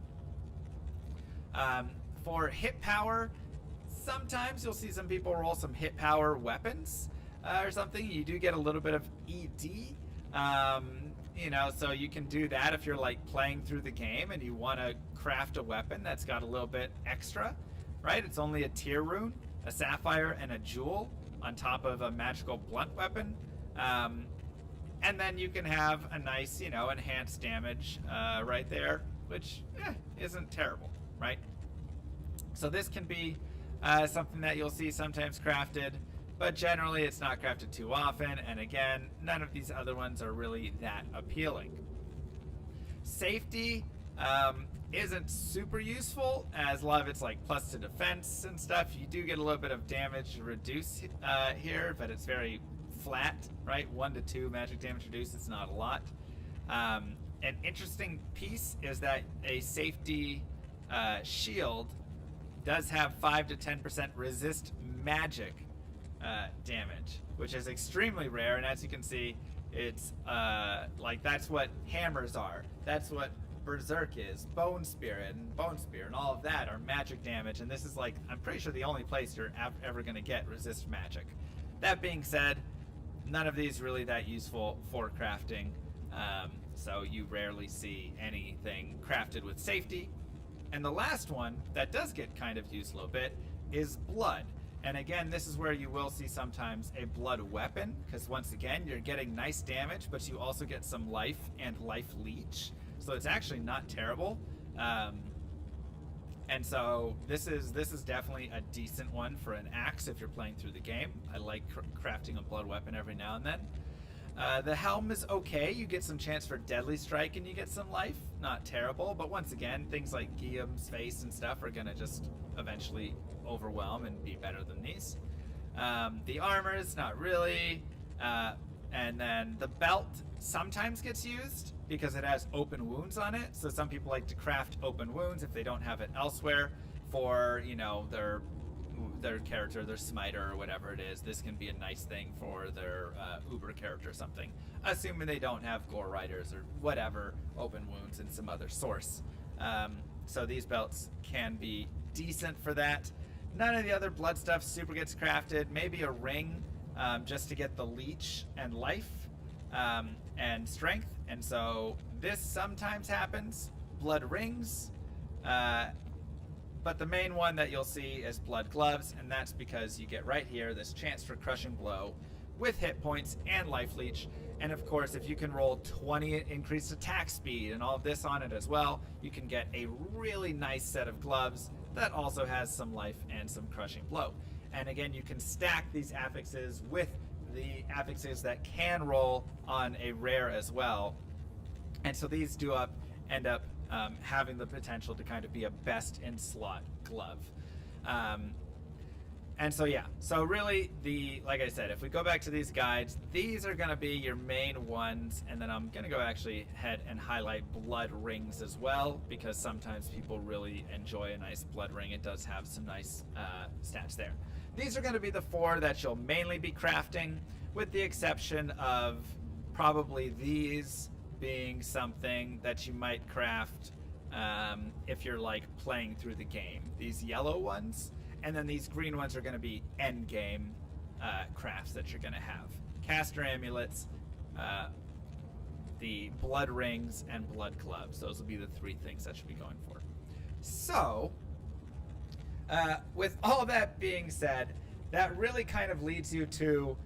Speaker 2: For hit power, sometimes you'll see some people roll some hit power weapons or something. You do get a little bit of ED you know, so you can do that if you're like playing through the game and you want to craft a weapon that's got a little bit extra, right? It's only a tier rune, a sapphire, and a jewel on top of a magical blunt weapon. And then you can have a nice, you know, enhanced damage right there, which isn't terrible, right? So this can be something that you'll see sometimes crafted, but generally it's not crafted too often. And again, none of these other ones are really that appealing. Safety isn't super useful, as a lot of it's like plus to defense and stuff. You do get a little bit of damage reduce here, but it's very flat, right? 1 to 2 magic damage reduced. It's not a lot. An interesting piece is that a safety shield does have 5 to 10% resist magic damage, which is extremely rare. And as you can see, it's like that's what hammers are. That's what Berserk is. Bone Spirit and Bone Spear and all of that are magic damage. And this is like, I'm pretty sure the only place you're ever going to get resist magic. That being said, none of these really that useful for crafting. So you rarely see anything crafted with safety. And the last one that does get kind of used a little bit is blood. And again, this is where you will see sometimes a blood weapon, because once again, you're getting nice damage, but you also get some life and life leech. So it's actually not terrible. And so this is definitely a decent one for an axe if you're playing through the game. I like crafting a blood weapon every now and then. The helm is okay. You get some chance for deadly strike and you get some life. Not terrible, but once again, things like Guillaume's face and stuff are gonna just eventually overwhelm and be better than these. The armor is not really. And then the belt sometimes gets used because it has open wounds on it. So some people like to craft open wounds if they don't have it elsewhere for, you know, their character, their smiter or whatever it is. This can be a nice thing for their Uber character or something, assuming they don't have gore riders or whatever open wounds in some other source. So these belts can be decent for that. None of the other blood stuff super gets crafted. Maybe a ring just to get the leech and life and strength. And so this sometimes happens. Blood rings. But the main one that you'll see is blood gloves, and that's because you get right here this chance for crushing blow with hit points and life leech. And of course, if you can roll 20 increased attack speed and all of this on it as well, you can get a really nice set of gloves that also has some life and some crushing blow. And again, you can stack these affixes with the affixes that can roll on a rare as well. And so these do end up having the potential to kind of be a best in slot glove. And so yeah, so really like I said, if we go back to these guides, these are gonna be your main ones, and then I'm gonna go actually ahead and highlight blood rings as well, because sometimes people really enjoy a nice blood ring. It does have some nice stats there. These are gonna be the 4 that you'll mainly be crafting, with the exception of probably these being something that you might craft if you're like playing through the game. These yellow ones, and then these green ones are going to be end game crafts that you're going to have. Caster amulets, the blood rings, and blood gloves. Those will be the 3 things that you'll be going for. So, with all that being said, that really kind of leads you to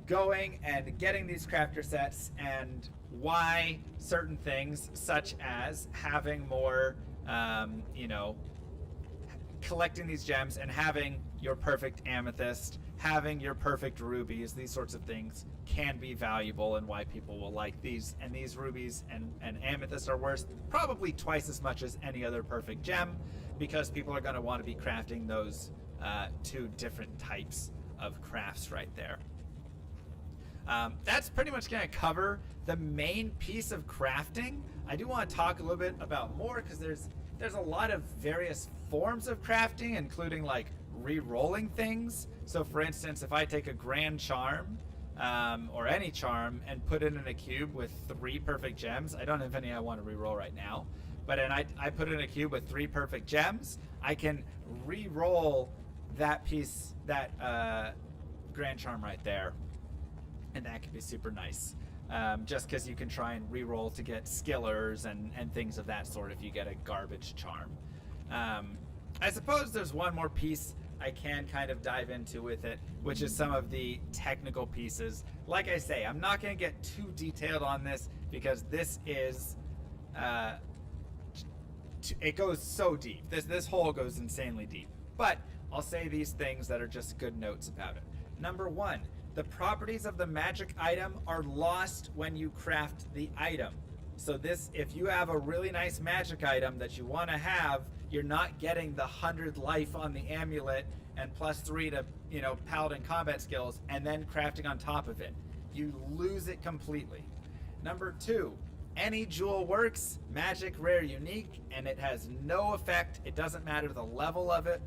Speaker 2: going and getting these crafter sets and why certain things, such as having more, you know, collecting these gems and having your perfect amethyst, having your perfect rubies, these sorts of things can be valuable, and why people will like these. And these rubies and amethysts are worth probably twice as much as any other perfect gem, because people are going to want to be crafting those 2 different types of crafts right there. That's pretty much going to cover the main piece of crafting. I do want to talk a little bit about more, because there's a lot of various forms of crafting, including like re-rolling things. So for instance, if I take a grand charm or any charm and put it in a cube with 3 perfect gems, I don't have any I want to re-roll right now, but then I put it in a cube with 3 perfect gems, I can re-roll that piece, that grand charm right there. And that can be super nice. just because you can try and reroll to get skillers and things of that sort if you get a garbage charm. I suppose there's one more piece I can kind of dive into with it, which is some of the technical pieces. Like I say, I'm not going to get too detailed on this because this is it goes so deep. This hole goes insanely deep. But I'll say these things that are just good notes about it. Number one, the properties of the magic item are lost when you craft the item. So this, if you have a really nice magic item that you want to have, you're not getting the 100 life on the amulet and +3 to, you know, paladin combat skills and then crafting on top of it. You lose it completely. Number two, any jewel works, magic, rare, unique, and it has no effect. It doesn't matter the level of it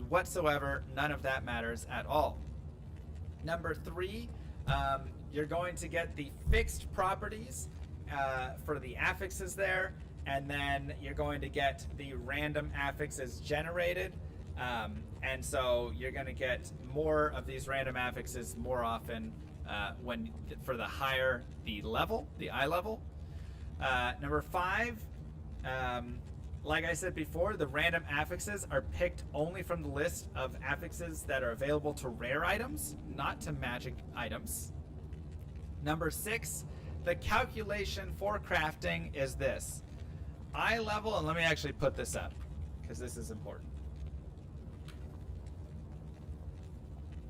Speaker 2: whatsoever. None of that matters at all. Number three, you're going to get the fixed properties for the affixes there, and then you're going to get the random affixes generated, and so you're going to get more of these random affixes more often when for the higher the level, the eye level. Number five, like I said before, the random affixes are picked only from the list of affixes that are available to rare items, not to magic items. Number six, the calculation for crafting is this. Eye level, and let me actually put this up because this is important.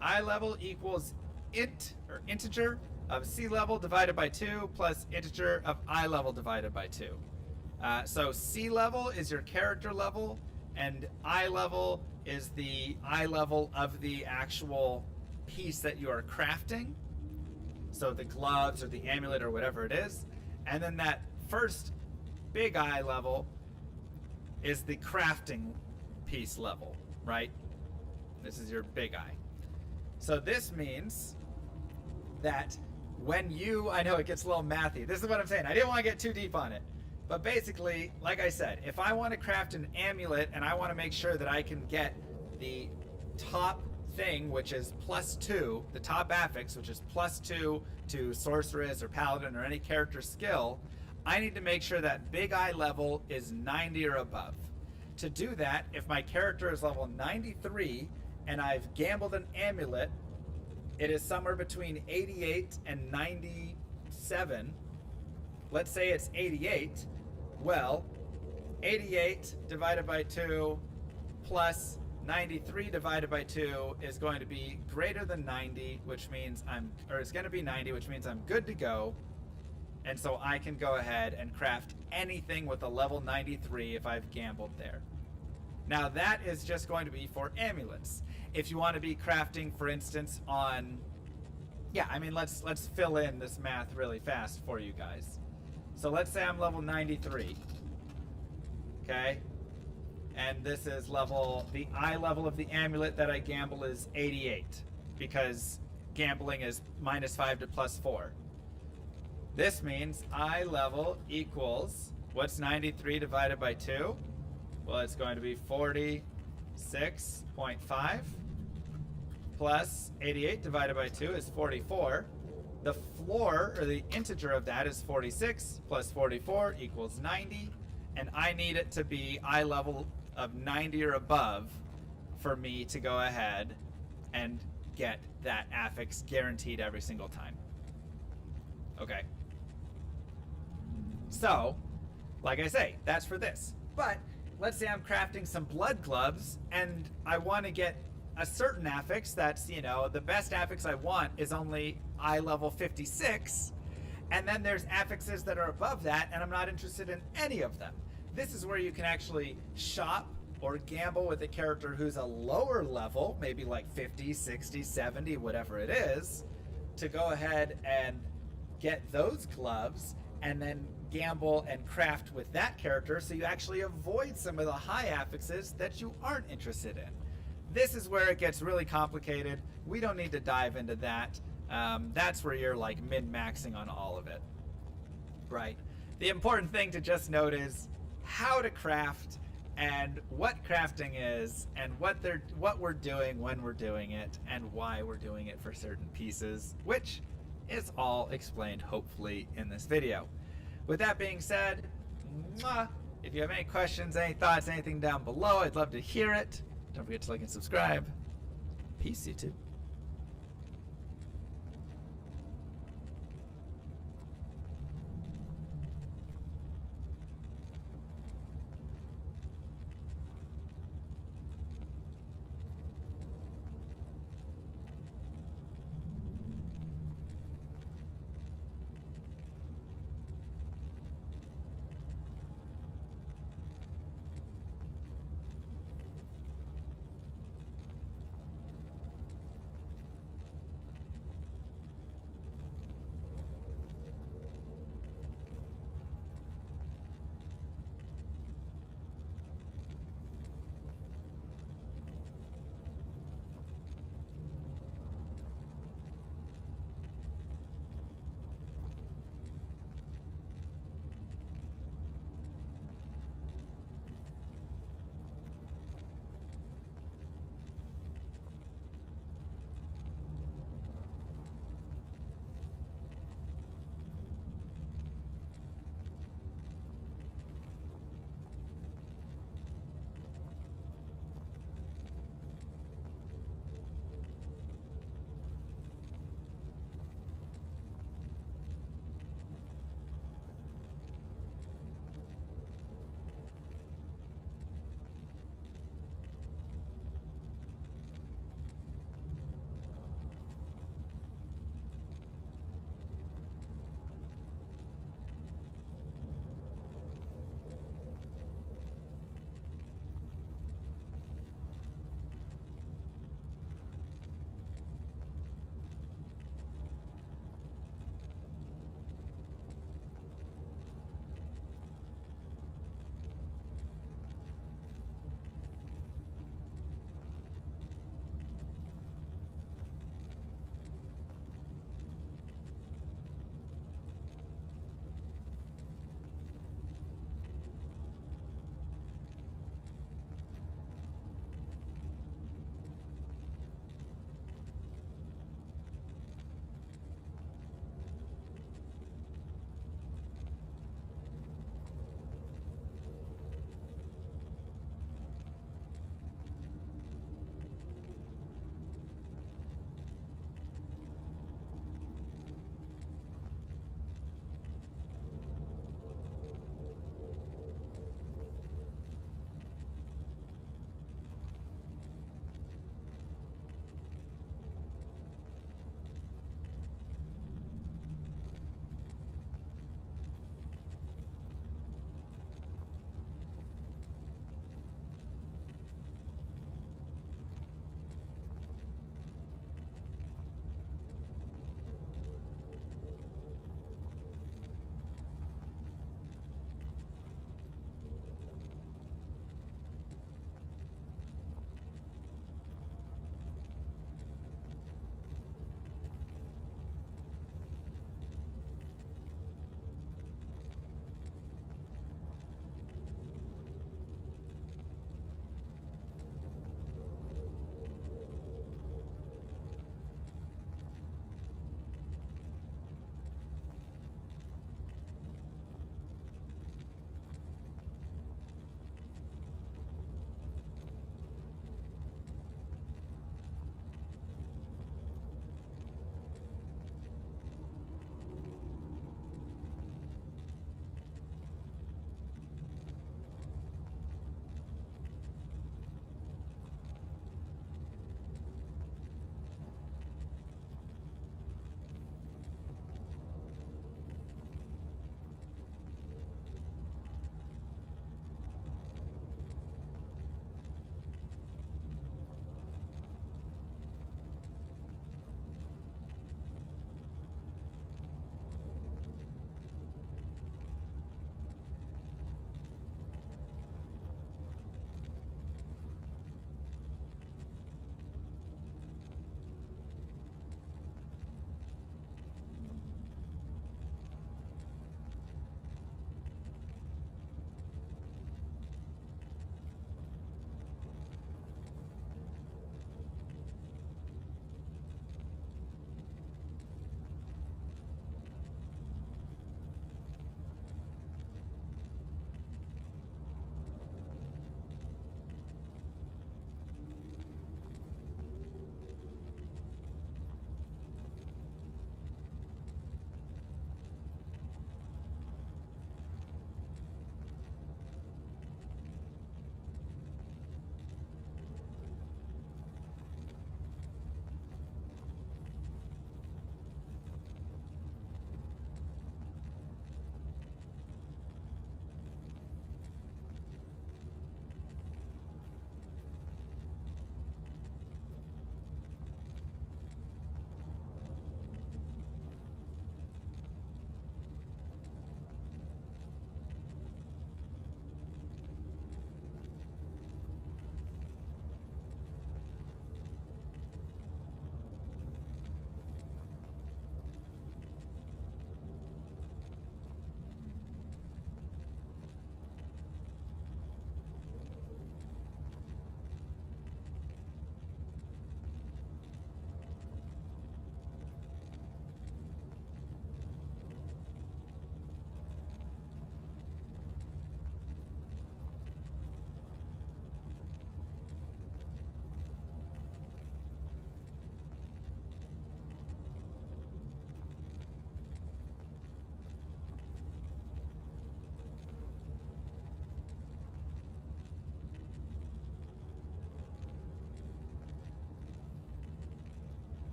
Speaker 2: Eye level equals int or integer of sea level divided by 2 plus integer of eye level divided by 2. So sea level is your character level, and eye level is the eye level of the actual piece that you are crafting. So the gloves or the amulet or whatever it is. And then that first big eye level is the crafting piece level, right? This is your big eye. So this means that when you, I know it gets a little mathy. This is what I'm saying. I didn't want to get too deep on it. But basically, like I said, if I want to craft an amulet and I want to make sure that I can get the top thing, which is +2, the top affix, which is +2 to sorceress or paladin or any character skill, I need to make sure that big eye level is 90 or above. To do that, if my character is level 93 and I've gambled an amulet, it is somewhere between 88 and 97. Let's say it's 88. Well, 88 divided by 2 plus 93 divided by 2 is going to be greater than 90, which means it's going to be 90, which means I'm good to go. And so I can go ahead and craft anything with a level 93 if I've gambled there. Now that is just going to be for amulets. If you want to be crafting, for instance, on, let's fill in this math really fast for you guys. So let's say I'm level 93, okay? And this is the eye level of the amulet that I gamble is 88, because gambling is -5 to +4. This means eye level equals, what's 93 divided by 2? Well, it's going to be 46.5 plus 88 divided by 2 is 44. The floor, or the integer of that, is 46 plus 44 equals 90. And I need it to be eye level of 90 or above for me to go ahead and get that affix guaranteed every single time. Okay. So, like I say, that's for this. But let's say I'm crafting some blood gloves and I want to get a certain affix that's, the best affix I want is only eye level 56. And then there's affixes that are above that and I'm not interested in any of them. This is where you can actually shop or gamble with a character who's a lower level, maybe like 50, 60, 70, whatever it is, to go ahead and get those gloves and then gamble and craft with that character so you actually avoid some of the high affixes that you aren't interested in. This is where it gets really complicated. We don't need to dive into that. That's where you're like min-maxing on all of it, right? The important thing to just note is how to craft and what crafting is and what we're doing when we're doing it and why we're doing it for certain pieces, which is all explained hopefully in this video. With that being said, mwah, if you have any questions, any thoughts, anything down below, I'd love to hear it. Don't forget to like and subscribe. Peace, YouTube.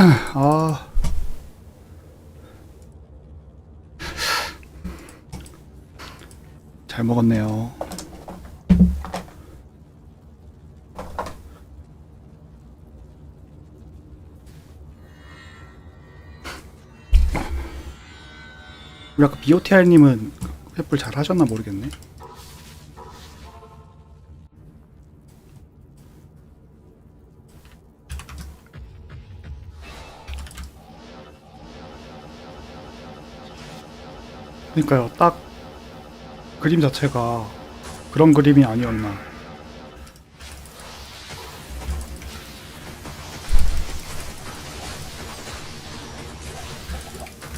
Speaker 1: 아. 잘 먹었네요. 우리 아까 BOTR님은 횃불 잘 하셨나 모르겠네. 그러니까요, 딱 그림 자체가 그런 그림이 아니었나.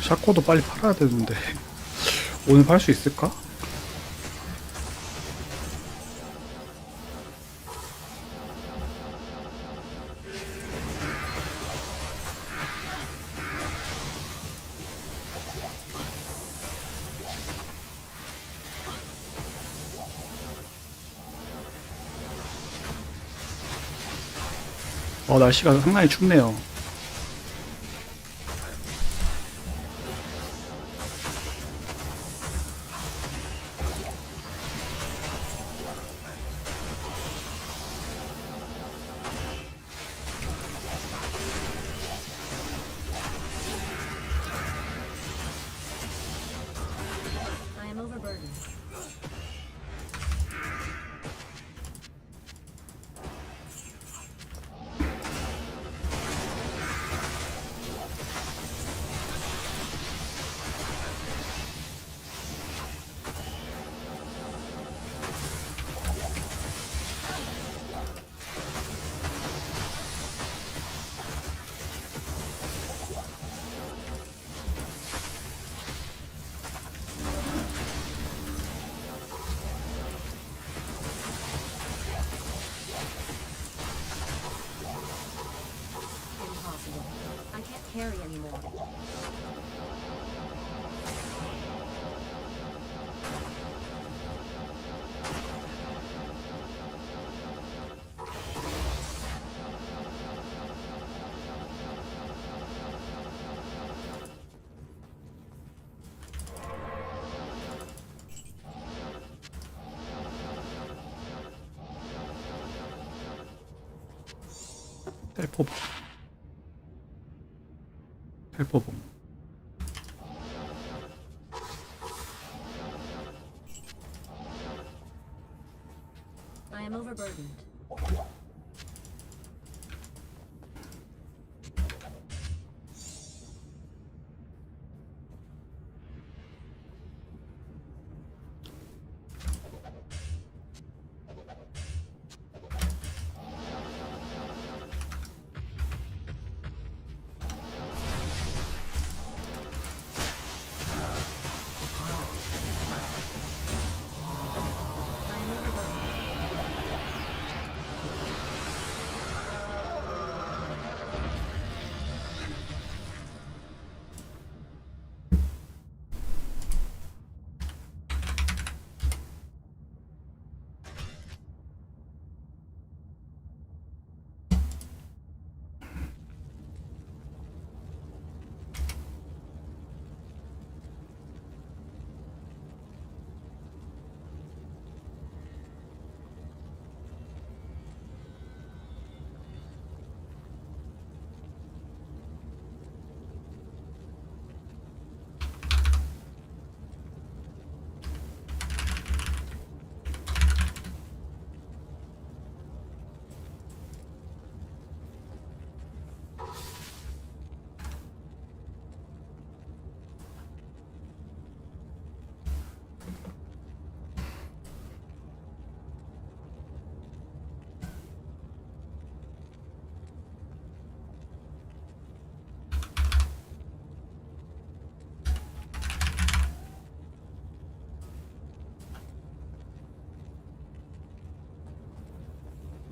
Speaker 1: 샤코도 빨리 팔아야 되는데 오늘 팔 수 있을까? 날씨가 상당히 춥네요.
Speaker 5: I am overburdened. Impossible. I can't carry anymore.
Speaker 1: 텔포봉. 텔포봉.
Speaker 5: I am overburdened.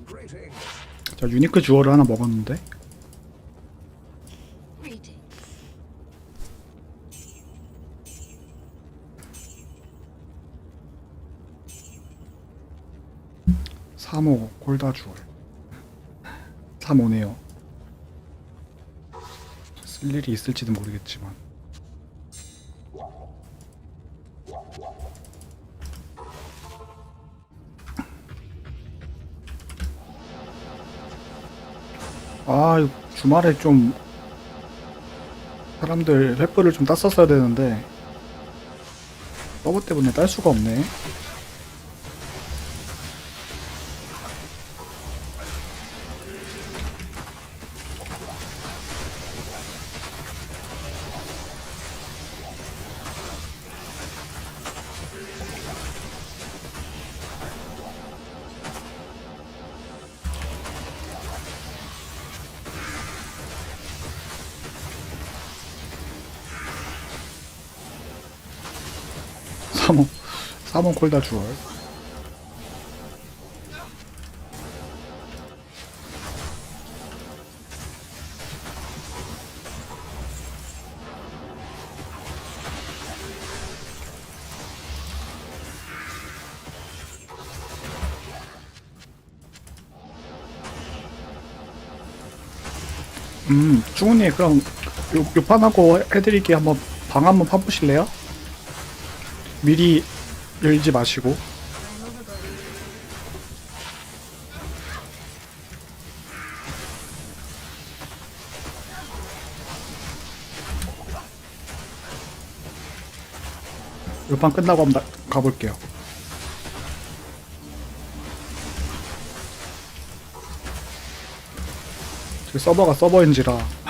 Speaker 4: Greetings.
Speaker 1: 자, 유니크 주얼을 하나 먹었는데.
Speaker 5: Greetings.
Speaker 1: 3호 골다 주얼. 3호네요. 일일이 있을지는 모르겠지만. 아, 이거 주말에 좀 사람들 횃불을 좀 땄었어야 되는데 서버 때문에 딸 수가 없네. 사몬 콜다 주얼. 중훈님 그럼 요 판하고 해드릴게. 한번 방 한번 파보실래요? 미리 열지 마시고.
Speaker 5: I'm overburdened.
Speaker 1: 요 판 끝나고 한번 가볼게요. 저 서버가 서버인지라.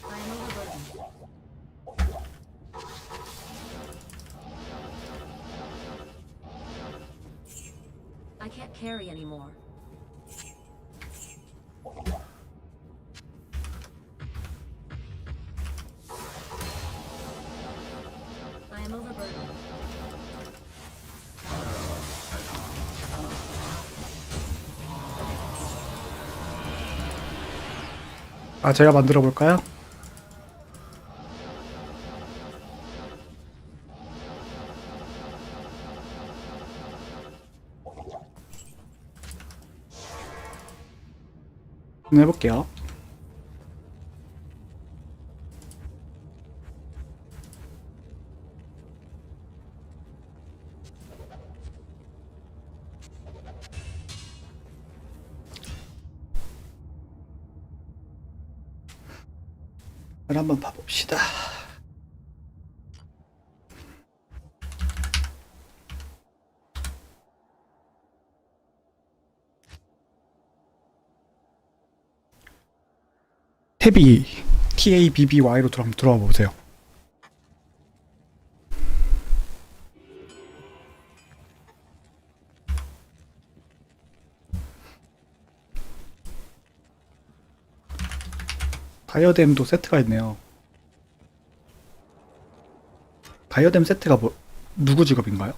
Speaker 5: I'm overburdened. I'm overburdened. I can't carry anymore. I am overburdened.
Speaker 1: 아, 제가 만들어 볼까요? 해볼게요. 한번 봐봅시다. 탭이 TABBY로 들어와 보세요. 다이어뎀도 세트가 있네요. 다이어뎀 세트가 누구 직업인가요?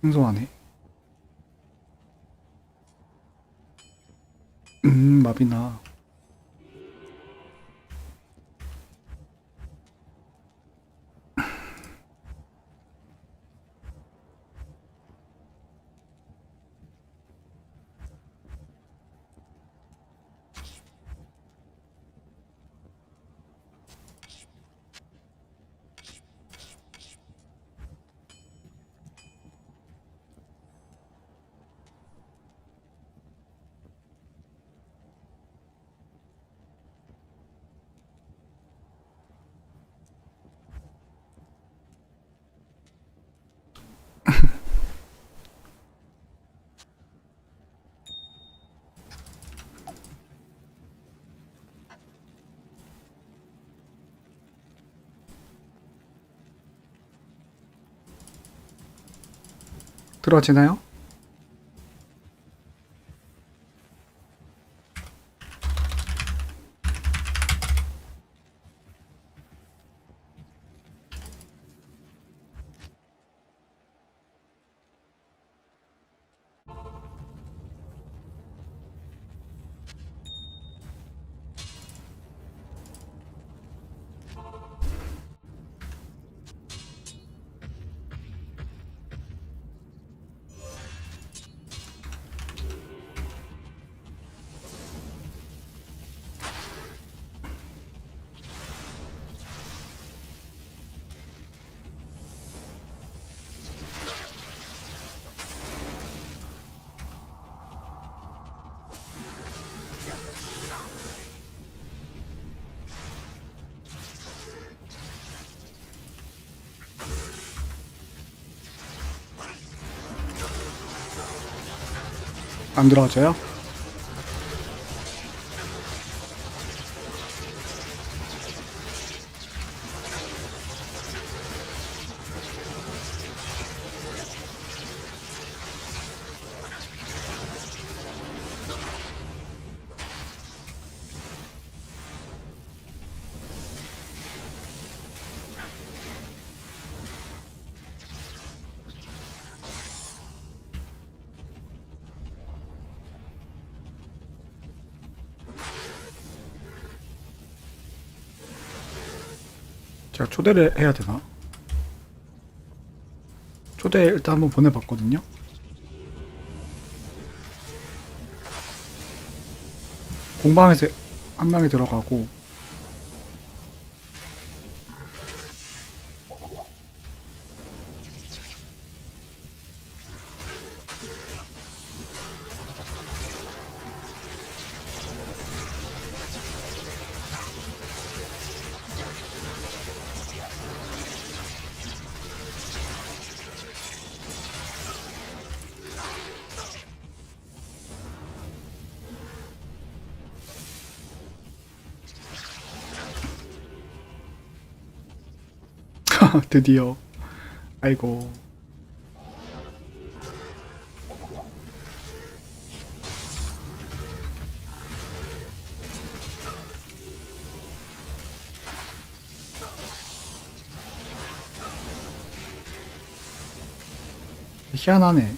Speaker 1: 생소하네. 마비나. 들어지나요? 안 들어가져요? 제가 초대를 해야 되나? 초대 일단 한번 보내봤거든요. 공방에서 한 명이 들어가고 드디어 아이고 희한하네.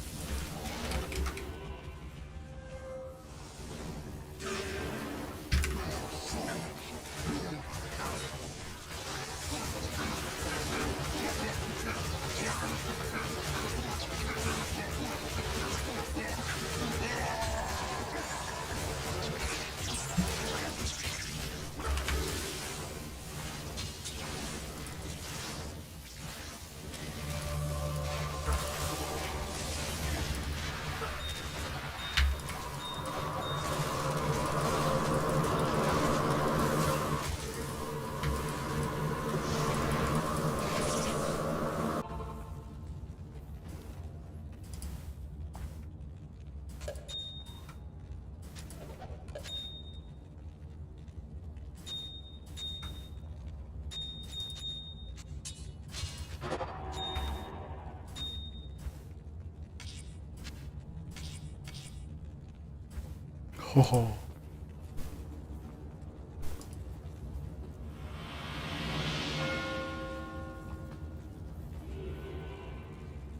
Speaker 1: 허허.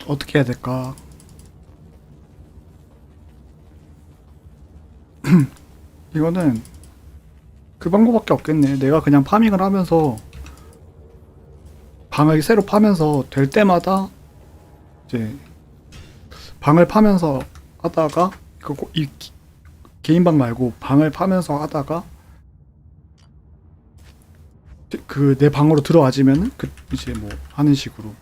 Speaker 1: 어떻게 해야 될까? 이거는 그 방법밖에 없겠네. 내가 그냥 파밍을 하면서 방을 새로 파면서 될 때마다 이제 방을 파면서 하다가 이 개인방 말고 방을 파면서 하다가 그 내 방으로 들어와지면은 그 이제 뭐 하는 식으로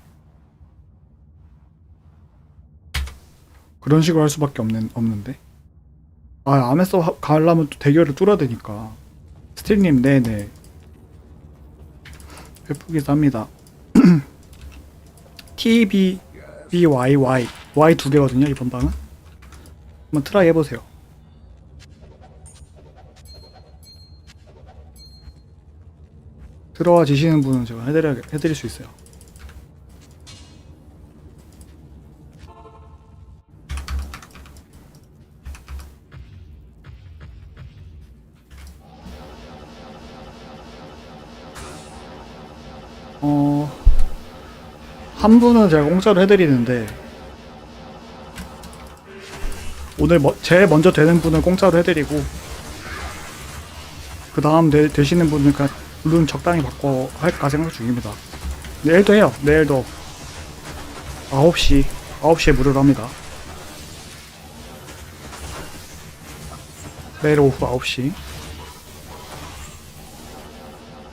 Speaker 1: 그런 식으로 할 수밖에 없는데 암에서 가려면 또 대결을 뚫어야 되니까. 스틸님 네네 횃불기사 합니다. TBBYY Y 두 개거든요. 이번 방은 한번 트라이 해보세요. 들어와 지시는 분은 제가 해드릴 수 있어요. 한 분은 제가 공짜로 해드리는데 오늘 제일 먼저 되는 분은 공짜로 해드리고 그 다음 되시는 분은 그냥 룬 적당히 바꿔 할까 생각 중입니다. 내일도 해요. 내일도 9시에 무료로 합니다. 내일 오후 9시.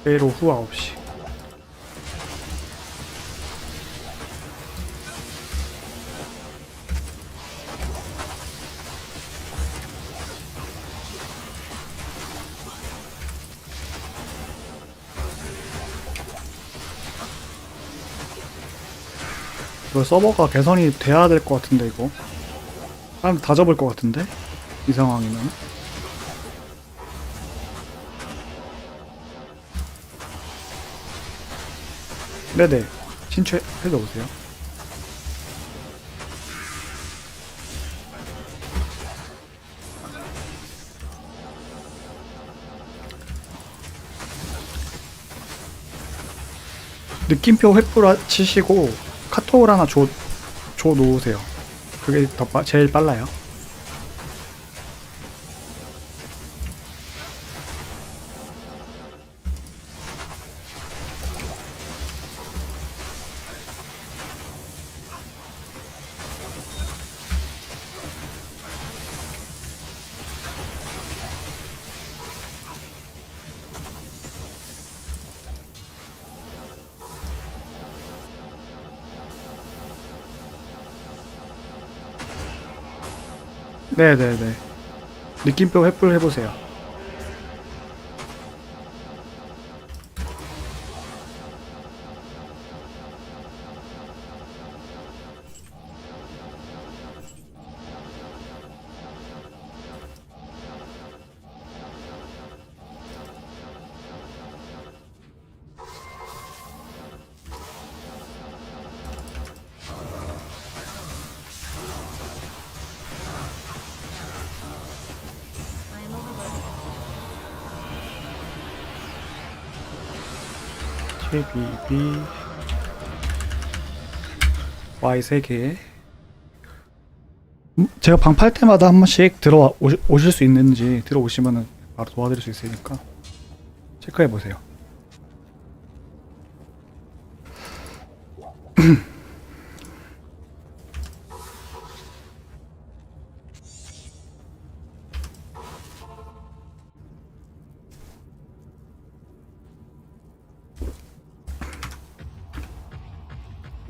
Speaker 1: 내일 오후 9시. 이거 서버가 개선이 돼야 될 것 같은데 이거 사람 다 접을 것 같은데. 이 상황이면. 네네, 신청해서 오세요. 느낌표 횃불 치시고 카톡을 하나 줘 놓으세요. 그게 제일 빨라요. 네네네. 느낌표 횃불 해보세요.
Speaker 5: I am overburdened.
Speaker 1: KBB Y 3개. 제가 방팔 때마다 한 번씩 오실 수 있는지 들어오시면은 바로 도와드릴 수 있으니까 체크해 보세요.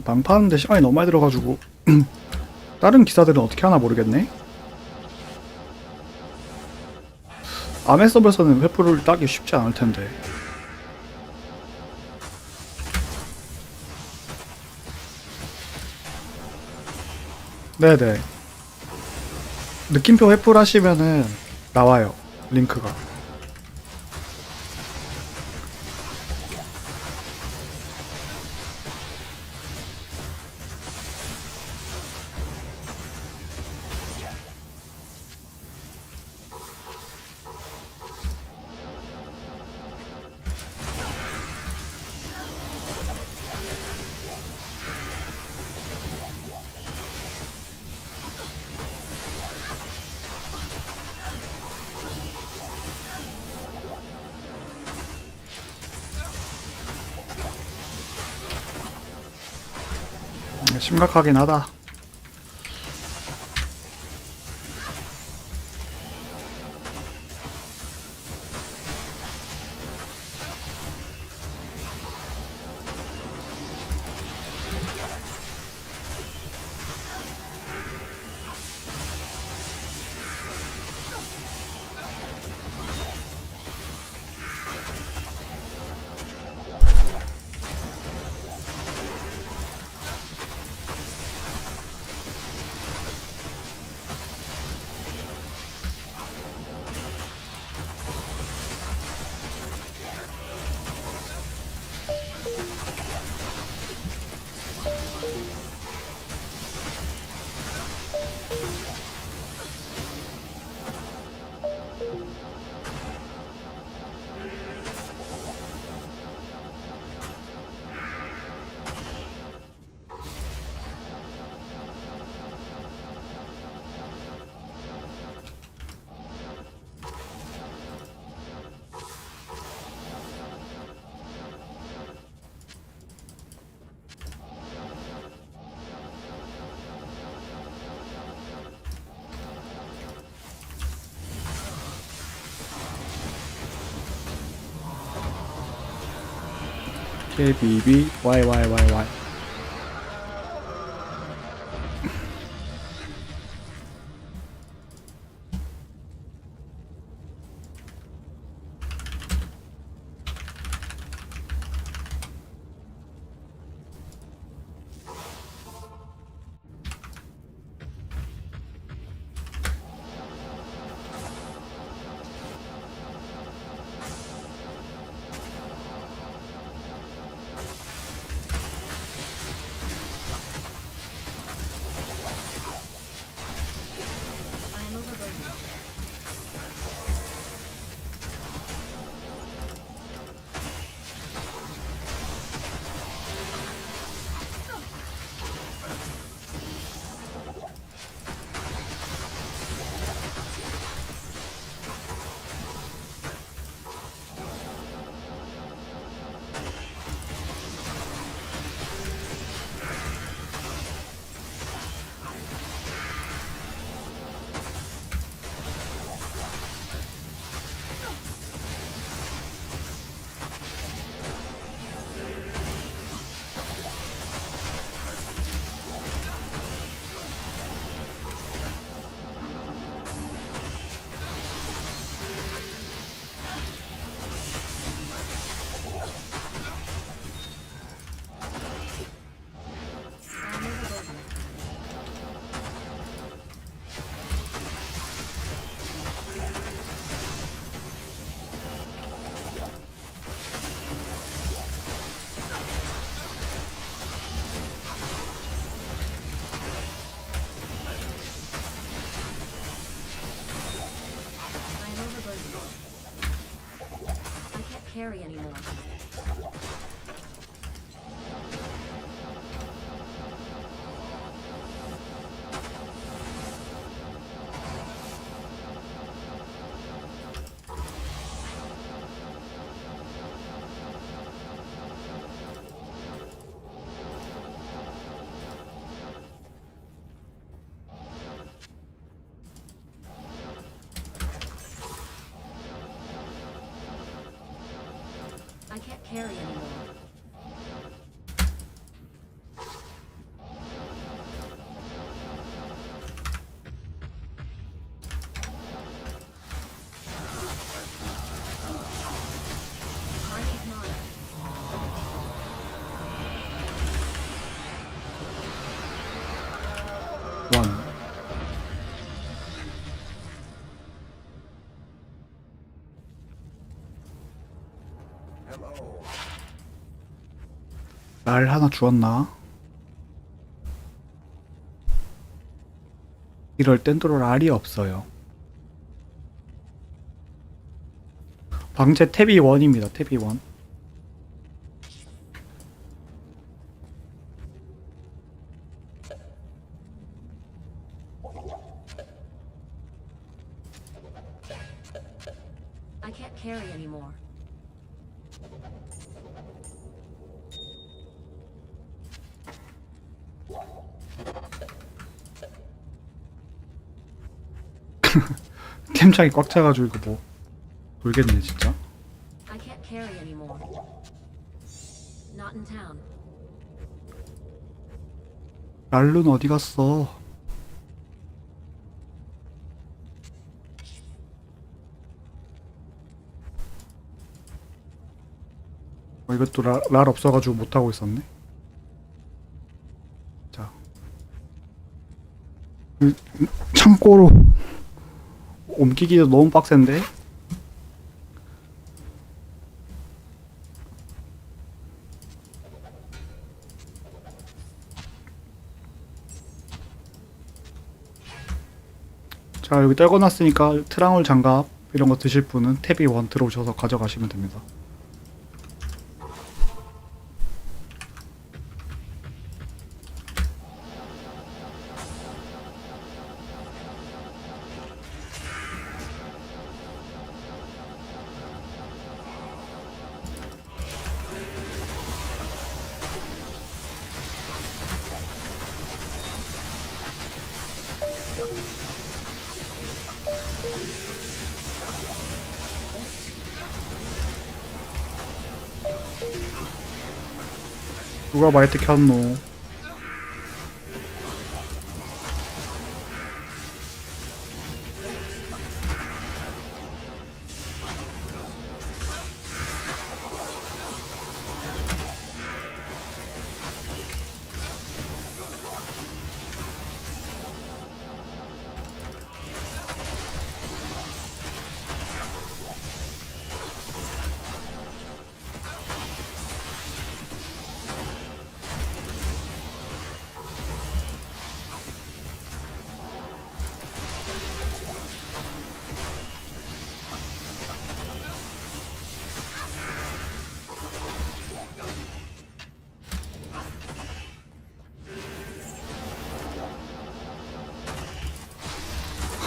Speaker 1: 방파하는데 시간이 너무 많이 들어가지고 다른 기사들은 어떻게 하나 모르겠네. 아메 서버에서는 횃불을 따기 쉽지 않을 텐데. 네네. 느낌표 횃불 하시면은 나와요, 링크가. 심각하긴 하다. KBB YYYY.
Speaker 5: I can't carry anymore. I can't carry anymore. Party's mine.
Speaker 1: 원.
Speaker 4: Hello.
Speaker 1: 날 하나 주었나? 이럴 땐 또 알이 없어요. 방제 탭이 1입니다. 탭이 1.
Speaker 5: I can't carry anymore.
Speaker 1: 템창이 꽉 차가지고 이거 뭐 돌겠네 진짜.
Speaker 5: I can't carry anymore. Not in town.
Speaker 1: 랄룬 어디 갔어? 이것도 랄 없어가지고 못하고 있었네. 자, 창고로 옮기기도 너무 빡센데? 자, 여기 떨궈놨으니까 트랑울 장갑 이런 거 드실 분은 탭이 1 들어오셔서 가져가시면 됩니다. 누가 마이트 켰노?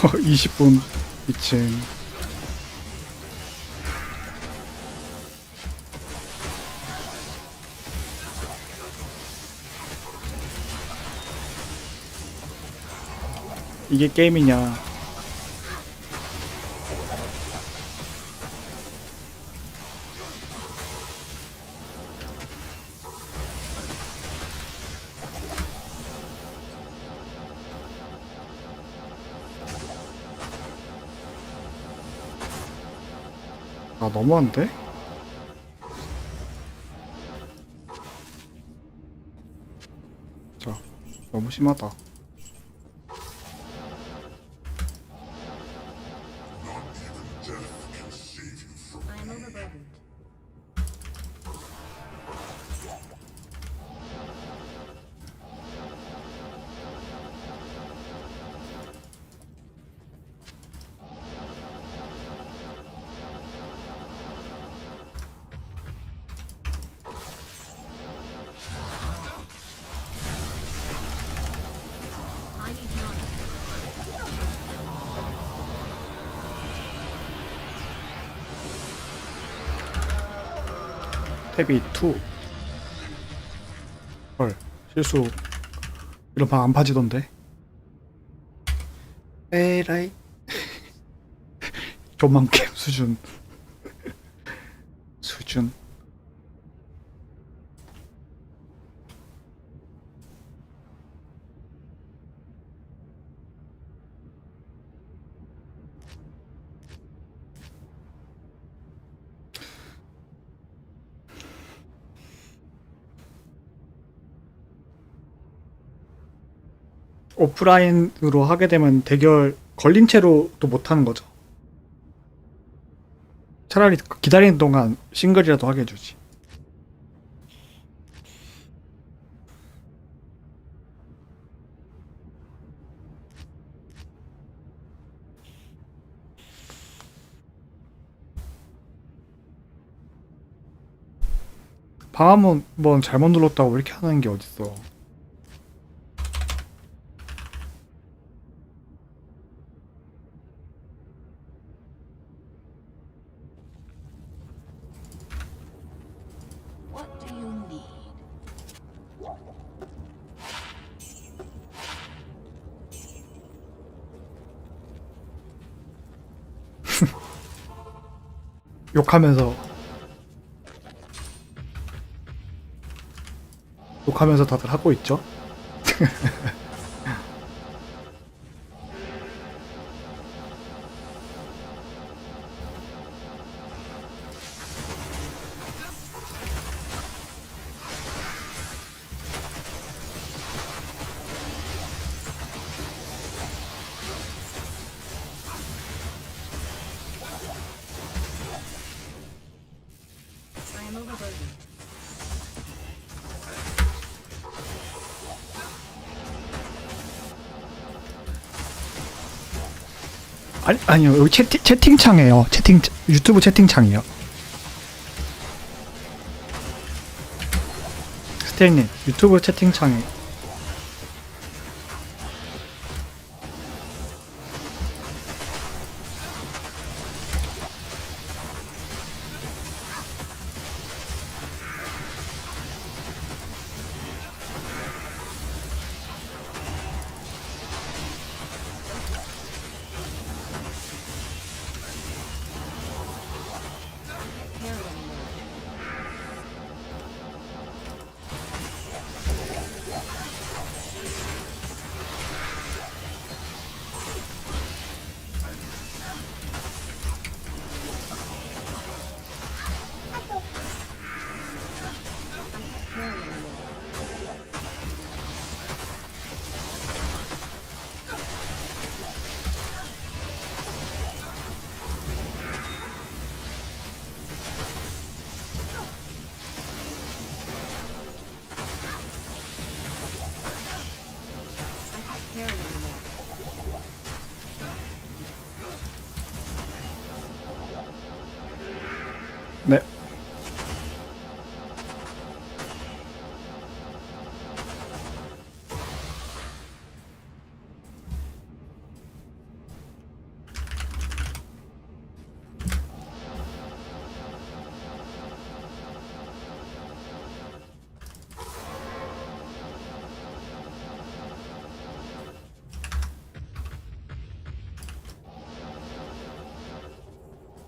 Speaker 1: 허, 20분 미친. 이게 게임이냐? 아, 너무한데? 자, 너무 심하다.
Speaker 5: I am overburdened.
Speaker 1: 탭이 2. 헐, 실수. 이런 방 안 파지던데. 에라이. 조만겜 수준. 수준. 오프라인으로 하게 되면 대결 걸린 채로 또 못하는 거죠. 차라리 기다리는 동안 싱글이라도 하게 해주지. 방 한번 잘못 눌렀다고 이렇게 하는 게 어딨어.
Speaker 5: What do you need?
Speaker 1: 욕하면서 다들 하고 있죠.
Speaker 5: I am overburdened.
Speaker 1: 아니요, 여기 채팅창이에요. 유튜브 채팅창이에요. 스테이님, 유튜브 채팅창에.
Speaker 5: Carry anymore. Carry anymore. Carry anymore.
Speaker 1: 네.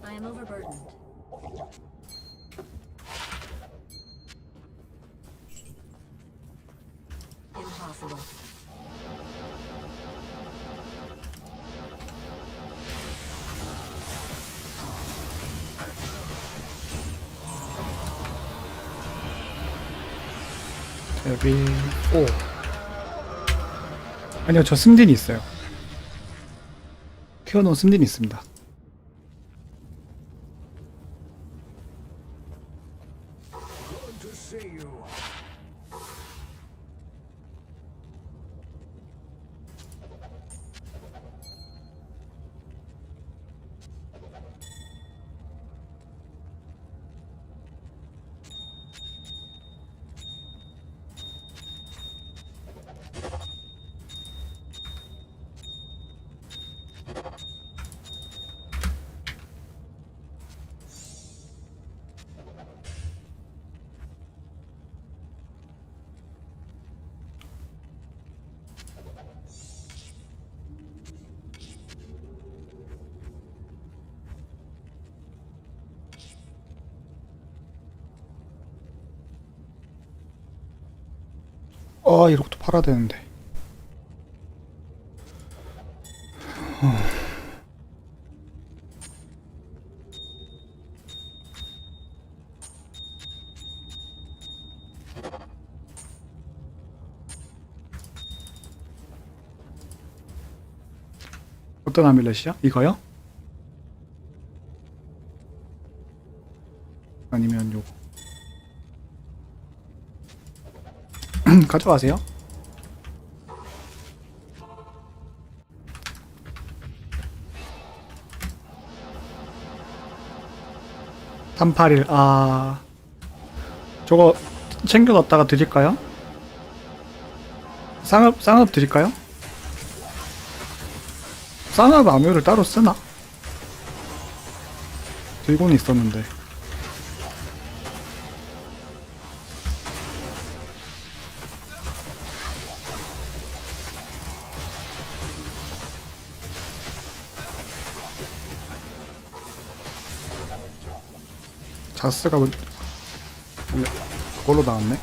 Speaker 5: I am overburdened. Impossible.
Speaker 1: 데뷔 5. 아니요, 저 승진이 있어요. 키워놓은 승진이 있습니다.
Speaker 4: Good to see you.
Speaker 1: 이것도 팔아야 되는데. 어떤 아밀렛이야? 이거요? 아니면 요거. 가져가세요. (381) 저거 챙겨놨다가 드릴까요? 쌍업 드릴까요? 쌍업 암호를 따로 쓰나? 들고는 있었는데. 자스가 원래 그걸로 나왔네.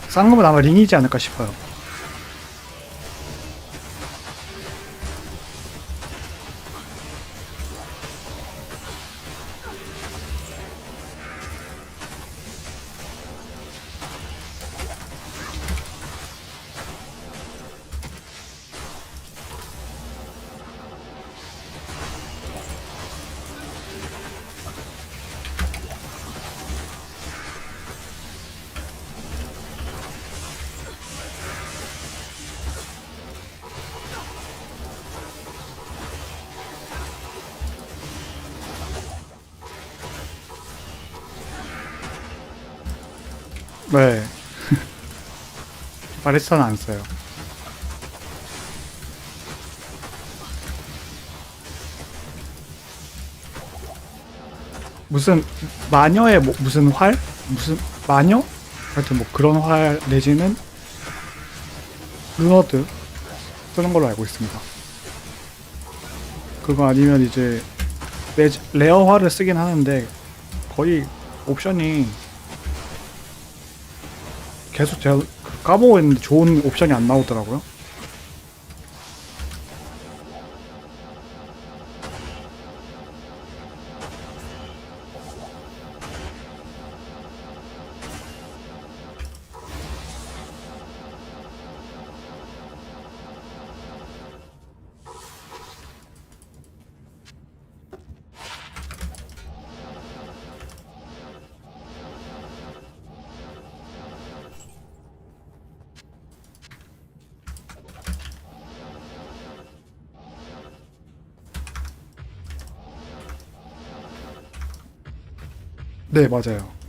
Speaker 1: 쌍검은 아마 링이지 않을까 싶어요. 네. 바리스타는 안 써요. 무슨 마녀의 무슨 활? 무슨 마녀? 하여튼 뭐 그런 활 내지는 루너드 쓰는 걸로 알고 있습니다. 그거 아니면 이제 레어 활을 쓰긴 하는데 거의 옵션이 계속 제가 까보고 있는데 좋은 옵션이 안 나오더라고요. 네, 맞아요.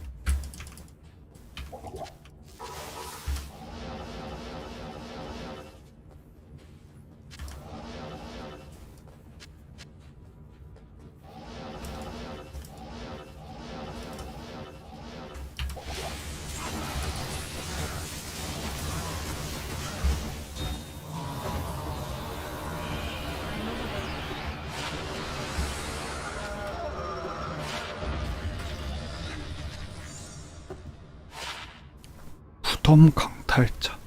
Speaker 1: 무덤 강탈자.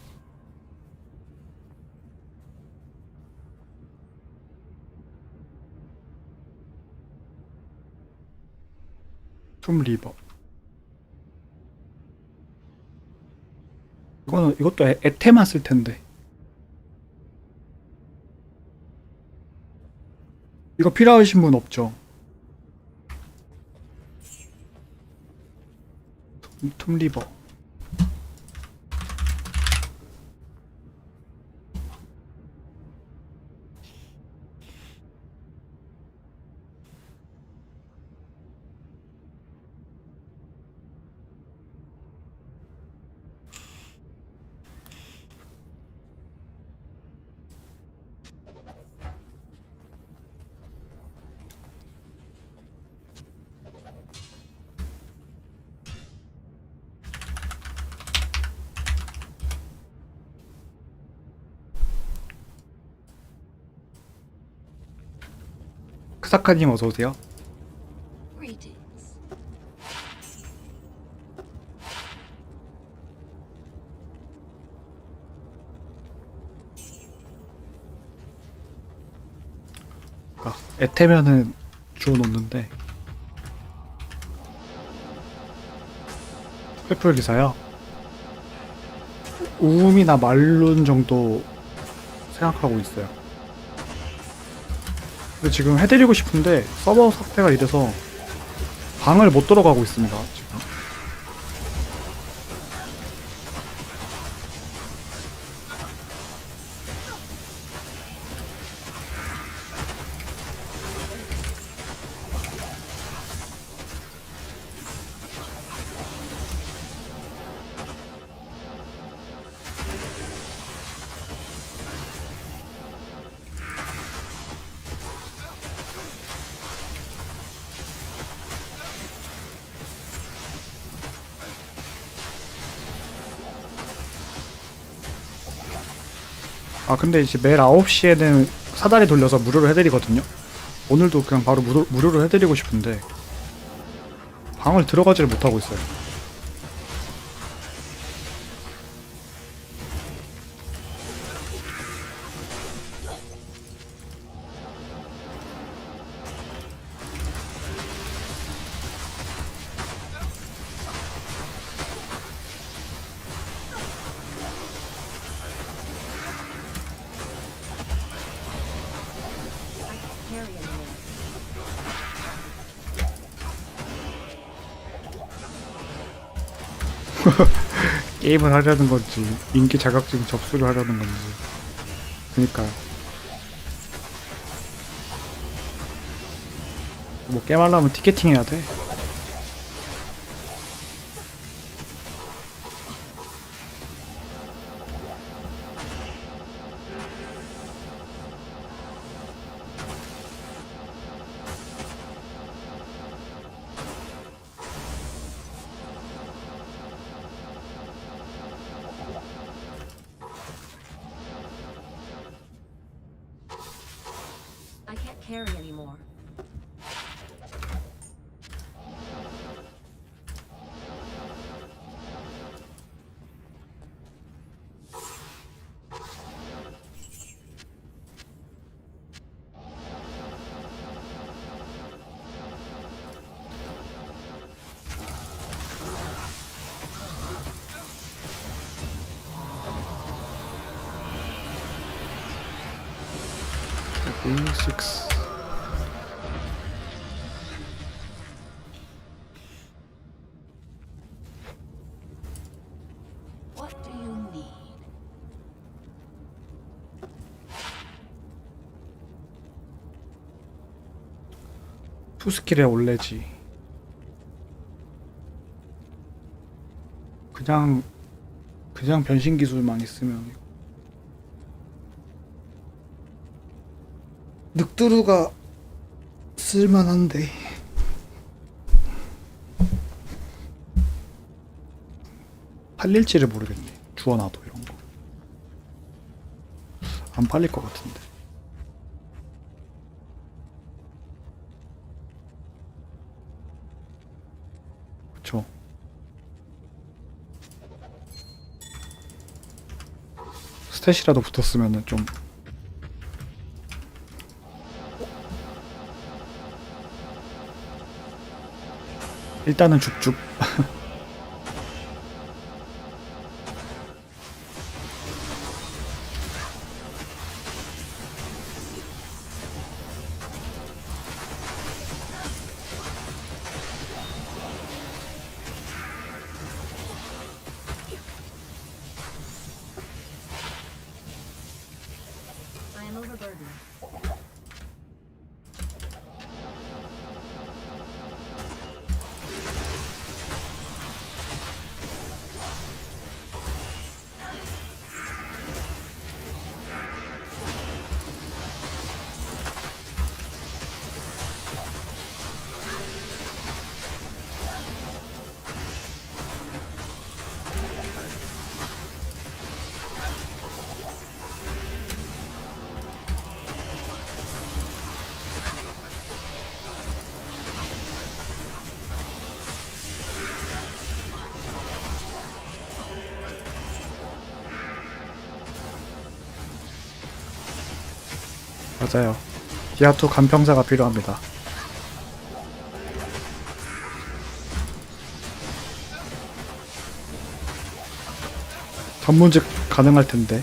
Speaker 1: 툼리버. 이것도 에테만 쓸 텐데. 이거 필요하신 분 없죠? 툼리버. 푸사카님 어서오세요.
Speaker 5: Greetings.
Speaker 1: 애태면은 주워놓는데 횃불기사요? 우음이나 말룬 정도 생각하고 있어요. 근데 지금 해드리고 싶은데 서버 상태가 이래서 방을 못 들어가고 있습니다 지금. 아 근데 이제 매일 9시에는 사다리 돌려서 무료로 해드리거든요. 오늘도 그냥 바로 무료로 해드리고 싶은데 방을 들어가지를 못하고 있어요.
Speaker 5: Carry anymore.
Speaker 1: 게임을 하려는 건지 인기 자격증 접수를 하려는 건지. 그니까요. 뭐 게임하려면 티켓팅 해야 돼.
Speaker 5: I can't carry anymore.
Speaker 1: B6
Speaker 5: What do you need?
Speaker 1: 투스킬에 올레지. 그냥 변신 기술만 있으면 늑두루가 쓸만한데. 팔릴지를 모르겠네. 주워놔도 이런 거 안 팔릴 것 같은데. 그쵸. 스탯이라도 붙었으면은 좀. 일단은 죽죽.
Speaker 5: I am overburdened.
Speaker 1: 맞아요. 디아2 간평사가 필요합니다. 전문직 가능할 텐데.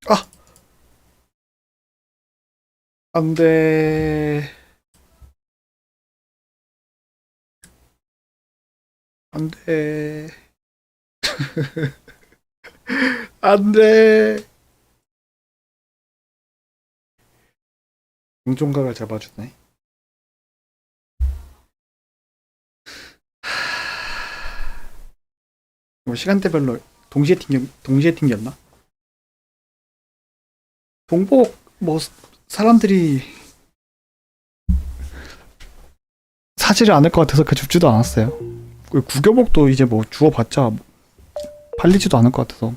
Speaker 1: 아! 안 돼. 안 돼. 안 돼. 공종각을 잡아주네. 뭐 시간대별로 동시에 튕겼나? 동복 뭐 사람들이 사지를 않을 것 같아서 그 줍지도 않았어요. 구교복도 이제 뭐 주워봤자 팔리지도 않을 것 같아서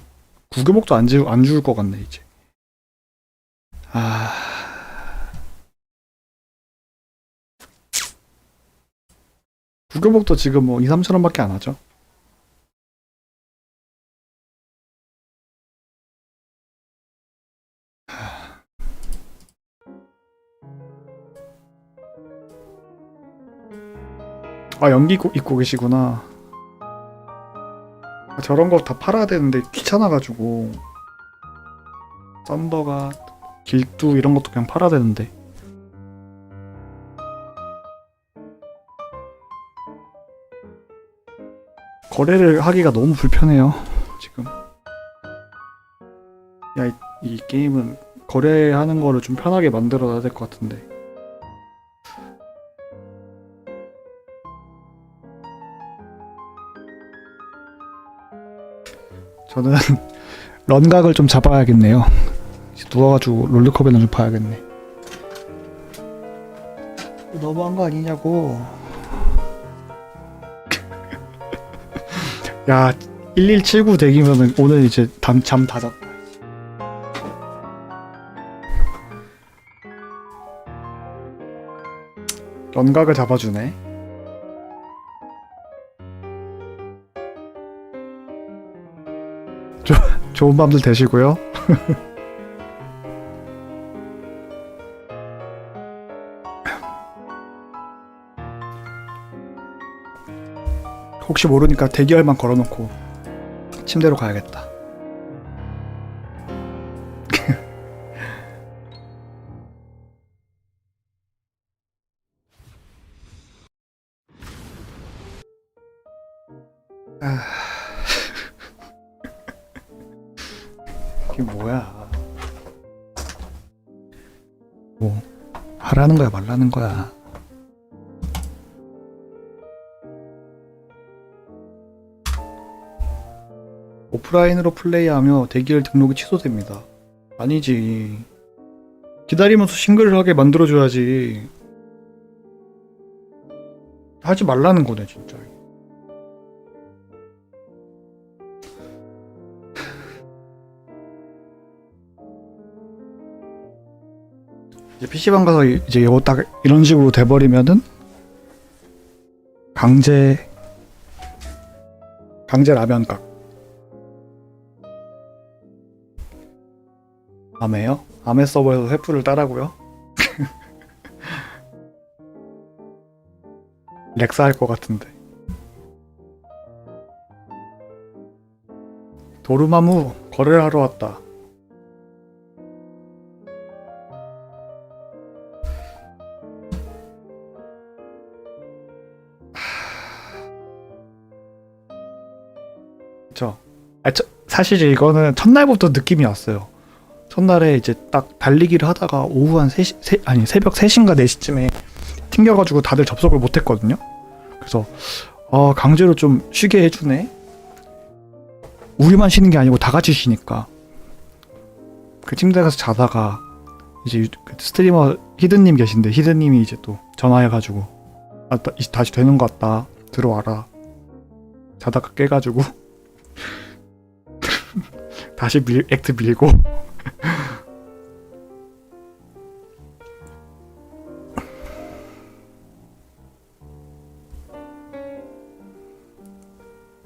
Speaker 1: 구교복도 안 주울 것 같네 이제. 아. 구교복도 지금 뭐 2, 3천원밖에 안 하죠. 아, 연기 입고 계시구나. 아, 저런 거 다 팔아야 되는데 귀찮아가지고. 썬더가 길두 이런 것도 그냥 팔아야 되는데. 거래를 하기가 너무 불편해요 지금. 야, 이 게임은 거래하는 거를 좀 편하게 만들어야 될 것 같은데. 저는 런각을 좀 잡아야겠네요. 누워가지고 롤드컵에는 좀 봐야겠네. 너무한 거 아니냐고. 야, 1179 덱이면은 오늘 이제 잠 다 잤다. 런각을 잡아주네. 좋은 밤들 되시고요. 혹시 모르니까 대기열만 걸어놓고 침대로 가야겠다. 이게 뭐야? 뭐 하라는 거야 말라는 거야? 오프라인으로 플레이하며 대기열 등록이 취소됩니다. 아니지. 기다리면서 싱글하게 만들어줘야지. 하지 말라는 거네 진짜. 이제 PC방 가서 이제 이거 딱 이런 식으로 돼버리면은 강제 라면각. 아메요? 아메 서버에서 횃불을 따라고요? 렉사 할 것 같은데. 도루마무 거래를 하러 왔다. 그쵸. 사실 이거는 첫날부터 느낌이 왔어요. 첫날에 이제 딱 달리기를 하다가 오후 한 3시, 아니 새벽 3시인가 4시쯤에 튕겨가지고 다들 접속을 못했거든요. 그래서 강제로 좀 쉬게 해주네. 우리만 쉬는 게 아니고 다 같이 쉬니까. 그 침대 가서 자다가 이제 그 스트리머 히든님 계신데 히든님이 이제 또 전화해가지고 다시 되는 것 같다, 들어와라. 자다가 깨가지고 다시 액트 밀고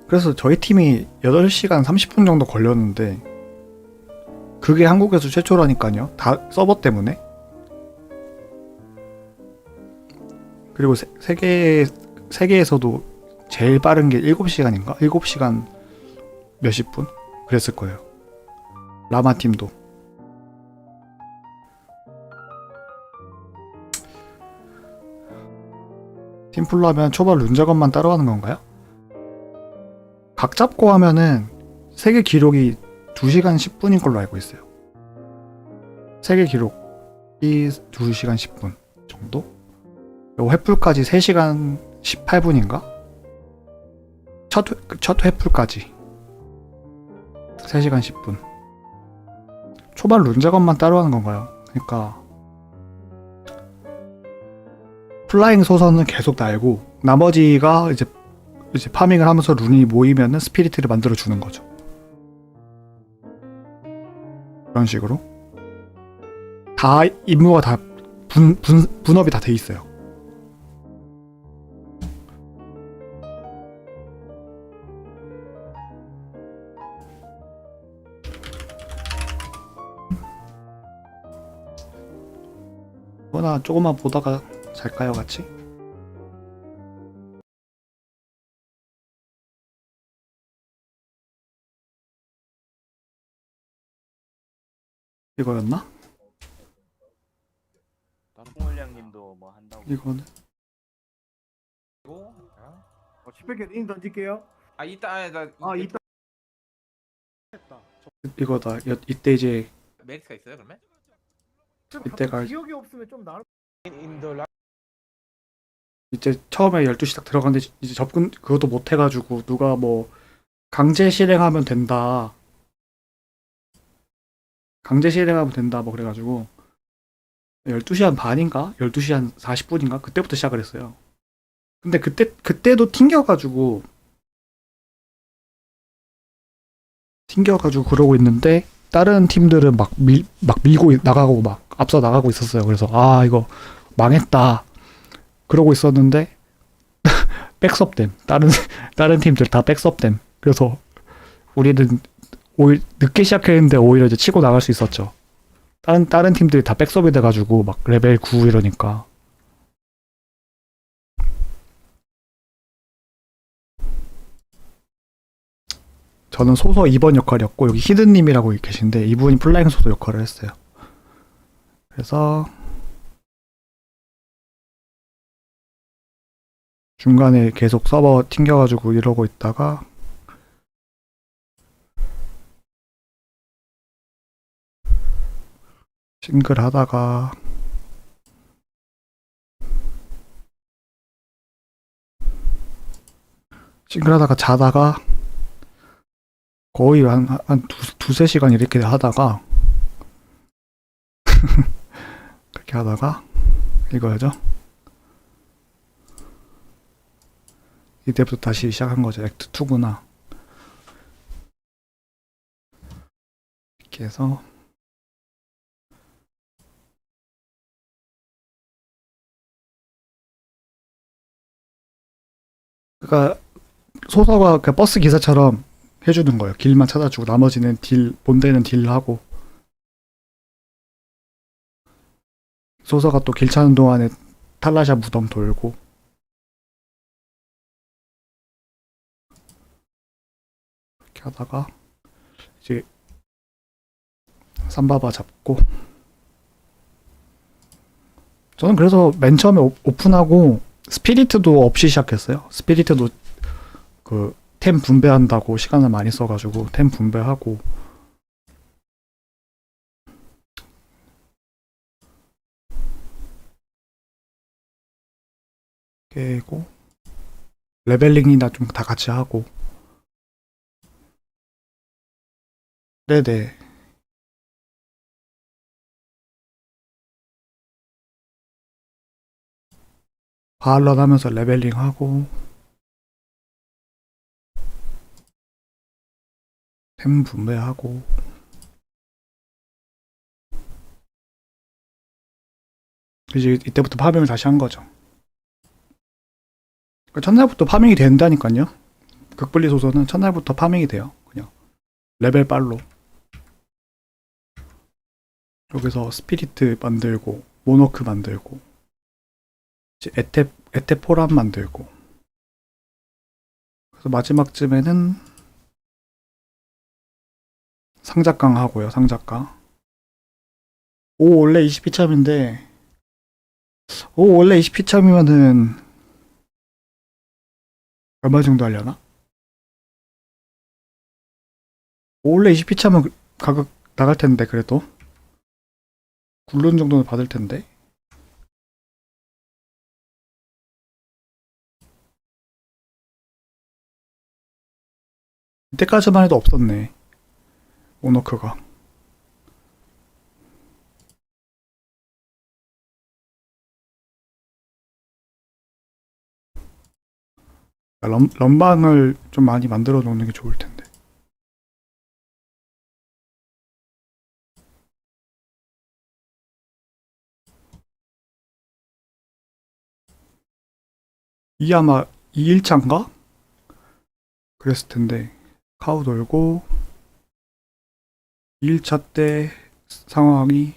Speaker 1: 그래서 저희 팀이 8시간 30분 정도 걸렸는데 그게 한국에서 최초라니까요. 다 서버 때문에. 그리고 세계에서도 제일 빠른 게 7시간인가? 7시간 몇십 분? 그랬을 거예요. 라마 팀도. 팀플로 하면 초반 룬 작업만 따로 하는 건가요? 각 잡고 하면은 세계 기록이 2시간 10분인 걸로 알고 있어요. 세계 기록이 2시간 10분 정도? 횃불까지 3시간 18분인가? 첫 횃불까지 3시간 10분. 초반 룬 작업만 따로 하는 건가요? 그러니까 플라잉 소서는 계속 날고 나머지가 이제 파밍을 하면서 룬이 모이면은 스피리트를 만들어 주는 거죠. 그런 식으로 다 임무가 다 분업이 다 돼 있어요. 뭐나 조금만 보다가 잘까요, 같이? 이거였나?
Speaker 6: 다른 홍을량님도 뭐 한다고.
Speaker 1: 이거는?
Speaker 6: 그리고
Speaker 4: 10개 인 던질게요.
Speaker 6: 이따 나
Speaker 4: 이따.
Speaker 1: 이거다. 이때 이제
Speaker 6: 메리트가 있어요 그러면?
Speaker 1: 이때가
Speaker 4: 기억이 없으면 좀 나을.
Speaker 1: 이제 처음에 12시 딱 들어갔는데 이제 접근 그것도 못 해가지고 누가 뭐 강제 실행하면 된다. 강제 실행하면 된다 뭐 그래가지고 12시 한 반인가? 12시 한 40분인가? 그때부터 시작을 했어요. 근데 그때도 튕겨가지고 그러고 있는데 다른 팀들은 막 밀고 나가고 막 앞서 나가고 있었어요. 그래서 이거 망했다 그러고 있었는데 백섭됨. 다른 팀들 다 백섭됨. 그래서 우리는 오히려 늦게 시작했는데 오히려 이제 치고 나갈 수 있었죠. 다른 팀들이 다 백섭이 돼가지고 막 레벨 9 이러니까. 저는 소서 2번 역할이었고 여기 히든님이라고 계신데 이분이 플라잉 소서 역할을 했어요. 그래서 중간에 계속 서버 튕겨가지고 이러고 있다가 싱글 하다가 자다가 거의 한 두세 시간 이렇게 하다가 그렇게 하다가 이거죠. 이때부터 다시 시작한 거죠. 액트 2구나. 이렇게 해서 그러니까 소서가 그 버스 기사처럼 해주는 거예요. 길만 찾아주고 나머지는 본대는 딜하고 소서가 또 길 찾는 동안에 탈라샤 무덤 돌고 이렇게 하다가 이제 삼바바 잡고 저는 그래서 맨 처음에 오픈하고 스피리트도 없이 시작했어요. 스피리트도 그 템 분배한다고 시간을 많이 써가지고 템 분배하고 깨고 레벨링이나 좀 다 같이 하고. 네네. 바알런 하면서 레벨링하고 템 분배하고. 이제 이때부터 파밍을 다시 한 거죠. 첫날부터 파밍이 된다니까요. 극블리소서는 첫날부터 파밍이 돼요. 그냥 레벨 빨로. 여기서 스피리트 만들고 모노크 만들고 이제 에테포람 만들고. 그래서 마지막쯤에는 상작강 하고요. 상작강. 오 원래 20피참인데 오 원래 20피참이면은 얼마 정도 하려나? 원래 20피참은 가격 나갈 텐데 그래도 굴론 정도는 받을 텐데. 이때까지만 해도 없었네 모노크가. 런방을 좀 많이 만들어 놓는 게 좋을 텐데. 이 아마 2일차인가? 그랬을 텐데. 카우 돌고 2일차 때 상황이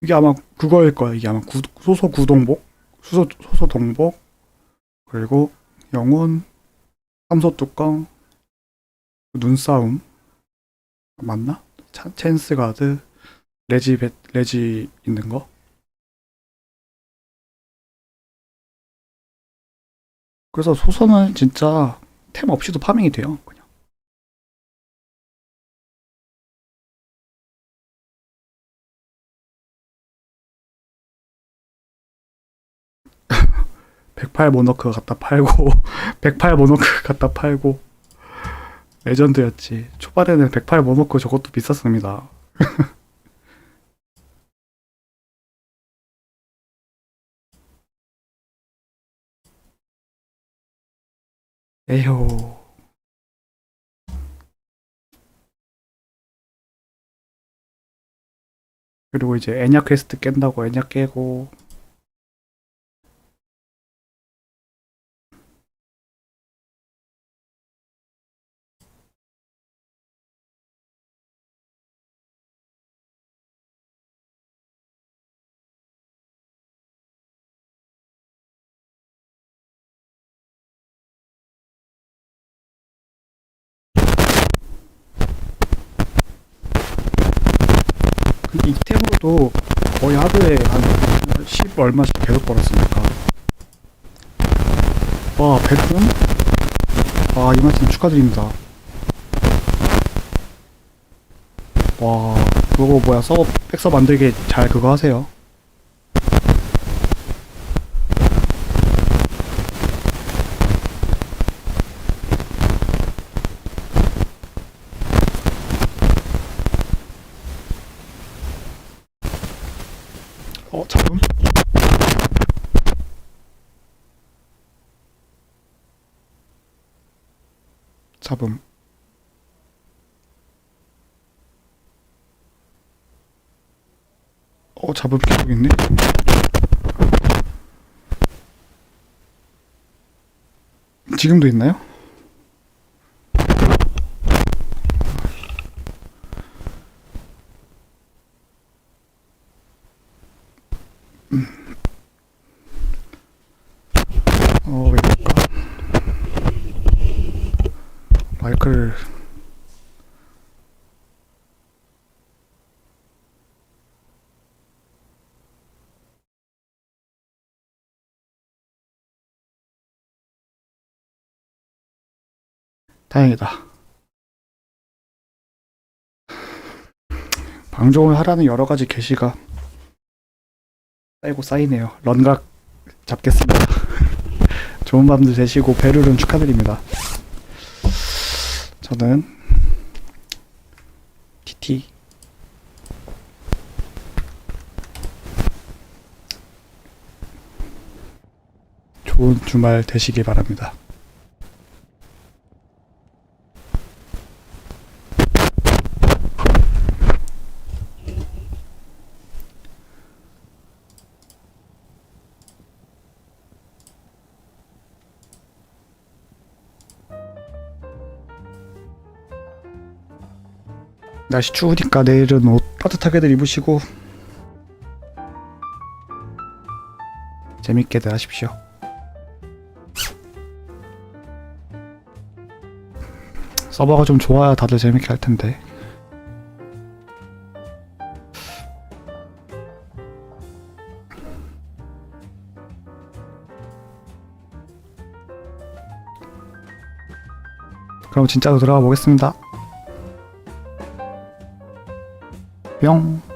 Speaker 1: 이게 아마 그거일 거야. 이게 아마 소소 구동복, 소소 동복, 그리고 영혼, 삼소 뚜껑, 눈싸움 맞나? 찬스 가드, 레지 있는 거. 그래서 소서는 진짜 템 없이도 파밍이 돼요. 그냥. (108) 모노크 갖다 팔고 108 모노크 갖다 팔고 레전드였지. 초반에는 108 모노크 저것도 비쌌습니다. 에효. 그리고 이제 애냐 퀘스트 깬다고 애냐 깨고. 이 템으로도 거의 하루에 한 10 얼마씩 계속 벌었으니까. 와, 100분? 와, 이만큼 축하드립니다. 와, 그거 뭐야, 백서 만들기 잘 그거 하세요. 잡음? 잡음. 잡음 계속 있네? 지금도 있나요? 왜 그럴까? 마이크를 다행이다. 방종을 하라는 여러 가지 게시가 쌓이고 쌓이네요. 런각 잡겠습니다. 좋은 밤들 되시고 베르른 축하드립니다. 저는 TT 좋은 주말 되시길 바랍니다. 날씨 추우니까 내일은 옷 따뜻하게들 입으시고 재밌게들 하십시오. 서버가 좀 좋아야 다들 재밌게 할 텐데. 그럼 진짜로 들어가 보겠습니다. 뿅.